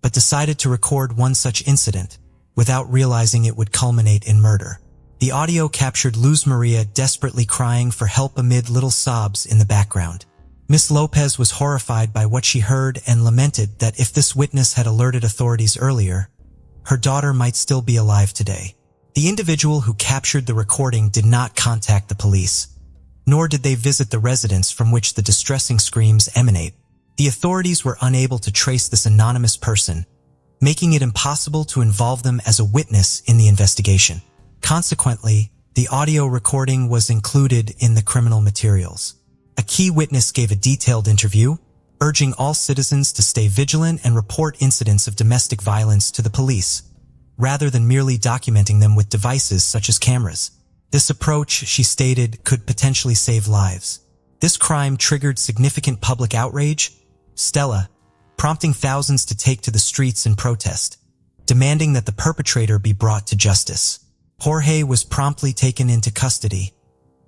but decided to record one such incident without realizing it would culminate in murder. The audio captured Luz Maria desperately crying for help amid little sobs in the background. Miss Lopez was horrified by what she heard and lamented that if this witness had alerted authorities earlier, her daughter might still be alive today. The individual who captured the recording did not contact the police, nor did they visit the residence from which the distressing screams emanate. The authorities were unable to trace this anonymous person, making it impossible to involve them as a witness in the investigation. Consequently, the audio recording was included in the criminal materials. A key witness gave a detailed interview, urging all citizens to stay vigilant and report incidents of domestic violence to the police, rather than merely documenting them with devices such as cameras. This approach, she stated, could potentially save lives. This crime triggered significant public outrage, prompting thousands to take to the streets in protest, demanding that the perpetrator be brought to justice. Jorge was promptly taken into custody,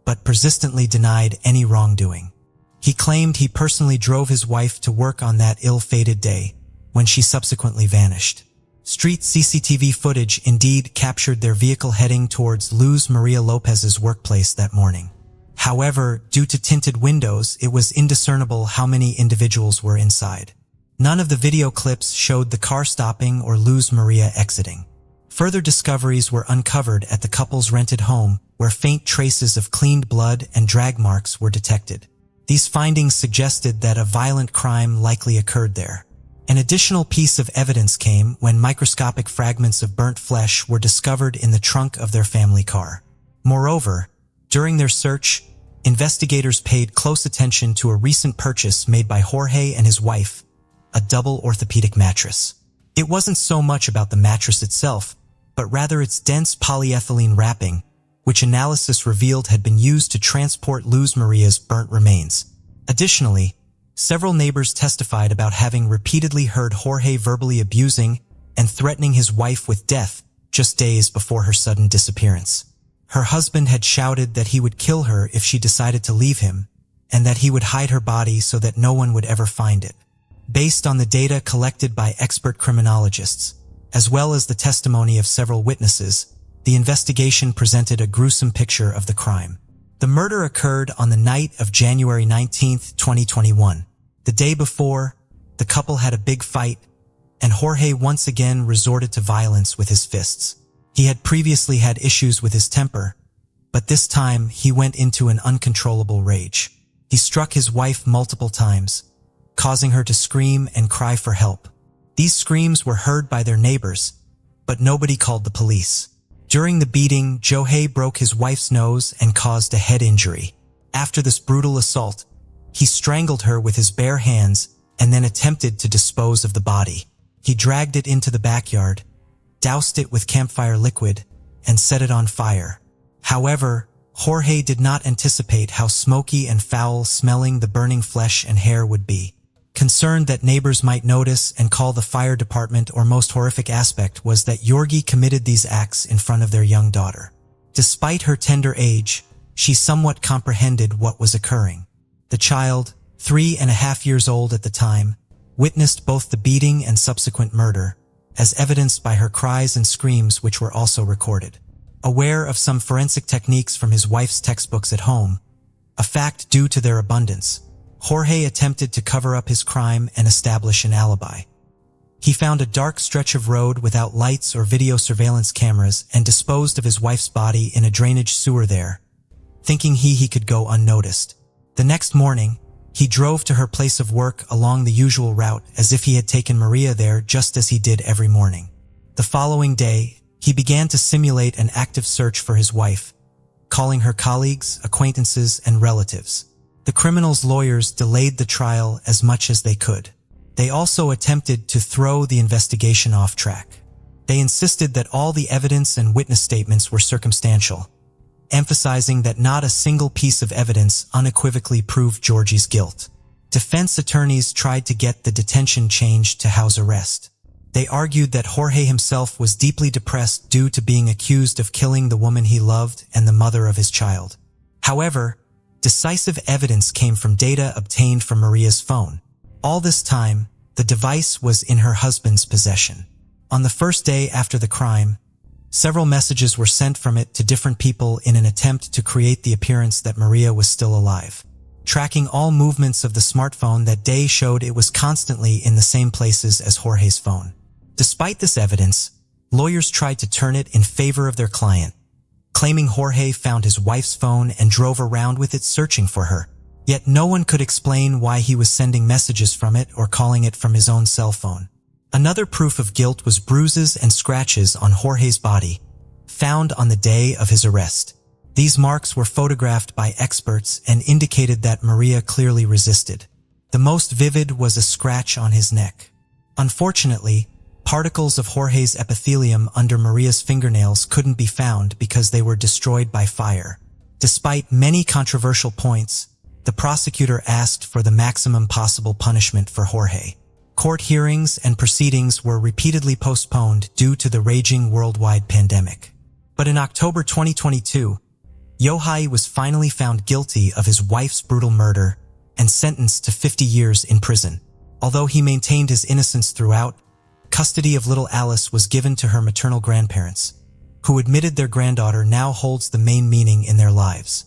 but persistently denied any wrongdoing. He claimed he personally drove his wife to work on that ill-fated day, when she subsequently vanished. Street CCTV footage indeed captured their vehicle heading towards Luz Maria Lopez's workplace that morning. However, due to tinted windows, it was indiscernible how many individuals were inside. None of the video clips showed the car stopping or Luz Maria exiting. Further discoveries were uncovered at the couple's rented home, where faint traces of cleaned blood and drag marks were detected. These findings suggested that a violent crime likely occurred there. An additional piece of evidence came when microscopic fragments of burnt flesh were discovered in the trunk of their family car. Moreover, during their search, investigators paid close attention to a recent purchase made by Jorge and his wife, a double orthopedic mattress. It wasn't so much about the mattress itself, but rather its dense polyethylene wrapping, which analysis revealed had been used to transport Luz Maria's burnt remains. Additionally, several neighbors testified about having repeatedly heard Jorge verbally abusing and threatening his wife with death just days before her sudden disappearance. Her husband had shouted that he would kill her if she decided to leave him, and that he would hide her body so that no one would ever find it. Based on the data collected by expert criminologists, as well as the testimony of several witnesses, the investigation presented a gruesome picture of the crime. The murder occurred on the night of January 19, 2021. The day before, the couple had a big fight, and Jorge once again resorted to violence with his fists. He had previously had issues with his temper, but this time he went into an uncontrollable rage. He struck his wife multiple times, causing her to scream and cry for help. These screams were heard by their neighbors, but nobody called the police. During the beating, Jorge broke his wife's nose and caused a head injury. After this brutal assault, he strangled her with his bare hands and then attempted to dispose of the body. He dragged it into the backyard, doused it with campfire liquid, and set it on fire. However, Jorge did not anticipate how smoky and foul-smelling the burning flesh and hair would be. Concerned that neighbors might notice and call the fire department, or most horrific aspect was that Jorge committed these acts in front of their young daughter. Despite her tender age, she somewhat comprehended what was occurring. The child, 3.5 years old at the time, witnessed both the beating and subsequent murder, as evidenced by her cries and screams, which were also recorded. Aware of some forensic techniques from his wife's textbooks at home, a fact due to their abundance, Jorge attempted to cover up his crime and establish an alibi. He found a dark stretch of road without lights or video surveillance cameras and disposed of his wife's body in a drainage sewer there, thinking he could go unnoticed. The next morning, he drove to her place of work along the usual route as if he had taken Maria there, just as he did every morning. The following day, he began to simulate an active search for his wife, calling her colleagues, acquaintances, and relatives. The criminal's lawyers delayed the trial as much as they could. They also attempted to throw the investigation off track. They insisted that all the evidence and witness statements were circumstantial, emphasizing that not a single piece of evidence unequivocally proved Jorge's guilt. Defense attorneys tried to get the detention changed to house arrest. They argued that Jorge himself was deeply depressed due to being accused of killing the woman he loved and the mother of his child. However, decisive evidence came from data obtained from Maria's phone. All this time, the device was in her husband's possession. On the first day after the crime, several messages were sent from it to different people in an attempt to create the appearance that Maria was still alive. Tracking all movements of the smartphone that day showed it was constantly in the same places as Jorge's phone. Despite this evidence, lawyers tried to turn it in favor of their client, claiming Jorge found his wife's phone and drove around with it searching for her. Yet no one could explain why he was sending messages from it or calling it from his own cell phone. Another proof of guilt was bruises and scratches on Jorge's body, found on the day of his arrest. These marks were photographed by experts and indicated that Maria clearly resisted. The most vivid was a scratch on his neck. Unfortunately, particles of Jorge's epithelium under Maria's fingernails couldn't be found because they were destroyed by fire. Despite many controversial points, the prosecutor asked for the maximum possible punishment for Jorge. Court hearings and proceedings were repeatedly postponed due to the raging worldwide pandemic. But in October 2022, Yohai was finally found guilty of his wife's brutal murder and sentenced to 50 years in prison. Although he maintained his innocence throughout, custody of little Alice was given to her maternal grandparents, who admitted their granddaughter now holds the main meaning in their lives.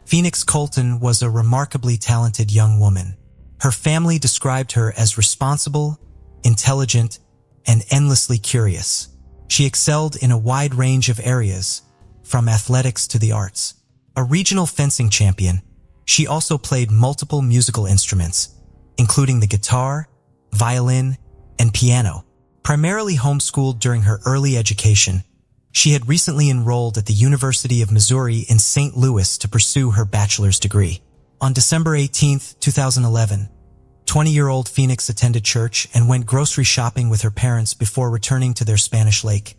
Phoenix Colton was a remarkably talented young woman. Her family described her as responsible, intelligent, and endlessly curious. She excelled in a wide range of areas, from athletics to the arts. A regional fencing champion, she also played multiple musical instruments, including the guitar, violin, and piano. Primarily homeschooled during her early education, she had recently enrolled at the University of Missouri in St. Louis to pursue her bachelor's degree. On December 18, 2011, 20-year-old Phoenix attended church and went grocery shopping with her parents before returning to their Spanish Lake,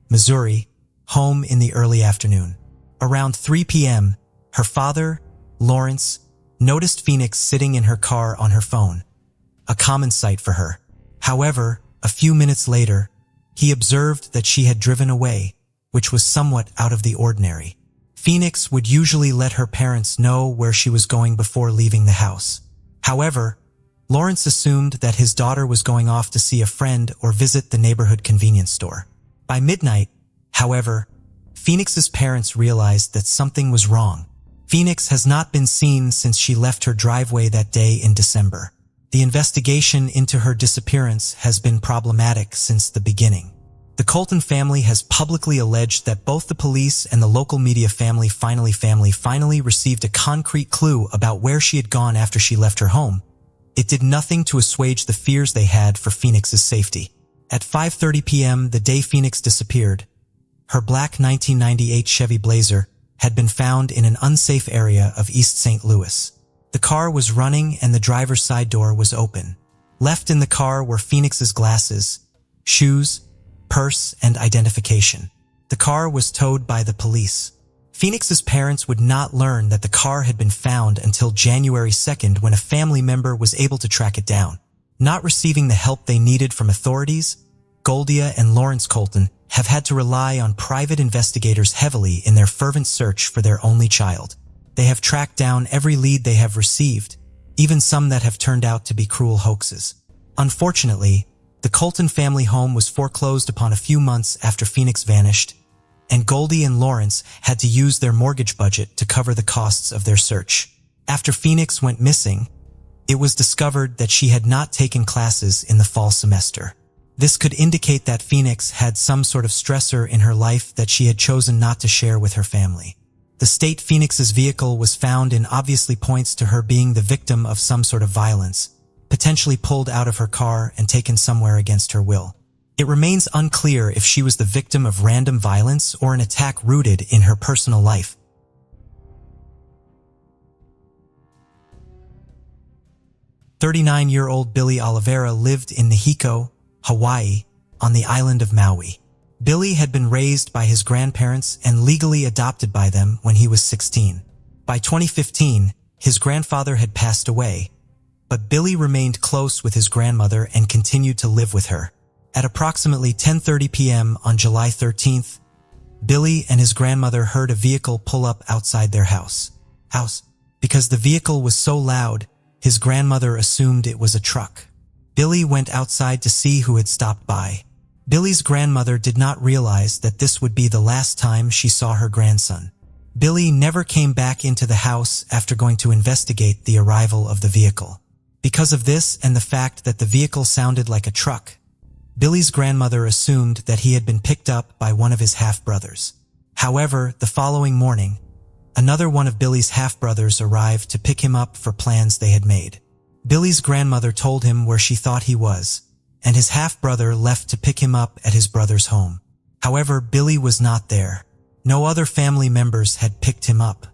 Missouri, home in the early afternoon. Around 3 p.m., her father, Lawrence, noticed Phoenix sitting in her car on her phone, a common sight for her. However, a few minutes later, he observed that she had driven away, which was somewhat out of the ordinary. Phoenix would usually let her parents know where she was going before leaving the house. However, Lawrence assumed that his daughter was going off to see a friend or visit the neighborhood convenience store. By midnight, however, Phoenix's parents realized that something was wrong. Phoenix has not been seen since she left her driveway that day in December. The investigation into her disappearance has been problematic since the beginning. The Colton family has publicly alleged that both the police and the local media family finally received a concrete clue about where she had gone after she left her home. It did nothing to assuage the fears they had for Phoenix's safety. At 5:30 p.m. the day Phoenix disappeared, her black 1998 Chevy Blazer had been found in an unsafe area of East St. Louis. The car was running and the driver's side door was open. Left in the car were Phoenix's glasses, shoes, purse, and identification. The car was towed by the police. Phoenix's parents would not learn that the car had been found until January 2nd when a family member was able to track it down. Not receiving the help they needed from authorities, Goldia and Lawrence Colton have had to rely on private investigators heavily in their fervent search for their only child. They have tracked down every lead they have received, even some that have turned out to be cruel hoaxes. Unfortunately, the Colton family home was foreclosed upon a few months after Phoenix vanished, and Goldie and Lawrence had to use their mortgage budget to cover the costs of their search. After Phoenix went missing, it was discovered that she had not taken classes in the fall semester. This could indicate that Phoenix had some sort of stressor in her life that she had chosen not to share with her family. The state Phoenix's vehicle was found in obviously points to her being the victim of some sort of violence, potentially pulled out of her car and taken somewhere against her will. It remains unclear if she was the victim of random violence or an attack rooted in her personal life. "39-year-old Billy Olivera lived in Nahiko, Hawaii, on the island of Maui. Billy had been raised by his grandparents and legally adopted by them when he was 16. By 2015, his grandfather had passed away, but Billy remained close with his grandmother and continued to live with her. At approximately 10:30 p.m. on July 13th, Billy and his grandmother heard a vehicle pull up outside their house. Because the vehicle was so loud, his grandmother assumed it was a truck. Billy went outside to see who had stopped by. Billy's grandmother did not realize that this would be the last time she saw her grandson. Billy never came back into the house after going to investigate the arrival of the vehicle. Because of this and the fact that the vehicle sounded like a truck, Billy's grandmother assumed that he had been picked up by one of his half-brothers. However, the following morning, another one of Billy's half-brothers arrived to pick him up for plans they had made. Billy's grandmother told him where she thought he was, and his half-brother left to pick him up at his brother's home. However, Billy was not there. No other family members had picked him up.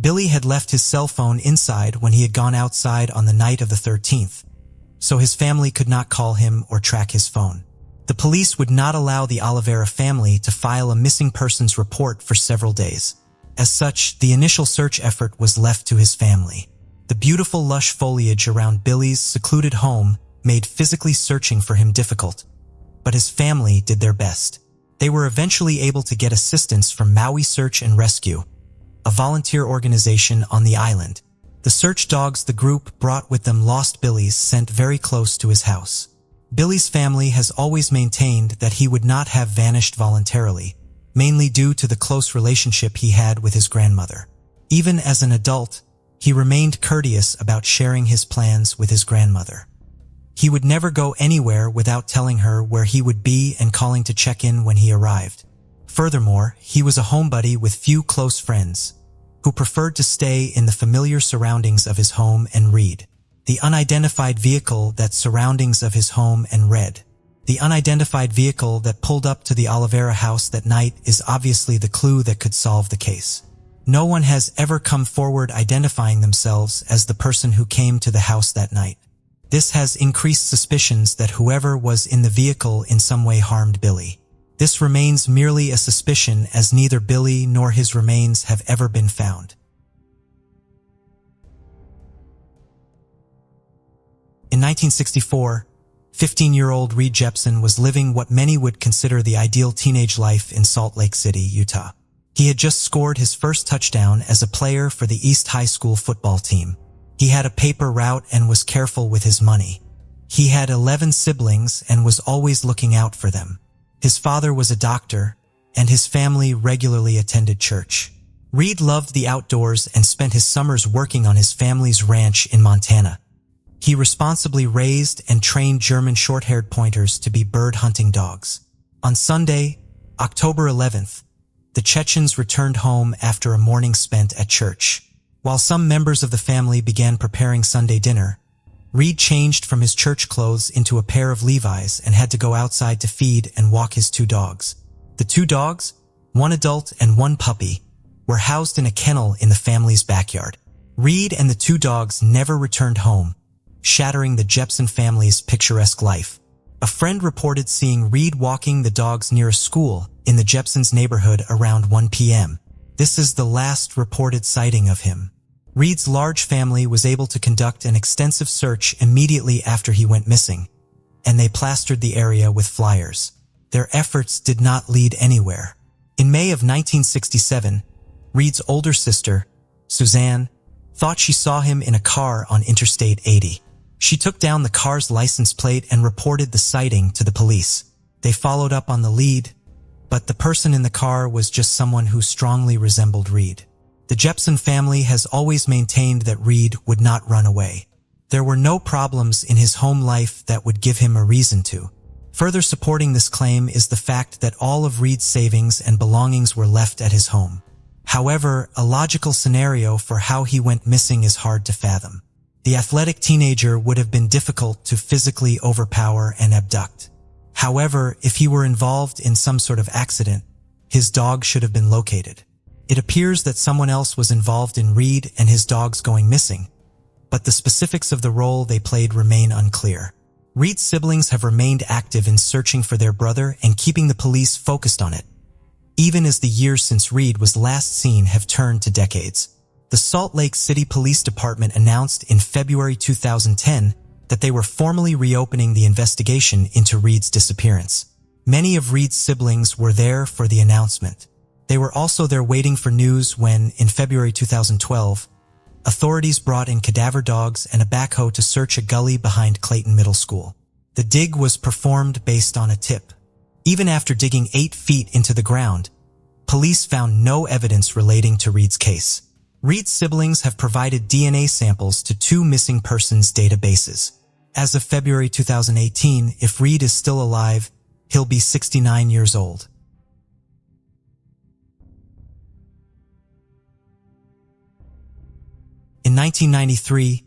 Billy had left his cell phone inside when he had gone outside on the night of the 13th, so his family could not call him or track his phone. The police would not allow the Olivera family to file a missing persons report for several days. As such, the initial search effort was left to his family. The beautiful lush foliage around Billy's secluded home made physically searching for him difficult, but his family did their best. They were eventually able to get assistance from Maui Search and Rescue, a volunteer organization on the island. The search dogs the group brought with them lost Billy's sent very close to his house. Billy's family has always maintained that he would not have vanished voluntarily, mainly due to the close relationship he had with his grandmother. Even as an adult, he remained courteous about sharing his plans with his grandmother. He would never go anywhere without telling her where he would be and calling to check in when he arrived. Furthermore, he was a homebody with few close friends, who preferred to stay in the familiar surroundings of his home and read. The unidentified vehicle that surroundings of his home and read. The unidentified vehicle that pulled up to the Olivera house that night is obviously the clue that could solve the case. No one has ever come forward identifying themselves as the person who came to the house that night. This has increased suspicions that whoever was in the vehicle in some way harmed Billy. This remains merely a suspicion as neither Billy nor his remains have ever been found. In 1964, 15-year-old Reed Jeepson was living what many would consider the ideal teenage life in Salt Lake City, Utah. He had just scored his first touchdown as a player for the East High School football team. He had a paper route and was careful with his money. He had 11 siblings and was always looking out for them. His father was a doctor, and his family regularly attended church. Reed loved the outdoors and spent his summers working on his family's ranch in Montana. He responsibly raised and trained German short-haired pointers to be bird-hunting dogs. On Sunday, October 11th, the Chechens returned home after a morning spent at church. While some members of the family began preparing Sunday dinner, Reed changed from his church clothes into a pair of Levi's and had to go outside to feed and walk his two dogs. The two dogs, one adult and one puppy, were housed in a kennel in the family's backyard. Reed and the two dogs never returned home, shattering the Jeepson family's picturesque life. A friend reported seeing Reed walking the dogs near a school in the Jeepsons' neighborhood around 1 p.m. This is the last reported sighting of him. Reed's large family was able to conduct an extensive search immediately after he went missing, and they plastered the area with flyers. Their efforts did not lead anywhere. In May of 1967, Reed's older sister, Suzanne, thought she saw him in a car on Interstate 80. She took down the car's license plate and reported the sighting to the police. They followed up on the lead, but the person in the car was just someone who strongly resembled Reed. The Jeepson family has always maintained that Reed would not run away. There were no problems in his home life that would give him a reason to. Further supporting this claim is the fact that all of Reed's savings and belongings were left at his home. However, a logical scenario for how he went missing is hard to fathom. The athletic teenager would have been difficult to physically overpower and abduct. However, if he were involved in some sort of accident, his dog should have been located. It appears that someone else was involved in Reed and his dogs going missing, but the specifics of the role they played remain unclear. Reed's siblings have remained active in searching for their brother and keeping the police focused on it, even as the years since Reed was last seen have turned to decades. The Salt Lake City Police Department announced in February 2010 that they were formally reopening the investigation into Reed's disappearance. Many of Reed's siblings were there for the announcement. They were also there waiting for news when, in February 2012, authorities brought in cadaver dogs and a backhoe to search a gully behind Clayton Middle School. The dig was performed based on a tip. Even after digging 8 feet into the ground, police found no evidence relating to Reed's case. Reed's siblings have provided DNA samples to 2 missing persons databases. As of February 2018, if Reed is still alive, he'll be 69 years old. In 1993,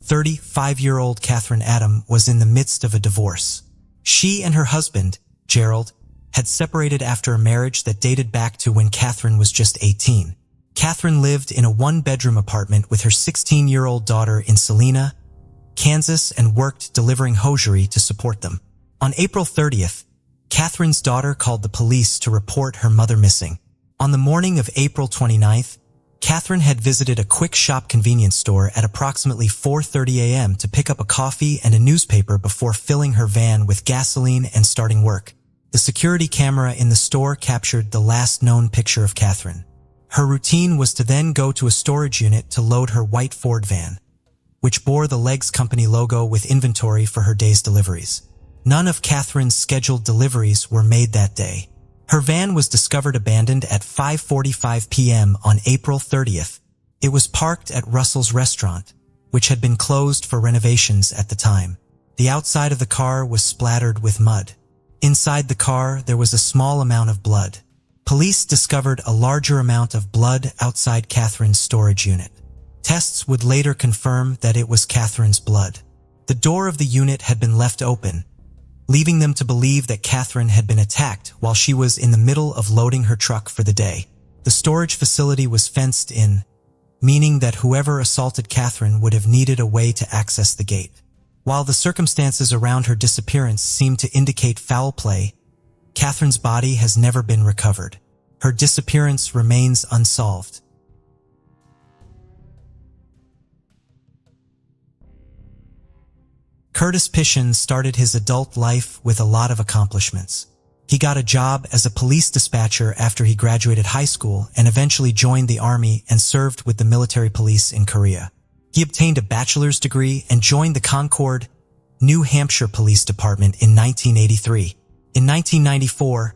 35-year-old Katherine Adam was in the midst of a divorce. She and her husband, Gerald, had separated after a marriage that dated back to when Katherine was just 18. Katherine lived in a 1-bedroom apartment with her 16-year-old daughter in Salina, Kansas, and worked delivering hosiery to support them. On April 30th, Katherine's daughter called the police to report her mother missing. On the morning of April 29th, Katherine had visited a quick shop convenience store at approximately 4:30 a.m. to pick up a coffee and a newspaper before filling her van with gasoline and starting work. The security camera in the store captured the last known picture of Katherine. Her routine was to then go to a storage unit to load her white Ford van, which bore the Legs Company logo with inventory for her day's deliveries. None of Katherine's scheduled deliveries were made that day. Her van was discovered abandoned at 5:45 p.m. on April 30th. It was parked at Russell's Restaurant, which had been closed for renovations at the time. The outside of the car was splattered with mud. Inside the car, there was a small amount of blood. Police discovered a larger amount of blood outside Katherine's storage unit. Tests would later confirm that it was Katherine's blood. The door of the unit had been left open, leaving them to believe that Katherine had been attacked while she was in the middle of loading her truck for the day. The storage facility was fenced in, meaning that whoever assaulted Katherine would have needed a way to access the gate. While the circumstances around her disappearance seemed to indicate foul play, Katherine's body has never been recovered. Her disappearance remains unsolved. Curtis Pishan started his adult life with a lot of accomplishments. He got a job as a police dispatcher after he graduated high school and eventually joined the Army and served with the military police in Korea. He obtained a bachelor's degree and joined the Concord, New Hampshire Police Department in 1983. In 1994,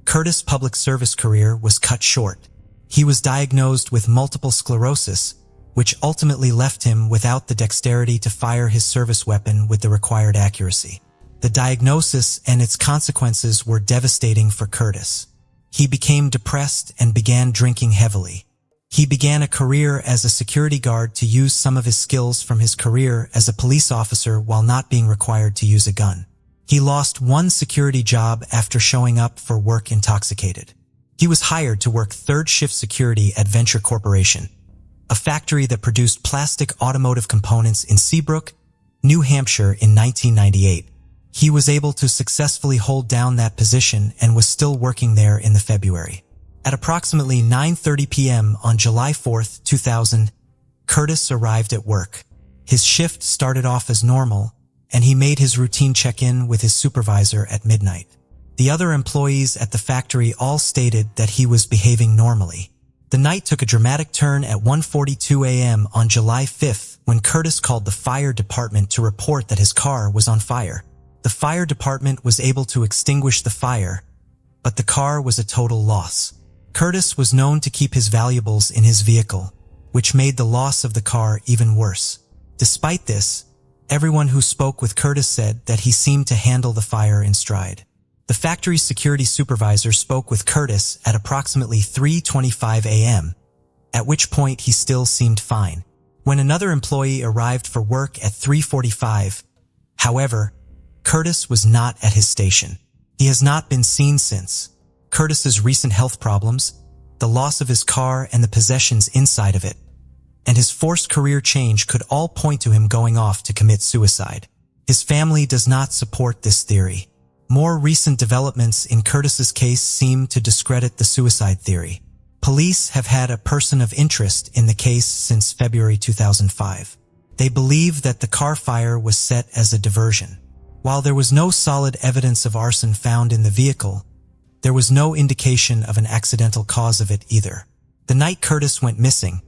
Curtis' public service career was cut short. He was diagnosed with multiple sclerosis, which ultimately left him without the dexterity to fire his service weapon with the required accuracy. The diagnosis and its consequences were devastating for Curtis. He became depressed and began drinking heavily. He began a career as a security guard to use some of his skills from his career as a police officer while not being required to use a gun. He lost one security job after showing up for work intoxicated. He was hired to work third-shift security at Venture Corporation, a factory that produced plastic automotive components in Seabrook, New Hampshire in 1998. He was able to successfully hold down that position and was still working there in the February. At approximately 9:30 p.m. on July 4, 2000, Curtis arrived at work. His shift started off as normal, and he made his routine check-in with his supervisor at midnight. The other employees at the factory all stated that he was behaving normally. The night took a dramatic turn at 1:42 a.m. on July 5th when Curtis called the fire department to report that his car was on fire. The fire department was able to extinguish the fire, but the car was a total loss. Curtis was known to keep his valuables in his vehicle, which made the loss of the car even worse. Despite this, everyone who spoke with Curtis said that he seemed to handle the fire in stride. The factory's security supervisor spoke with Curtis at approximately 3:25 a.m., at which point he still seemed fine. When another employee arrived for work at 3:45, however, Curtis was not at his station. He has not been seen since. Curtis's recent health problems, the loss of his car and the possessions inside of it, and his forced career change could all point to him going off to commit suicide. His family does not support this theory. More recent developments in Curtis's case seem to discredit the suicide theory. Police have had a person of interest in the case since February 2005. They believe that the car fire was set as a diversion. While there was no solid evidence of arson found in the vehicle, there was no indication of an accidental cause of it either. The night Curtis went missing,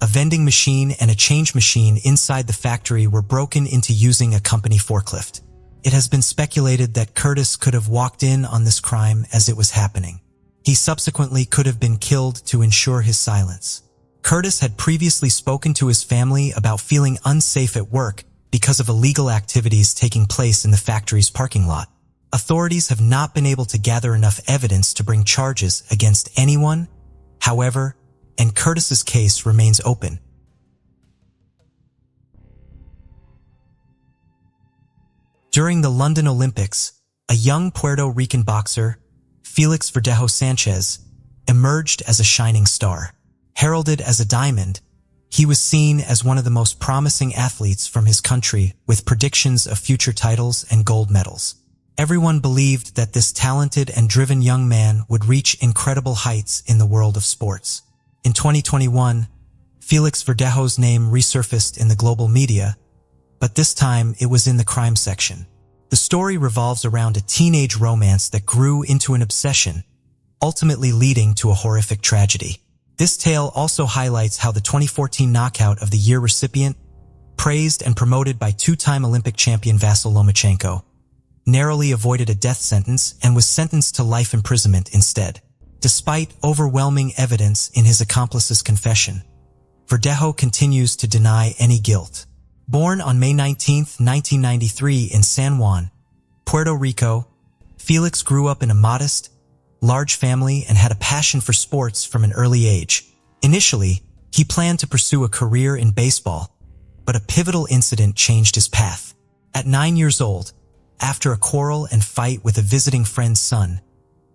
a vending machine and a change machine inside the factory were broken into using a company forklift. It has been speculated that Curtis could have walked in on this crime as it was happening. He subsequently could have been killed to ensure his silence. Curtis had previously spoken to his family about feeling unsafe at work because of illegal activities taking place in the factory's parking lot. Authorities have not been able to gather enough evidence to bring charges against anyone, however, and Curtis's case remains open. During the London Olympics, a young Puerto Rican boxer, Felix Verdejo Sanchez, emerged as a shining star. Heralded as a diamond, he was seen as one of the most promising athletes from his country with predictions of future titles and gold medals. Everyone believed that this talented and driven young man would reach incredible heights in the world of sports. In 2021, Felix Verdejo's name resurfaced in the global media, but this time it was in the crime section. The story revolves around a teenage romance that grew into an obsession, ultimately leading to a horrific tragedy. This tale also highlights how the 2014 Knockout of the Year recipient, praised and promoted by two-time Olympic champion Vasyl Lomachenko, narrowly avoided a death sentence and was sentenced to life imprisonment instead. Despite overwhelming evidence in his accomplice's confession, Verdejo continues to deny any guilt. Born on May 19, 1993 in San Juan, Puerto Rico, Felix grew up in a modest, large family and had a passion for sports from an early age. Initially, he planned to pursue a career in baseball, but a pivotal incident changed his path. At 9 years old, after a quarrel and fight with a visiting friend's son,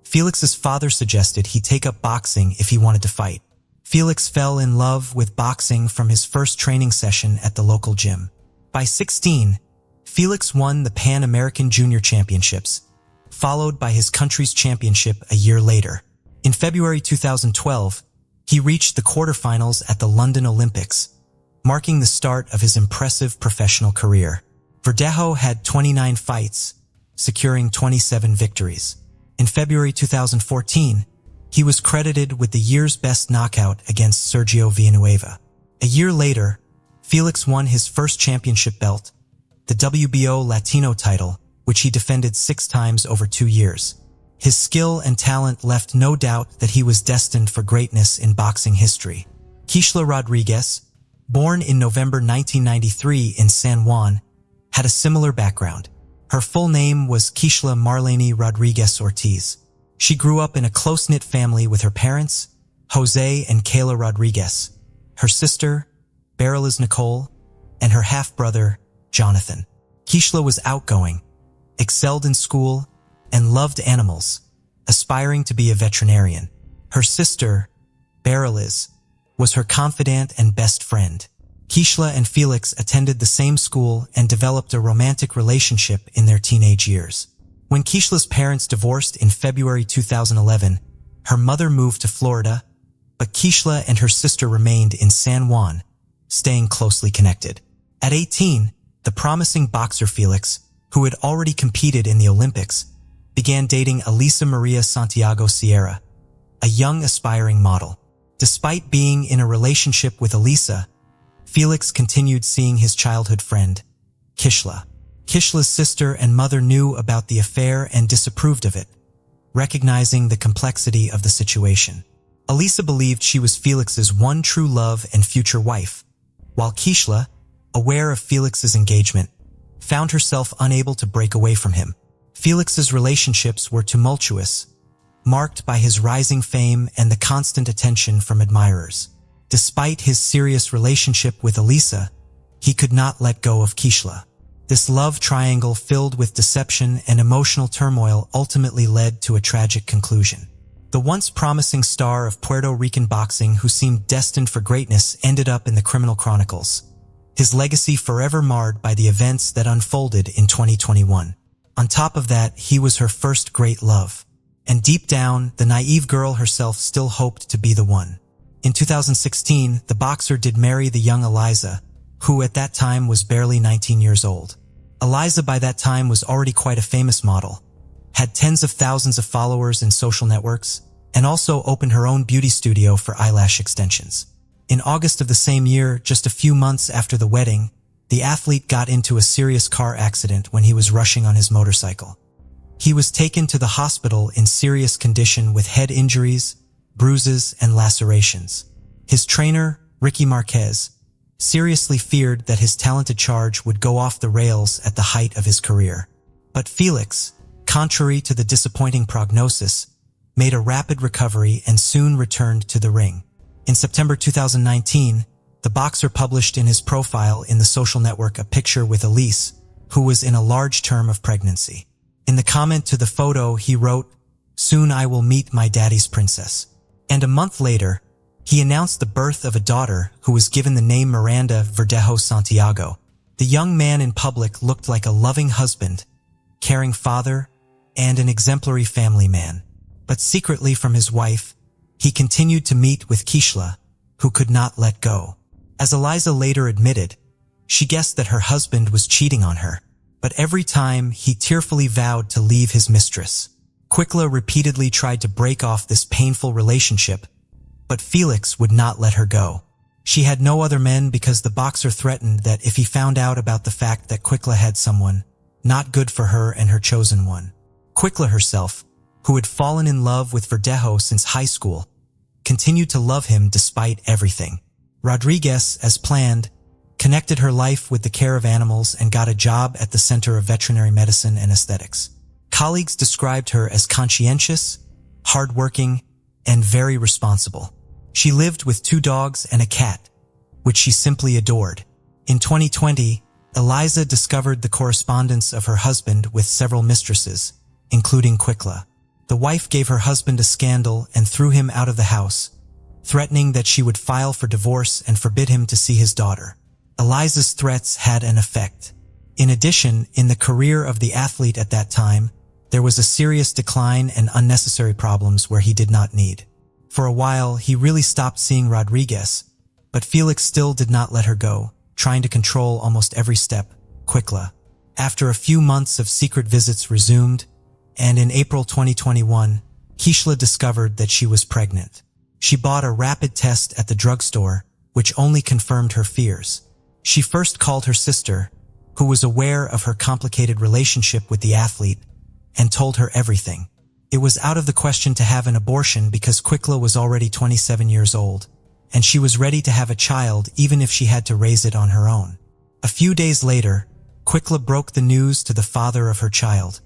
Felix's father suggested he take up boxing if he wanted to fight. Felix fell in love with boxing from his first training session at the local gym. By 16, Felix won the Pan American Junior Championships, followed by his country's championship a year later. In February 2012, he reached the quarterfinals at the London Olympics, marking the start of his impressive professional career. Verdejo had 29 fights, securing 27 victories. In February 2014, he was credited with the year's best knockout against Sergio Villanueva. A year later, Felix won his first championship belt, the WBO Latino title, which he defended 6 times over 2 years. His skill and talent left no doubt that he was destined for greatness in boxing history. Kishla Rodriguez, born in November 1993 in San Juan, had a similar background. Her full name was Kishla Marlene Rodriguez Ortiz. She grew up in a close-knit family with her parents, Jose and Kayla Rodriguez, her sister, Beryl Nicole, and her half-brother, Jonathan. Kishla was outgoing, excelled in school, and loved animals, aspiring to be a veterinarian. Her sister, Beryl, was her confidant and best friend. Kishla and Felix attended the same school and developed a romantic relationship in their teenage years. When Kishla's parents divorced in February 2011, her mother moved to Florida, but Kishla and her sister remained in San Juan, staying closely connected. At 18, the promising boxer Felix, who had already competed in the Olympics, began dating Elisa Maria Santiago Sierra, a young aspiring model. Despite being in a relationship with Elisa, Felix continued seeing his childhood friend, Kishla. Kishla's sister and mother knew about the affair and disapproved of it, recognizing the complexity of the situation. Elisa believed she was Felix's one true love and future wife, while Kishla, aware of Felix's engagement, found herself unable to break away from him. Felix's relationships were tumultuous, marked by his rising fame and the constant attention from admirers. Despite his serious relationship with Elisa, he could not let go of Kishla. This love triangle filled with deception and emotional turmoil ultimately led to a tragic conclusion. The once promising star of Puerto Rican boxing who seemed destined for greatness ended up in the criminal chronicles, his legacy forever marred by the events that unfolded in 2021. On top of that, he was her first great love. And deep down, the naive girl herself still hoped to be the one. In 2016, the boxer did marry the young Eliza, who at that time was barely 19 years old. Eliza by that time was already quite a famous model, had tens of thousands of followers in social networks, and also opened her own beauty studio for eyelash extensions. In August of the same year, just a few months after the wedding, the athlete got into a serious car accident when he was rushing on his motorcycle. He was taken to the hospital in serious condition with head injuries, bruises, and lacerations. His trainer, Ricky Marquez, seriously feared that his talented charge would go off the rails at the height of his career. But Felix, contrary to the disappointing prognosis, made a rapid recovery and soon returned to the ring. In September 2019, the boxer published in his profile in the social network a picture with Elise, who was in a large term of pregnancy. In the comment to the photo, he wrote, "Soon I will meet my daddy's princess." And a month later, he announced the birth of a daughter who was given the name Miranda Verdejo Santiago. The young man in public looked like a loving husband, caring father, and an exemplary family man. But secretly from his wife, he continued to meet with Kishla, who could not let go. As Eliza later admitted, she guessed that her husband was cheating on her, but every time he tearfully vowed to leave his mistress. Kishla repeatedly tried to break off this painful relationship, but Felix would not let her go. She had no other men because the boxer threatened that if he found out about the fact that Kishla had someone, not good for her and her chosen one. Kishla herself, who had fallen in love with Verdejo since high school, continued to love him despite everything. Rodriguez, as planned, connected her life with the care of animals and got a job at the Center of Veterinary Medicine and Aesthetics. Colleagues described her as conscientious, hardworking, and very responsible. She lived with 2 dogs and a cat, which she simply adored. In 2020, Eliza discovered the correspondence of her husband with several mistresses, including Kishla. The wife gave her husband a scandal and threw him out of the house, threatening that she would file for divorce and forbid him to see his daughter. Eliza's threats had an effect. In addition, in the career of the athlete at that time, there was a serious decline and unnecessary problems where he did not need. For a while, he really stopped seeing Rodriguez, but Felix still did not let her go, trying to control almost every step. Kishla, after a few months of secret visits, resumed, and in April 2021, Kishla discovered that she was pregnant. She bought a rapid test at the drugstore, which only confirmed her fears. She first called her sister, who was aware of her complicated relationship with the athlete, and told her everything. It was out of the question to have an abortion because Kishla was already 27 years old, and she was ready to have a child even if she had to raise it on her own. A few days later, Kishla broke the news to the father of her child,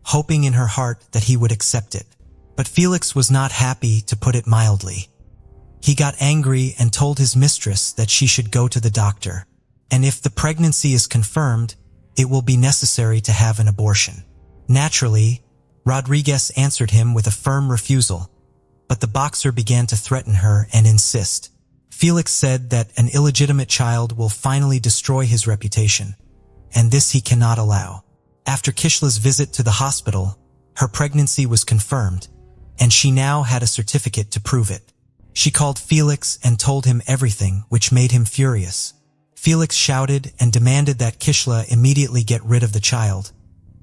hoping in her heart that he would accept it. But Felix was not happy, to put it mildly. He got angry and told his mistress that she should go to the doctor, and if the pregnancy is confirmed, it will be necessary to have an abortion. Naturally, Rodriguez answered him with a firm refusal, but the boxer began to threaten her and insist. Felix said that an illegitimate child will finally destroy his reputation, and this he cannot allow. After Kishla's visit to the hospital, her pregnancy was confirmed, and she now had a certificate to prove it. She called Felix and told him everything, which made him furious. Felix shouted and demanded that Kishla immediately get rid of the child,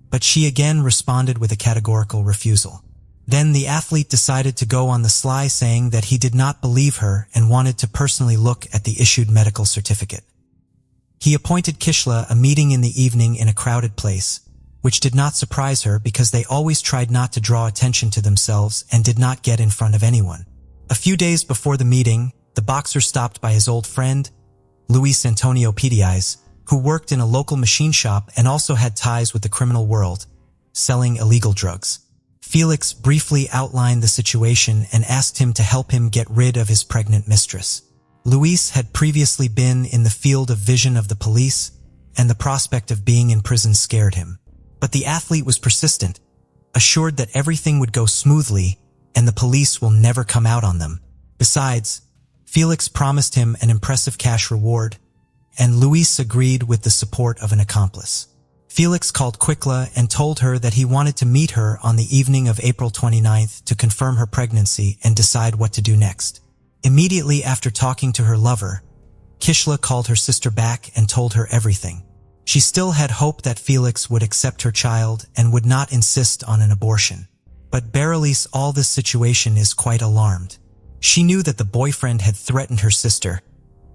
but she again responded with a categorical refusal. Then the athlete decided to go on the sly, saying that he did not believe her and wanted to personally look at the issued medical certificate. He appointed Kishla a meeting in the evening in a crowded place, which did not surprise her because they always tried not to draw attention to themselves and did not get in front of anyone. A few days before the meeting, the boxer stopped by his old friend, Luis Antonio Pediais, who worked in a local machine shop and also had ties with the criminal world, selling illegal drugs. Felix briefly outlined the situation and asked him to help him get rid of his pregnant mistress. Luis had previously been in the field of vision of the police, and the prospect of being in prison scared him. But the athlete was persistent, assured that everything would go smoothly and the police will never come out on them. Besides, Felix promised him an impressive cash reward, and Luis agreed with the support of an accomplice. Felix called Kishla and told her that he wanted to meet her on the evening of April 29th to confirm her pregnancy and decide what to do next. Immediately after talking to her lover, Kishla called her sister back and told her everything. She still had hope that Felix would accept her child and would not insist on an abortion. But Berenice all this situation is quite alarmed. She knew that the boyfriend had threatened her sister,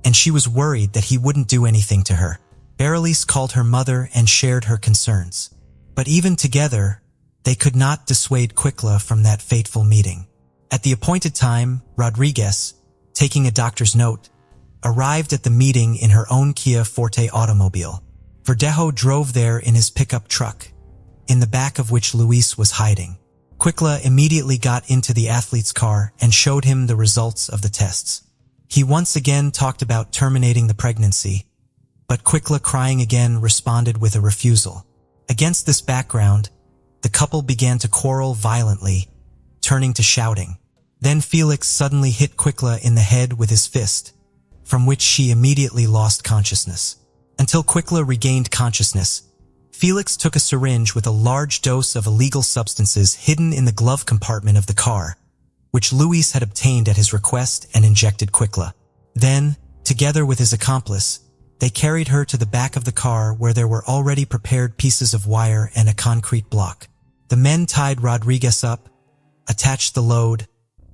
and she was worried that he wouldn't do anything to her. Berenice called her mother and shared her concerns. But even together, they could not dissuade Kishla from that fateful meeting. At the appointed time, Rodriguez, taking a doctor's note, arrived at the meeting in her own Kia Forte automobile. Verdejo drove there in his pickup truck, in the back of which Luis was hiding. Kishla immediately got into the athlete's car and showed him the results of the tests. He once again talked about terminating the pregnancy, but Kishla, crying again, responded with a refusal. Against this background, the couple began to quarrel violently, turning to shouting. Then Felix suddenly hit Kishla in the head with his fist, from which she immediately lost consciousness. Until Kishla regained consciousness, Felix took a syringe with a large dose of illegal substances hidden in the glove compartment of the car, which Luis had obtained at his request, and injected Kishla. Then, together with his accomplice, they carried her to the back of the car where there were already prepared pieces of wire and a concrete block. The men tied Rodriguez up, attached the load,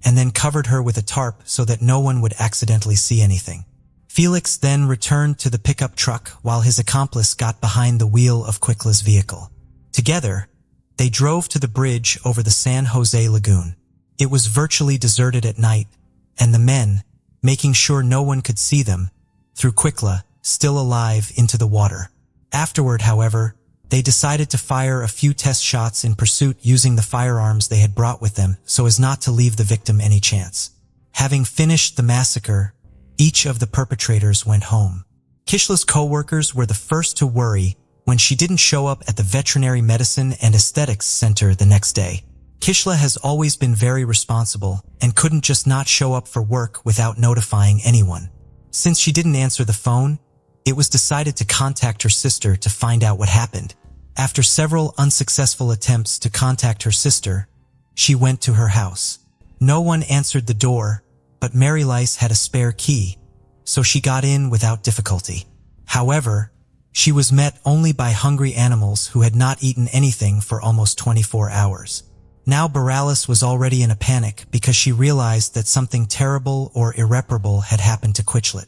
and then covered her with a tarp so that no one would accidentally see anything. Felix then returned to the pickup truck while his accomplice got behind the wheel of Kishla's vehicle. Together, they drove to the bridge over the San Jose Lagoon. It was virtually deserted at night, and the men, making sure no one could see them, threw Kishla, still alive, into the water. Afterward, however, they decided to fire a few test shots in pursuit using the firearms they had brought with them so as not to leave the victim any chance. Having finished the massacre, each of the perpetrators went home. Kishla's co-workers were the first to worry when she didn't show up at the Veterinary Medicine and Aesthetics Center the next day. Kishla has always been very responsible and couldn't just not show up for work without notifying anyone. Since she didn't answer the phone, it was decided to contact her sister to find out what happened. After several unsuccessful attempts to contact her sister, she went to her house. No one answered the door, but Mary Lice had a spare key, so she got in without difficulty. However, she was met only by hungry animals who had not eaten anything for almost 24 hours. Now Berenice was already in a panic because she realized that something terrible or irreparable had happened to Kishla.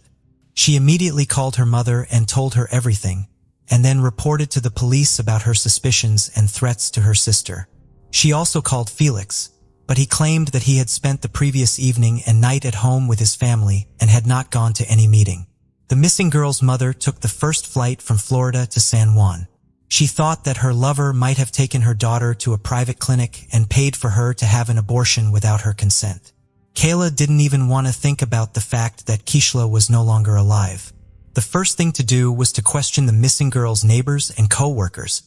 She immediately called her mother and told her everything, and then reported to the police about her suspicions and threats to her sister. She also called Felix, but he claimed that he had spent the previous evening and night at home with his family and had not gone to any meeting. The missing girl's mother took the first flight from Florida to San Juan. She thought that her lover might have taken her daughter to a private clinic and paid for her to have an abortion without her consent. Kayla didn't even want to think about the fact that Kishla was no longer alive. The first thing to do was to question the missing girl's neighbors and co-workers,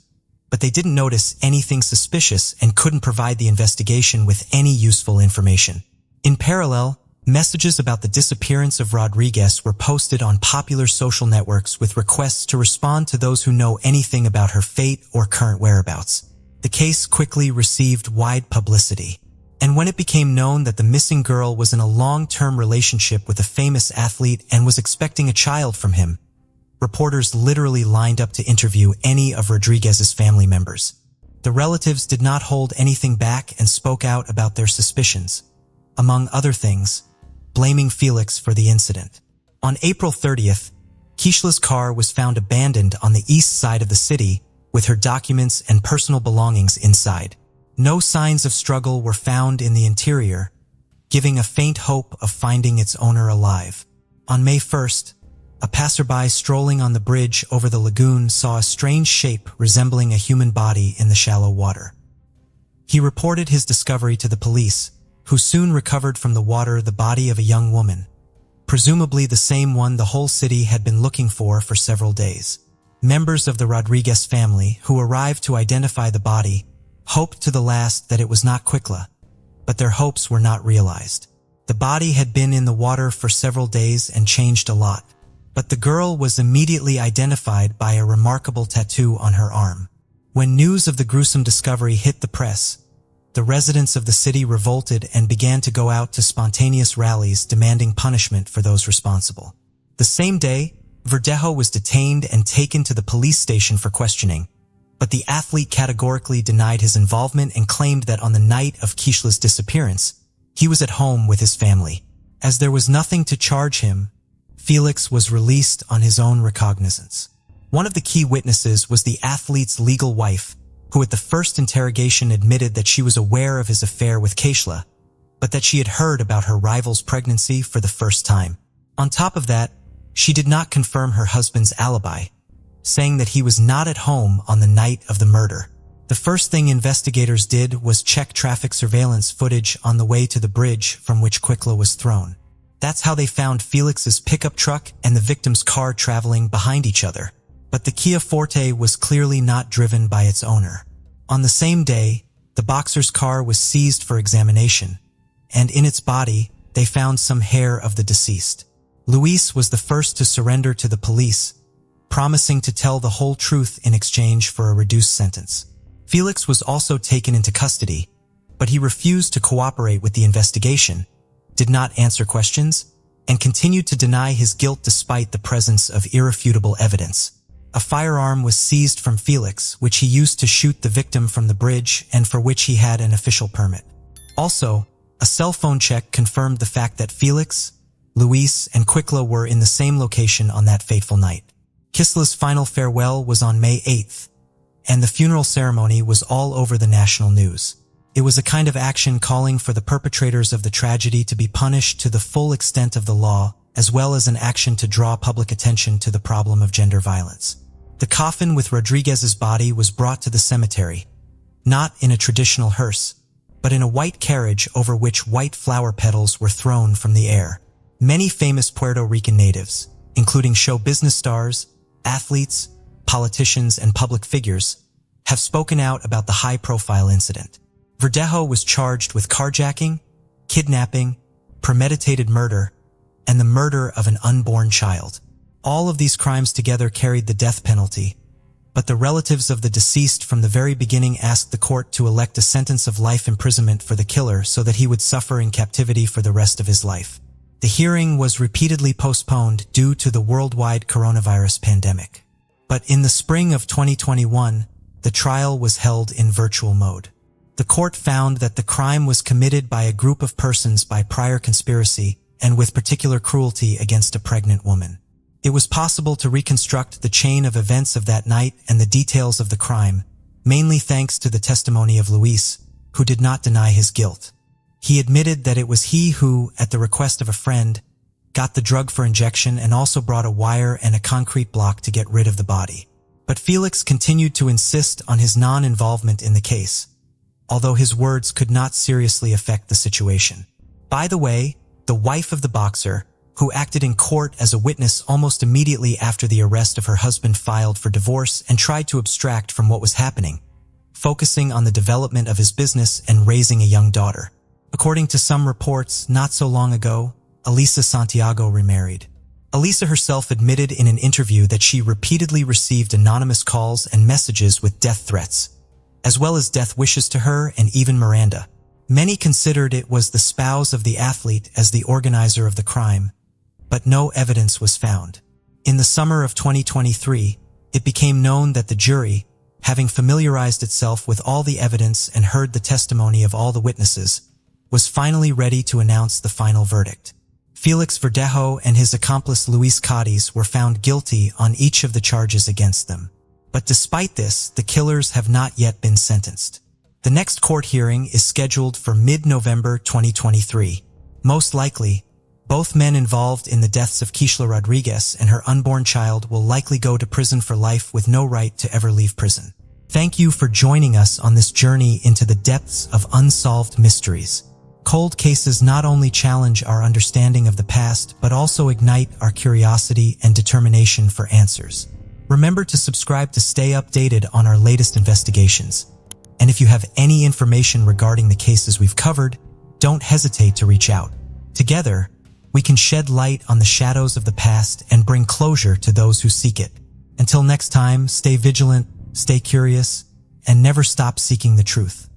but they didn't notice anything suspicious and couldn't provide the investigation with any useful information. In parallel, messages about the disappearance of Rodriguez were posted on popular social networks with requests to respond to those who know anything about her fate or current whereabouts. The case quickly received wide publicity, and when it became known that the missing girl was in a long-term relationship with a famous athlete and was expecting a child from him, reporters literally lined up to interview any of Rodriguez's family members. The relatives did not hold anything back and spoke out about their suspicions, among other things, blaming Felix for the incident. On April 30th, Kishla's car was found abandoned on the east side of the city with her documents and personal belongings inside. No signs of struggle were found in the interior, giving a faint hope of finding its owner alive. On May 1st, a passerby strolling on the bridge over the lagoon saw a strange shape resembling a human body in the shallow water. He reported his discovery to the police, who soon recovered from the water the body of a young woman, presumably the same one the whole city had been looking for several days. Members of the Rodriguez family, who arrived to identify the body, hoped to the last that it was not Kishla, but their hopes were not realized. The body had been in the water for several days and changed a lot. But the girl was immediately identified by a remarkable tattoo on her arm. When news of the gruesome discovery hit the press, the residents of the city revolted and began to go out to spontaneous rallies demanding punishment for those responsible. The same day, Verdejo was detained and taken to the police station for questioning, but the athlete categorically denied his involvement and claimed that on the night of Kishla's disappearance, he was at home with his family. As there was nothing to charge him, Felix was released on his own recognizance. One of the key witnesses was the athlete's legal wife, who at the first interrogation admitted that she was aware of his affair with Kishla, but that she had heard about her rival's pregnancy for the first time. On top of that, she did not confirm her husband's alibi, saying that he was not at home on the night of the murder. The first thing investigators did was check traffic surveillance footage on the way to the bridge from which Kishla was thrown. That's how they found Felix's pickup truck and the victim's car traveling behind each other. But the Kia Forte was clearly not driven by its owner. On the same day, the boxer's car was seized for examination, and in its body, they found some hair of the deceased. Luis was the first to surrender to the police, promising to tell the whole truth in exchange for a reduced sentence. Felix was also taken into custody, but he refused to cooperate with the investigation, did not answer questions, and continued to deny his guilt despite the presence of irrefutable evidence. A firearm was seized from Felix, which he used to shoot the victim from the bridge and for which he had an official permit. Also, a cell phone check confirmed the fact that Felix, Luis, and Kishla were in the same location on that fateful night. Kishla's final farewell was on May 8th, and the funeral ceremony was all over the national news. It was a kind of action calling for the perpetrators of the tragedy to be punished to the full extent of the law, as well as an action to draw public attention to the problem of gender violence. The coffin with Rodriguez's body was brought to the cemetery, not in a traditional hearse, but in a white carriage over which white flower petals were thrown from the air. Many famous Puerto Rican natives, including show business stars, athletes, politicians, and public figures, have spoken out about the high-profile incident. Verdejo was charged with carjacking, kidnapping, premeditated murder, and the murder of an unborn child. All of these crimes together carried the death penalty, but the relatives of the deceased from the very beginning asked the court to elect a sentence of life imprisonment for the killer so that he would suffer in captivity for the rest of his life. The hearing was repeatedly postponed due to the worldwide coronavirus pandemic. But in the spring of 2021, the trial was held in virtual mode. The court found that the crime was committed by a group of persons by prior conspiracy and with particular cruelty against a pregnant woman. It was possible to reconstruct the chain of events of that night and the details of the crime, mainly thanks to the testimony of Luis, who did not deny his guilt. He admitted that it was he who, at the request of a friend, got the drug for injection and also brought a wire and a concrete block to get rid of the body. But Felix continued to insist on his non-involvement in the case, although his words could not seriously affect the situation. By the way, the wife of the boxer, who acted in court as a witness almost immediately after the arrest of her husband, filed for divorce and tried to abstract from what was happening, focusing on the development of his business and raising a young daughter. According to some reports, not so long ago, Elisa Santiago remarried. Elisa herself admitted in an interview that she repeatedly received anonymous calls and messages with death threats, as well as death wishes to her and even Miranda. Many considered it was the spouse of the athlete as the organizer of the crime, but no evidence was found. In the summer of 2023, it became known that the jury, having familiarized itself with all the evidence and heard the testimony of all the witnesses, was finally ready to announce the final verdict. Felix Verdejo and his accomplice Luis Cadiz were found guilty on each of the charges against them. But despite this, the killers have not yet been sentenced. The next court hearing is scheduled for mid-November 2023. Most likely, both men involved in the deaths of Kishla Rodriguez and her unborn child will likely go to prison for life with no right to ever leave prison. Thank you for joining us on this journey into the depths of unsolved mysteries. Cold cases not only challenge our understanding of the past, but also ignite our curiosity and determination for answers. Remember to subscribe to stay updated on our latest investigations. And if you have any information regarding the cases we've covered, don't hesitate to reach out. Together, we can shed light on the shadows of the past and bring closure to those who seek it. Until next time, stay vigilant, stay curious, and never stop seeking the truth.